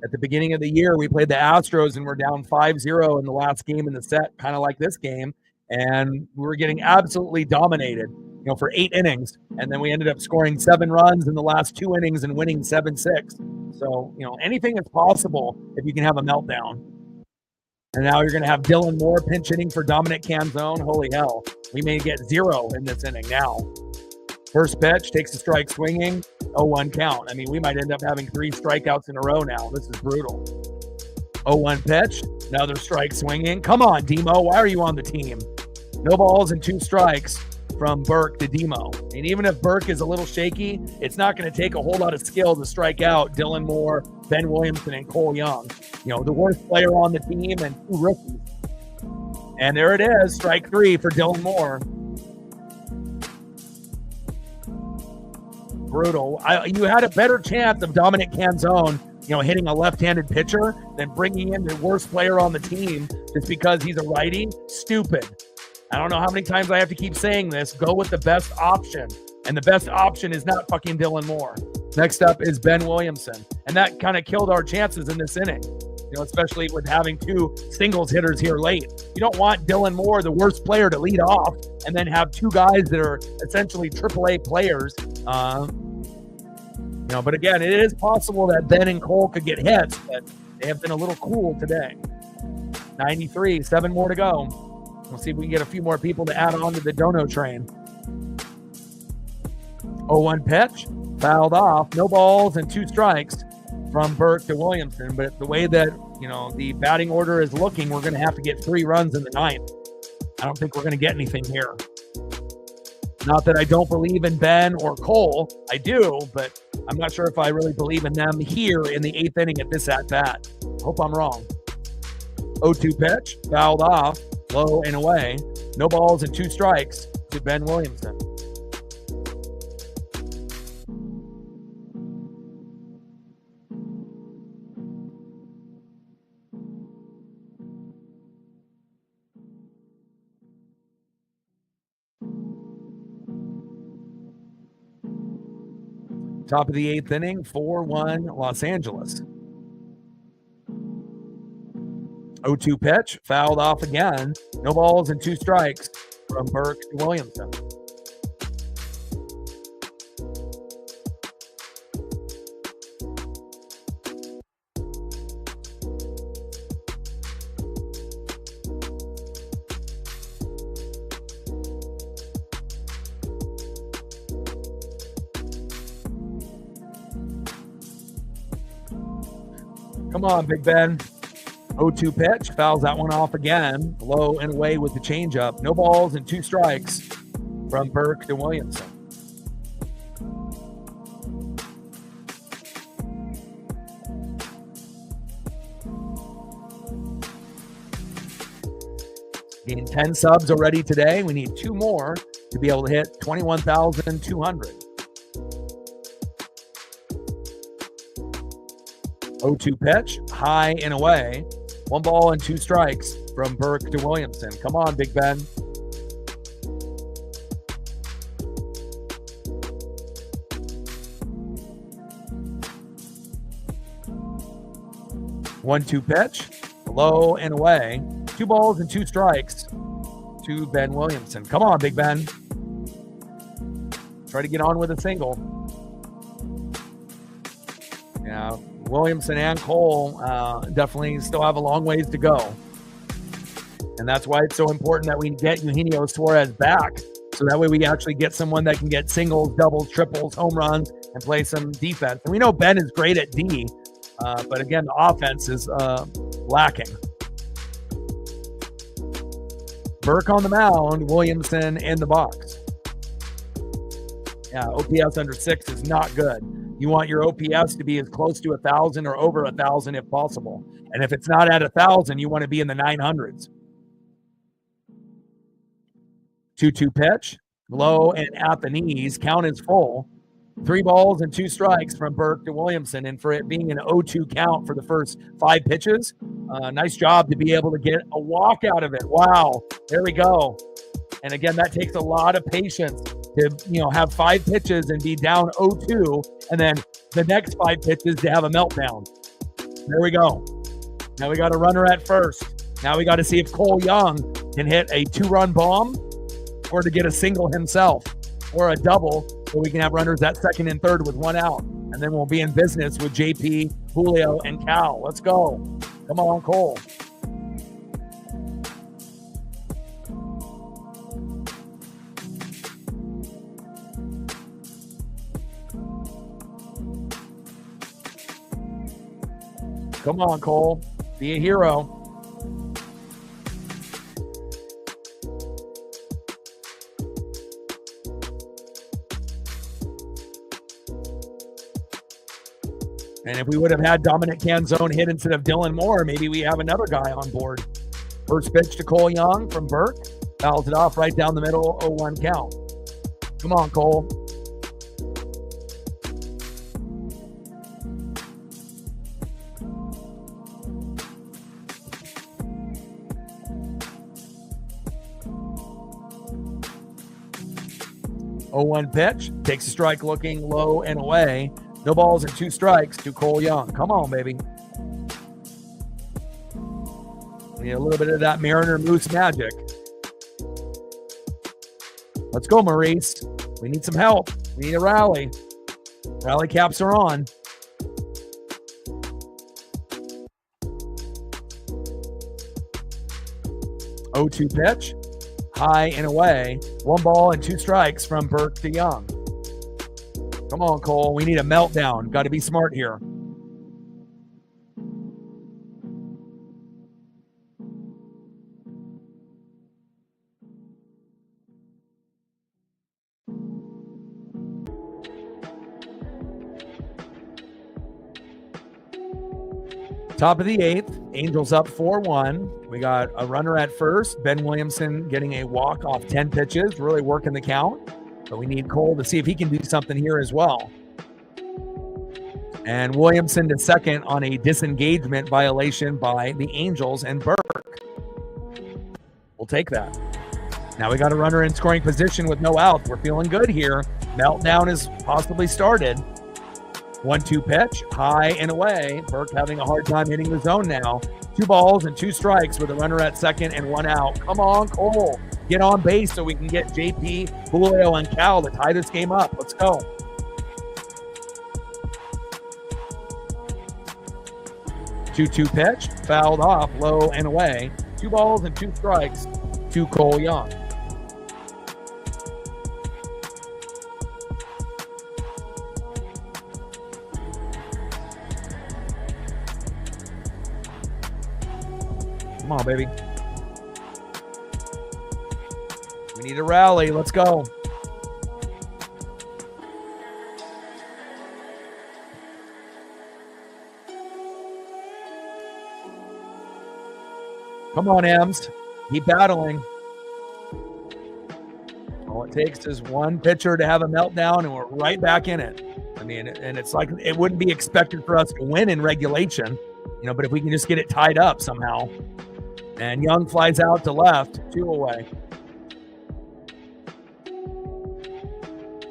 At the beginning of the year, we played the Astros and we're down 5-0 in the last game in the set, kind of like this game, and we were getting absolutely dominated, for 8 innings, and then we ended up scoring 7 runs in the last 2 innings and winning 7-6. So, anything is possible if you can have a meltdown. And now you're going to have Dylan Moore pinch hitting for Dominic Canzone. Holy hell. We may get 0 in this inning now. First pitch, takes a strike swinging, 0-1 count. I mean, we might end up having 3 strikeouts in a row now. This is brutal. 0-1 pitch, another strike swinging. Come on, Demo. Why are you on the team? No balls and 2 strikes from Burke to Demo. And even if Burke is a little shaky, it's not going to take a whole lot of skill to strike out Dylan Moore, Ben Williamson, and Cole Young. The worst player on the team and 2 rookies. And there it is, strike 3 for Dylan Moore. Brutal. You had a better chance of Dominic Canzone, hitting a left-handed pitcher than bringing in the worst player on the team just because he's a righty. Stupid. I don't know how many times I have to keep saying this. Go with the best option. And the best option is not fucking Dylan Moore. Next up is Ben Williamson. And that kind of killed our chances in this inning, especially with having 2 singles hitters here late. You don't want Dylan Moore, the worst player, to lead off and then have 2 guys that are essentially AAA players. But again, it is possible that Ben and Cole could get hits, but they have been a little cool today. 93, 7 more to go. We'll see if we can get a few more people to add on to the dono train. 0-1 pitch, fouled off, no balls and 2 strikes from Burke to Williamson. But the way that, the batting order is looking, we're going to have to get 3 runs in the 9th. I don't think we're going to get anything here. Not that I don't believe in Ben or Cole. I do, but I'm not sure if I really believe in them here in the 8th inning at this at-bat. Hope I'm wrong. 0-2 pitch, fouled off, low and away. No balls and 2 strikes to Ben Williamson. Top of the 8th inning, 4-1 Los Angeles. 0-2 pitch, fouled off again. No balls and 2 strikes from Burke to Williamson. Come on, Big Ben. 0-2 pitch. Fouls that one off again. Low and away with the changeup. No balls and 2 strikes from Burke to Williamson. Getting 10 subs already today. We need 2 more to be able to hit 21,200. 0-2 pitch, high and away. 1 ball and 2 strikes from Burke to Williamson. Come on, Big Ben. One-two pitch, low and away. 2 balls and 2 strikes to Ben Williamson. Come on, Big Ben. Try to get on with a single. Yeah, Williamson and Cole definitely still have a long ways to go. And that's why it's so important that we get Eugenio Suarez back. So that way we actually get someone that can get singles, doubles, triples, home runs, and play some defense. And we know Ben is great at D, but again, the offense is lacking. Burke on the mound, Williamson in the box. Yeah, OPS under 6 is not good. You want your OPS to be as close to 1,000 or over 1,000 if possible. And if it's not at 1,000, you want to be in the 900s. 2-2 pitch, low and at the knees. Count is full. 3 balls and 2 strikes from Burke to Williamson. And for it being an 0-2 count for the first 5 pitches, nice job to be able to get a walk out of it. Wow, there we go. And again, that takes a lot of patience to have 5 pitches and be down 0-2, and then the next 5 pitches to have a meltdown. There we go. Now we got a runner at first. Now we got to see if Cole Young can hit a 2-run bomb or to get a single himself or a double so we can have runners at second and third with 1 out. And then we'll be in business with JP, Julio, and Cal. Let's go. Come on, Cole. Come on, Cole. Be a hero. And if we would have had Dominic Canzone hit instead of Dylan Moore, maybe we have another guy on board. First pitch to Cole Young from Burke. Fouls it off right down the middle, 0-1 count. Come on, Cole. Oh-1 pitch, takes a strike looking low and away. No balls and 2 strikes to Cole Young. Come on, baby. We need a little bit of that Mariner Moose magic. Let's go, Maurice. We need some help. We need a rally. Rally caps are on. Oh-2 pitch. High and away. 1 ball and 2 strikes from Burke to Young. Come on, Cole. We need a meltdown. Got to be smart here. Top of the 8th. Angels up 4-1. We got a runner at first. Ben Williamson getting a walk off 10 pitches. Really working the count. But we need Cole to see if he can do something here as well. And Williamson to second on a disengagement violation by the Angels and Burke. We'll take that. Now we got a runner in scoring position with no outs. We're feeling good here. Meltdown has possibly started. 1-2 pitch, high and away. Burke having a hard time hitting the zone now. 2 balls and 2 strikes with a runner at second and 1 out. Come on, Cole. Get on base so we can get JP, Julio, and Cal to tie this game up. Let's go. Two-two pitch, fouled off, low and away. 2 balls and 2 strikes to Cole Young. Come on, baby. We need a rally. Let's go. Come on, Ems. Keep battling. All it takes is one pitcher to have a meltdown, and we're right back in it. I mean, and it's like it wouldn't be expected for us to win in regulation, but if we can just get it tied up somehow. And Young flies out to left, 2 away.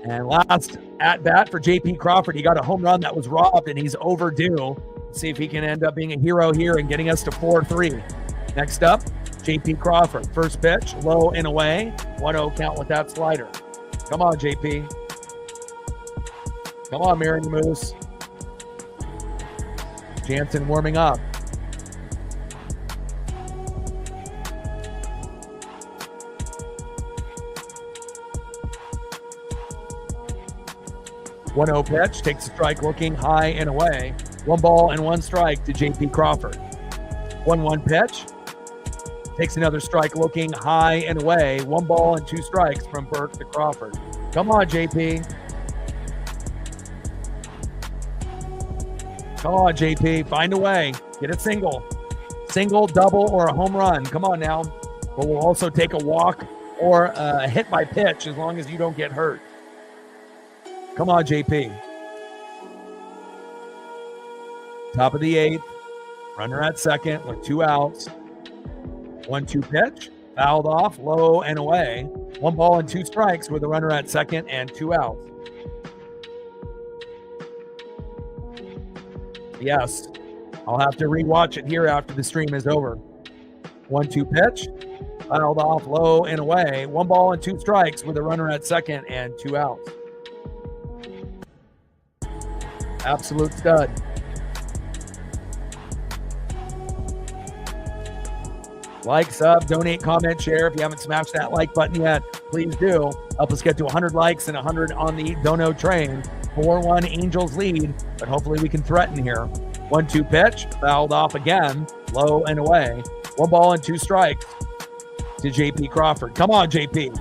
And last at bat for J.P. Crawford. He got a home run that was robbed, and he's overdue. Let's see if he can end up being a hero here and getting us to 4-3. Next up, J.P. Crawford. First pitch, low and away. 1-0 count with that slider. Come on, J.P. Come on, Marion Moose. Jansen warming up. One-0 pitch, takes a strike looking high and away. 1 ball and 1 strike to J.P. Crawford. 1-1 pitch, takes another strike looking high and away. 1 ball and 2 strikes from Burke to Crawford. Come on, JP. Come on, JP. Find a way. Get a single. Single, double, or a home run. Come on now. But we'll also take a walk or a hit by pitch as long as you don't get hurt. Come on, JP. Top of the 8th. Runner at second with 2 outs. 1-2 pitch. Fouled off, low and away. 1 ball and 2 strikes with a runner at second and 2 outs. Yes, I'll have to rewatch it here after the stream is over. 1-2 pitch. Fouled off, low and away. 1 ball and 2 strikes with a runner at second and 2 outs. Absolute stud. Like, sub, donate, comment, share. If you haven't smashed that like button yet, please do. Help us get to 100 likes and 100 on the dono train. 4-1 Angels lead, but hopefully we can threaten here. 1-2 pitch, fouled off again, low and away. 1 ball and 2 strikes to J.P. Crawford. Come on, J.P.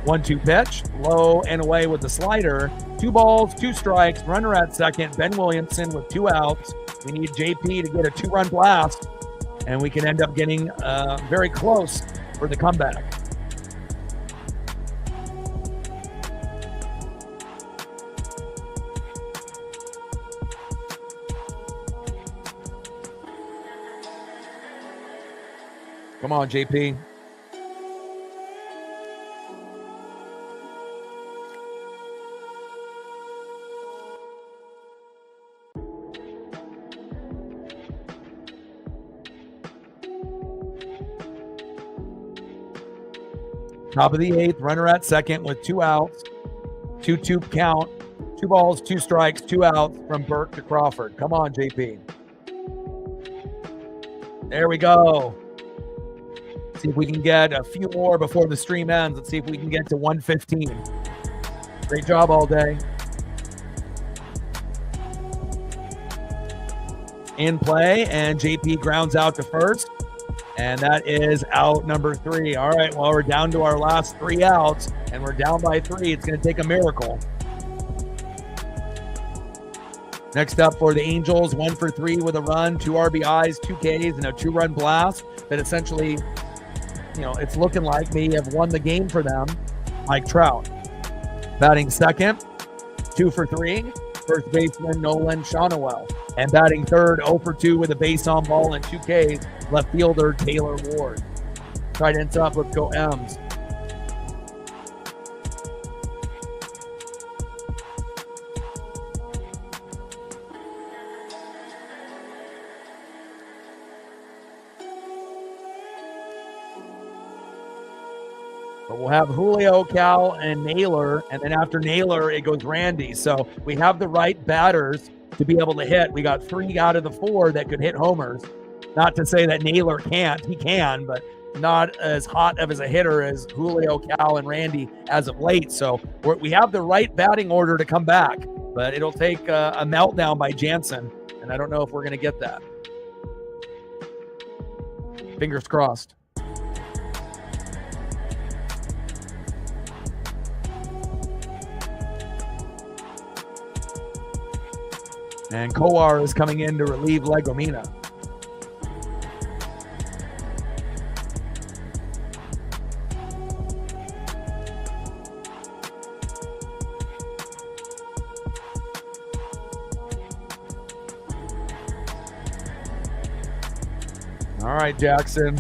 1-2 pitch, low and away with the slider. 2 balls, 2 strikes, runner at second. Ben Williamson with 2 outs. We need J.P. to get a 2-run blast, and we can end up getting very close for the comeback. Come on, JP. Top of the 8th, runner at second with 2 outs. 2-2 count. 2 balls, 2 strikes, 2 outs from Burke to Crawford. Come on, JP. There we go. See if we can get a few more before the stream ends. Let's see if we can get to 115. Great job all day. In play, and JP grounds out to first. And that is out number 3. All right, well, we're down to our last 3 outs, and we're down by 3. It's going to take a miracle. Next up for the Angels, 1 for 3 with a run, 2 RBIs, 2 Ks, and a 2-run blast that essentially, it's looking like may have won the game for them. Mike Trout. Batting second, 2 for 3, first baseman Nolan Shonowell. And batting third, 0 for 2 with a base on ball and 2 Ks, left fielder Taylor Ward. Tight ends up, let's go M's. But we'll have Julio, Cal, and Naylor, and then after Naylor, it goes Randy. So we have the right batters to be able to hit. We got 3 out of the 4 that could hit homers. Not to say that Naylor can't. He can, but not as hot of as a hitter as Julio, Cal, and Randy as of late. So we have the right batting order to come back, but it'll take a meltdown by Jansen, and I don't know if we're going to get that. Fingers crossed. And Kowar is coming in to relieve Legomina. All right, Jackson,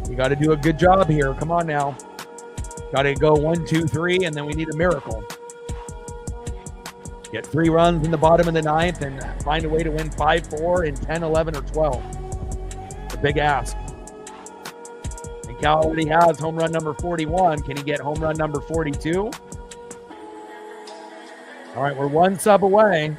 you got to do a good job here. Come on now. Got to go 1, 2, 3, and then we need a miracle. Get 3 runs in the bottom of the 9th and find a way to win 5-4 in 10, 11, or 12. It's a big ask. And Cal already has home run number 41. Can he get home run number 42? All right, we're 1 sub away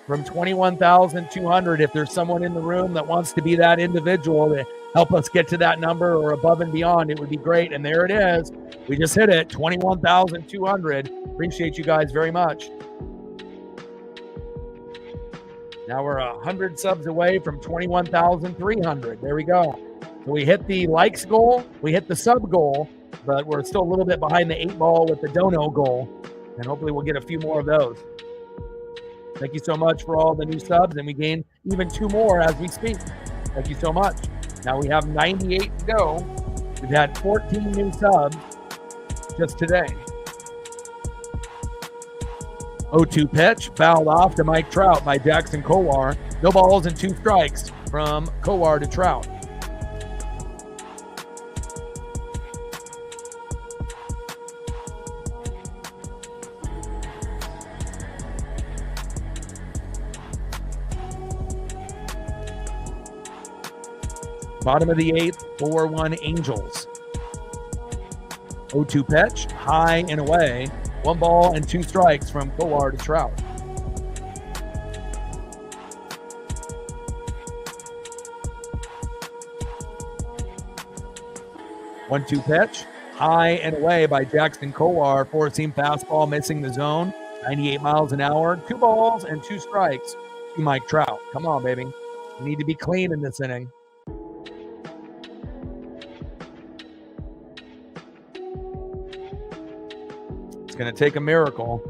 from 21,200. If there's someone in the room that wants to be that individual to help us get to that number or above and beyond, it would be great. And there it is. We just hit it, 21,200. Appreciate you guys very much. Now we're 100 subs away from 21,300. There we go. So we hit the likes goal, we hit the sub goal, but we're still a little bit behind the 8 ball with the dono goal. And hopefully we'll get a few more of those. Thank you so much for all the new subs, and we gain even 2 more as we speak. Thank you so much. Now we have 98 to go. We've had 14 new subs just today. 0-2 pitch, fouled off to Mike Trout by Jackson Kowar. No balls and 2 strikes from Kowar to Trout. Bottom of the 8th, 4-1 Angels. 0-2 pitch, high and away. 1 ball and 2 strikes from Kowar to Trout. One-two pitch, high and away by Jackson Kowar. 4-seam fastball missing the zone. 98 miles an hour. 2 balls and 2 strikes to Mike Trout. Come on, baby. We need to be clean in this inning. It's going to take a miracle.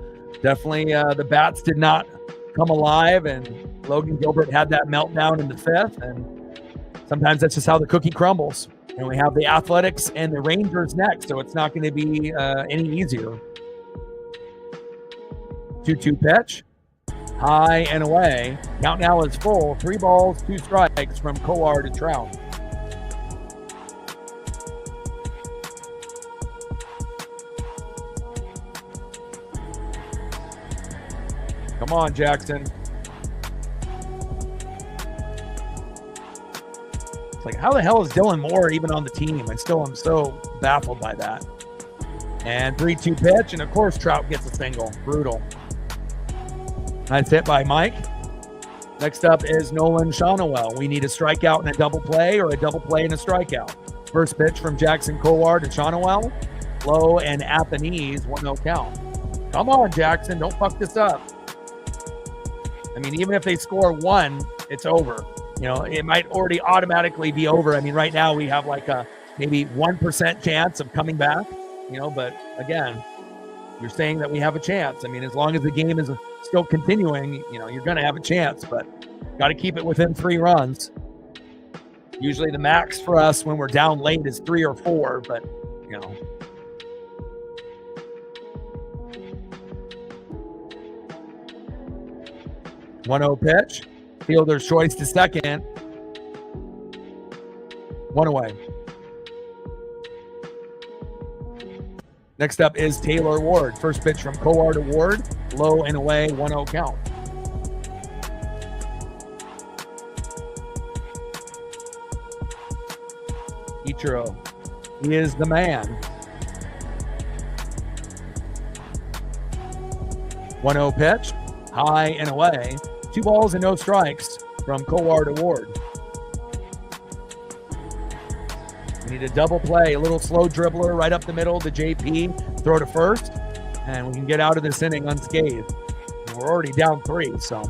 Definitely the bats did not come alive, and Logan Gilbert had that meltdown in the 5th, and sometimes that's just how the cookie crumbles. And we have the Athletics and the Rangers next, so it's not going to be any easier. 2-2 pitch, high and away. Count now is full. 3 balls, 2 strikes from Kowar to Trout. Come on, Jackson. It's like, how the hell is Dylan Moore even on the team? I still am so baffled by that. And 3-2 pitch, and of course Trout gets a single. Brutal. Nice hit by Mike. Next up is Nolan Shonowell. We need a strikeout and a double play, or a double play and a strikeout. First pitch from Jackson Kowar to Shonowell. Low and at the knees, 1-0 count. Come on, Jackson, don't fuck this up. I mean, even if they score 1, it's over. You know, it might already automatically be over. I mean, right now we have like a maybe 1% chance of coming back, you know, but again, you're saying that we have a chance. I mean, as long as the game is still continuing, you know, you're going to have a chance, but got to keep it within 3 runs. Usually the max for us when we're down late is 3 or 4, but, you know. One-0 pitch. Fielder's choice to second. 1 away. Next up is Taylor Ward. First pitch from Kowar to Ward. Low and away, 1-0 count. Ichiro. He is the man. 1-0 pitch. High and away. 2 balls and no strikes from Kowar to Ward. We need a double play, a little slow dribbler right up the middle to JP, throw to first, and we can get out of this inning unscathed. And we're already down 3, so.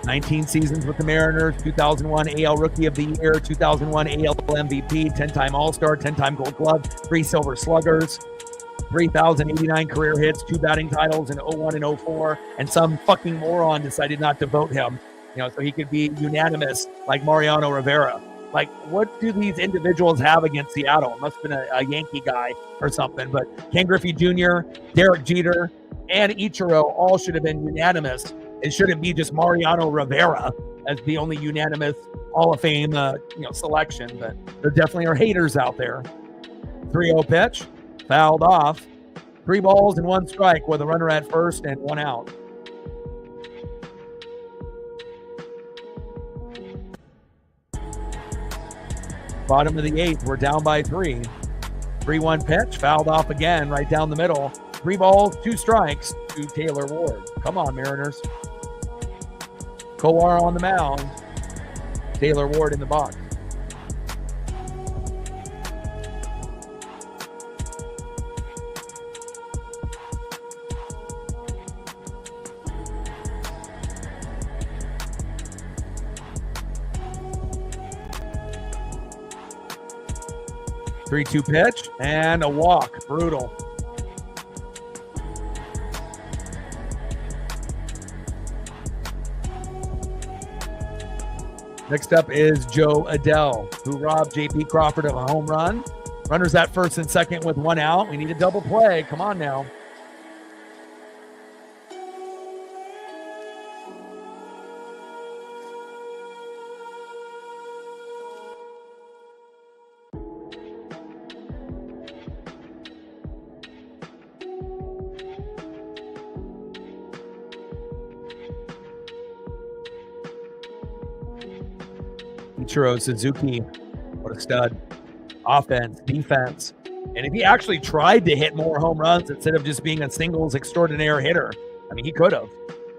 19 seasons with the Mariners, 2001 AL Rookie of the Year, 2001 AL MVP, 10-time All-Star, 10-time Gold Glove, 3 Silver Sluggers, 3,089 career hits, 2 batting titles in 01 and 04, and some fucking moron decided not to vote him, so he could be unanimous like Mariano Rivera. Like, what do these individuals have against Seattle? It must have been a Yankee guy or something. But Ken Griffey Jr., Derek Jeter, and Ichiro all should have been unanimous. It shouldn't be just Mariano Rivera as the only unanimous Hall of Fame selection. But there definitely are haters out there. 3-0 pitch, fouled off. 3 balls and 1 strike with a runner at first and 1 out. Bottom of the 8th, we're down by 3. 3-1 pitch, fouled off again, right down the middle. 3 balls, 2 strikes to Taylor Ward. Come on, Mariners. Kowar on the mound. Taylor Ward in the box. Three-two pitch and a walk. Brutal. Next up is Joe Adele, who robbed J.P. Crawford of a home run. Runners at first and second with 1 out. We need a double play. Come on now. Ichiro Suzuki, what a stud. Offense, defense. And if he actually tried to hit more home runs instead of just being a singles extraordinaire hitter, I mean, he could have.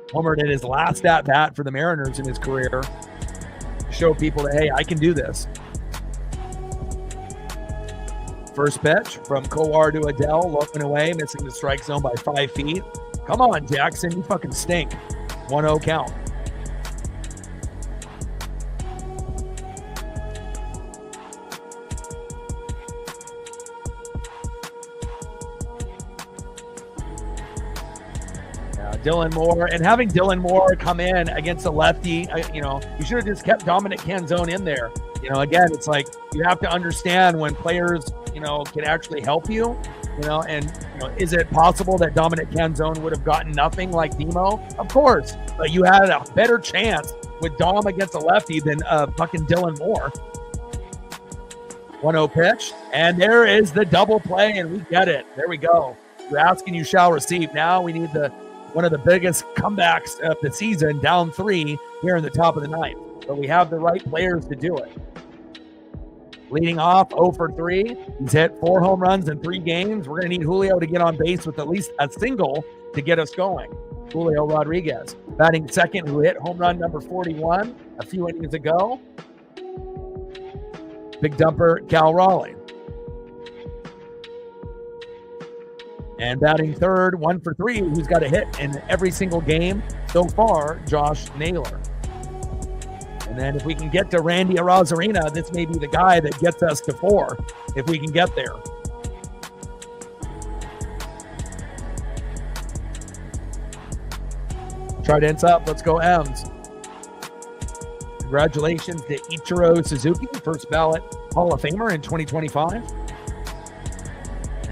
Homered at his last at-bat for the Mariners in his career to show people that, hey, I can do this. First pitch from Kowar to Adele, looking away, missing the strike zone by 5 feet. Come on, Jackson, you fucking stink. 1-0 count. Dylan Moore, and having Dylan Moore come in against a lefty, you should have just kept Dominic Canzone in there. Again, it's like you have to understand when players, can actually help you, and is it possible that Dominic Canzone would have gotten nothing like Demo? Of course, but you had a better chance with Dom against a lefty than fucking Dylan Moore. 1-0 pitch, and there is the double play, and we get it. There we go. You ask and you shall receive. Now we need one of the biggest comebacks of the season, down 3 here in the top of the 9th. But we have the right players to do it. Leading off 0 for 3. He's hit 4 home runs in 3 games. We're going to need Julio to get on base with at least a single to get us going. Julio Rodriguez, batting second, who hit home run number 41 a few innings ago. Big dumper, Cal Raleigh. And batting third, 1 for 3, who's got a hit in every single game so far, Josh Naylor. And then if we can get to Randy Arozarena, this may be the guy that gets us to 4, if we can get there. Trident's up. Let's go M's. Congratulations to Ichiro Suzuki, first ballot Hall of Famer in 2025.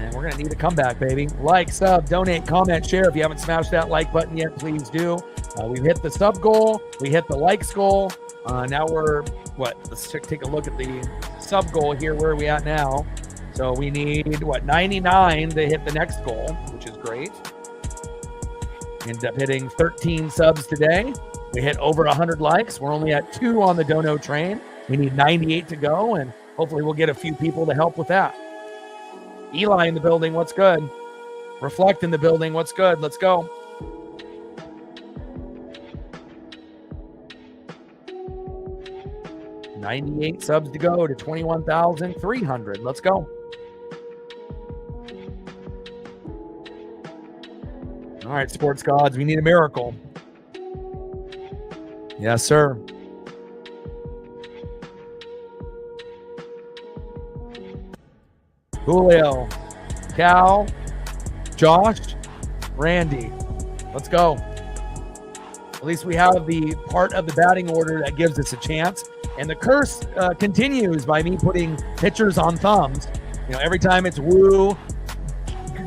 And we're going to need a comeback, baby. Like, sub, donate, comment, share. If you haven't smashed that like button yet, please do. We've hit the sub goal. We hit the likes goal. Now we're, let's take a look at the sub goal here. Where are we at now? So we need, 99 to hit the next goal, which is great. Ended up hitting 13 subs today. We hit over 100 likes. We're only at 2 on the dono train. We need 98 to go, and hopefully we'll get a few people to help with that. Eli in the building, what's good? Reflect in the building, what's good? Let's go. $98 subs to go to 21,300. Let's go. All right, sports gods, we need a miracle. Yes, sir. Julio, Cal, Josh, Randy. Let's go. At least we have the part of the batting order that gives us a chance. And the curse continues by me putting pitchers on thumbs. You know, every time it's Wu,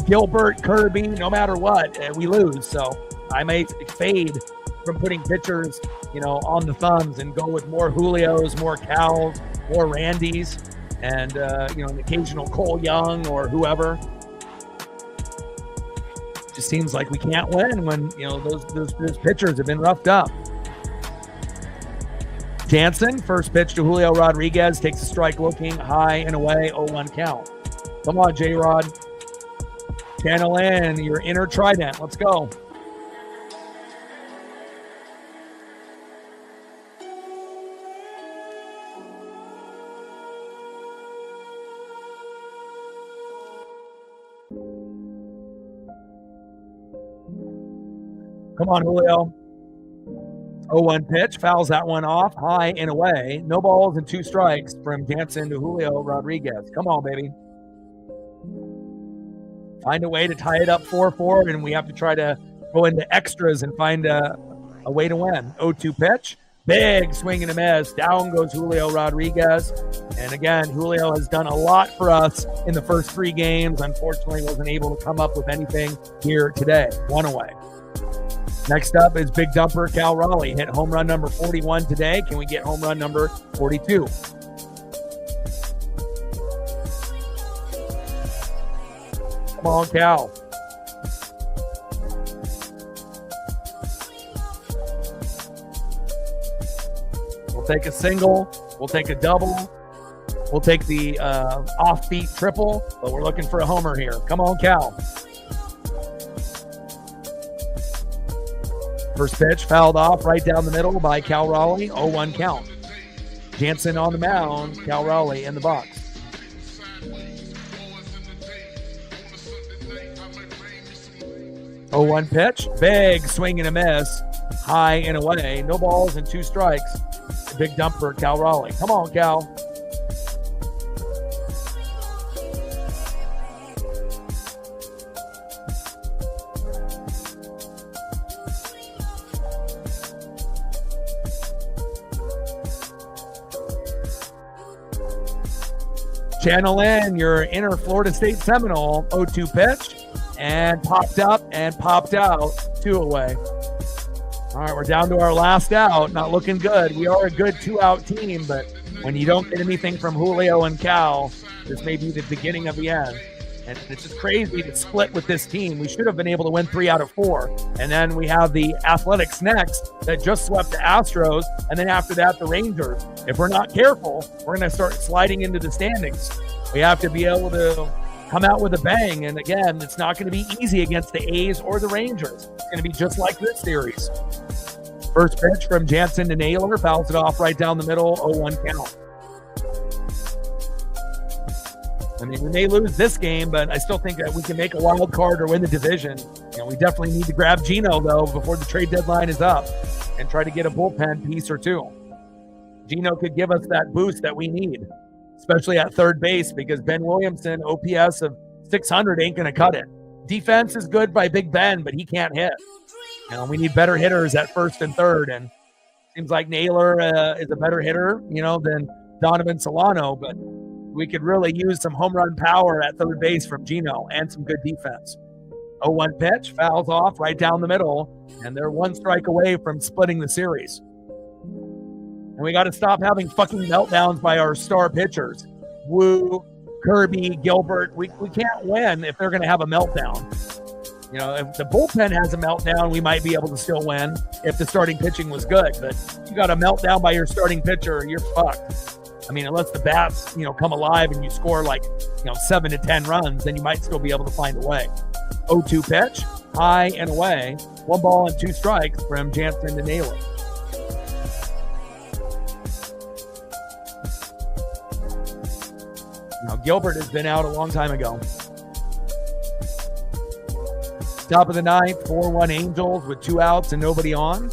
Gilbert, Kirby, no matter what, we lose. So I may fade from putting pitchers, you know, on the thumbs and go with more Julios, more Cals, more Randys, and, you know, an occasional Cole Young or whoever. Just seems like we can't win when, you know, those pitchers have been roughed up. Jansen, first pitch to Julio Rodriguez, takes a strike looking high and away, 0-1 count. Come on, J-Rod. Channel in your inner trident. Let's go. Come on, Julio. 0-1 pitch, fouls that one off, high and away. No balls and 2 strikes from Jansen to Julio Rodriguez. Come on, baby. Find a way to tie it up 4-4, and we have to try to go into extras and find a way to win. 0-2 pitch, big swing and a miss. Down goes Julio Rodriguez. And again, Julio has done a lot for us in the first 3 games. Unfortunately, wasn't able to come up with anything here today. 1 away. Next up is Big Dumper Cal Raleigh. Hit home run number 41 today. Can we get home run number 42? Come on, Cal. We'll take a single. We'll take a double. We'll take the offbeat triple, but we're looking for a homer here. Come on, Cal. First pitch fouled off right down the middle by Cal Raleigh. 0-1 count. Jansen on the mound. Cal Raleigh in the box. Oh, 1 pitch. Big swing and a miss. High and away. No balls and 2 strikes. Big Dumper Cal Raleigh. Come on, Cal. Channel in your inner Florida State Seminole. 0-2 pitch. And popped up and popped out. 2 away. All right, we're down to our last out. Not looking good. We are a good 2-out team, but when you don't get anything from Julio and Cal, this may be the beginning of the end. And it's just crazy to split with this team. We should have been able to win 3 out of 4. And then we have the Athletics next that just swept the Astros. And then after that, the Rangers. If we're not careful, we're going to start sliding into the standings. We have to be able to come out with a bang. And again, it's not going to be easy against the A's or the Rangers. It's going to be just like this series. First pitch from Jansen to Naylor. Fouls it off right down the middle. 0-1 count. I mean, we may lose this game, but I still think that we can make a wild card or win the division. You know, we definitely need to grab Gino, though, before the trade deadline is up and try to get a bullpen piece or 2. Gino could give us that boost that we need, especially at third base, because Ben Williamson, OPS of 600, ain't going to cut it. Defense is good by Big Ben, but he can't hit. You know, we need better hitters at first and third, and seems like Naylor is a better hitter, you know, than Donovan Solano, but we could really use some home run power at third base from Gino and some good defense. 0-1 pitch, fouls off right down the middle, and they're 1 strike away from splitting the series. And we got to stop having fucking meltdowns by our star pitchers. Wu, Kirby, Gilbert. We can't win if they're going to have a meltdown. You know, if the bullpen has a meltdown, we might be able to still win if the starting pitching was good. But you got a meltdown by your starting pitcher, you're fucked. I mean, unless the bats, you know, come alive and you score like, you know, 7 to 10 runs, then you might still be able to find a way. 0-2 pitch, high and away. 1 ball and 2 strikes from Jansen to Naylor. Now, Gilbert has been out a long time ago. Top of the 9th, 4-1 Angels with 2 outs and nobody on.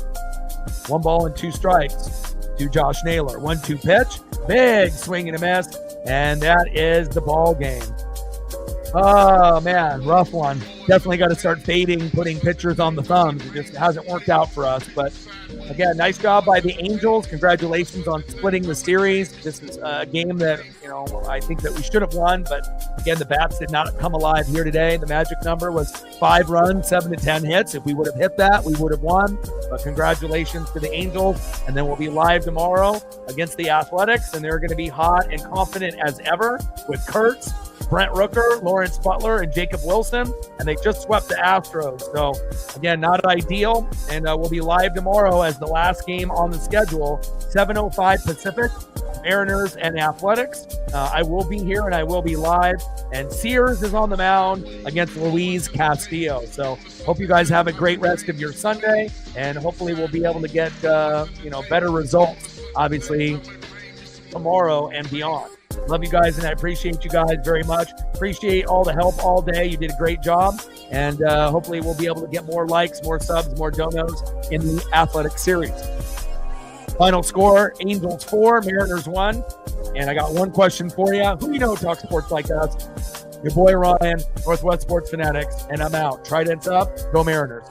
1 ball and 2 strikes to Josh Naylor. 1-2 pitch, big swing and a miss, and that is the ball game. Oh, man, rough one. Definitely got to start fading, putting pitchers on the thumbs. It just hasn't worked out for us. But, again, nice job by the Angels. Congratulations on splitting the series. This is a game that, I think that we should have won. But, again, the bats did not come alive here today. The magic number was 5 runs, 7 to 10 hits. If we would have hit that, we would have won. But congratulations to the Angels. And then we'll be live tomorrow against the Athletics. And they're going to be hot and confident as ever with Kurtz, Brent Rooker, Lawrence Butler, and Jacob Wilson, and they just swept the Astros. So, again, not ideal, and we'll be live tomorrow as the last game on the schedule, 7:05 Pacific, Mariners and Athletics. I will be here, and I will be live, and Sears is on the mound against Luis Castillo. So, hope you guys have a great rest of your Sunday, and hopefully we'll be able to get, better results, obviously, tomorrow and beyond. Love you guys, and I appreciate you guys very much. Appreciate all the help all day. You did a great job, and hopefully we'll be able to get more likes, more subs, more donos in the Athletic Series. Final score, Angels 4, Mariners 1. And I got one question for you. Who do you know talks sports like us? Your boy Ryan, Northwest Sports Fanatics, and I'm out. Tridents up, go Mariners.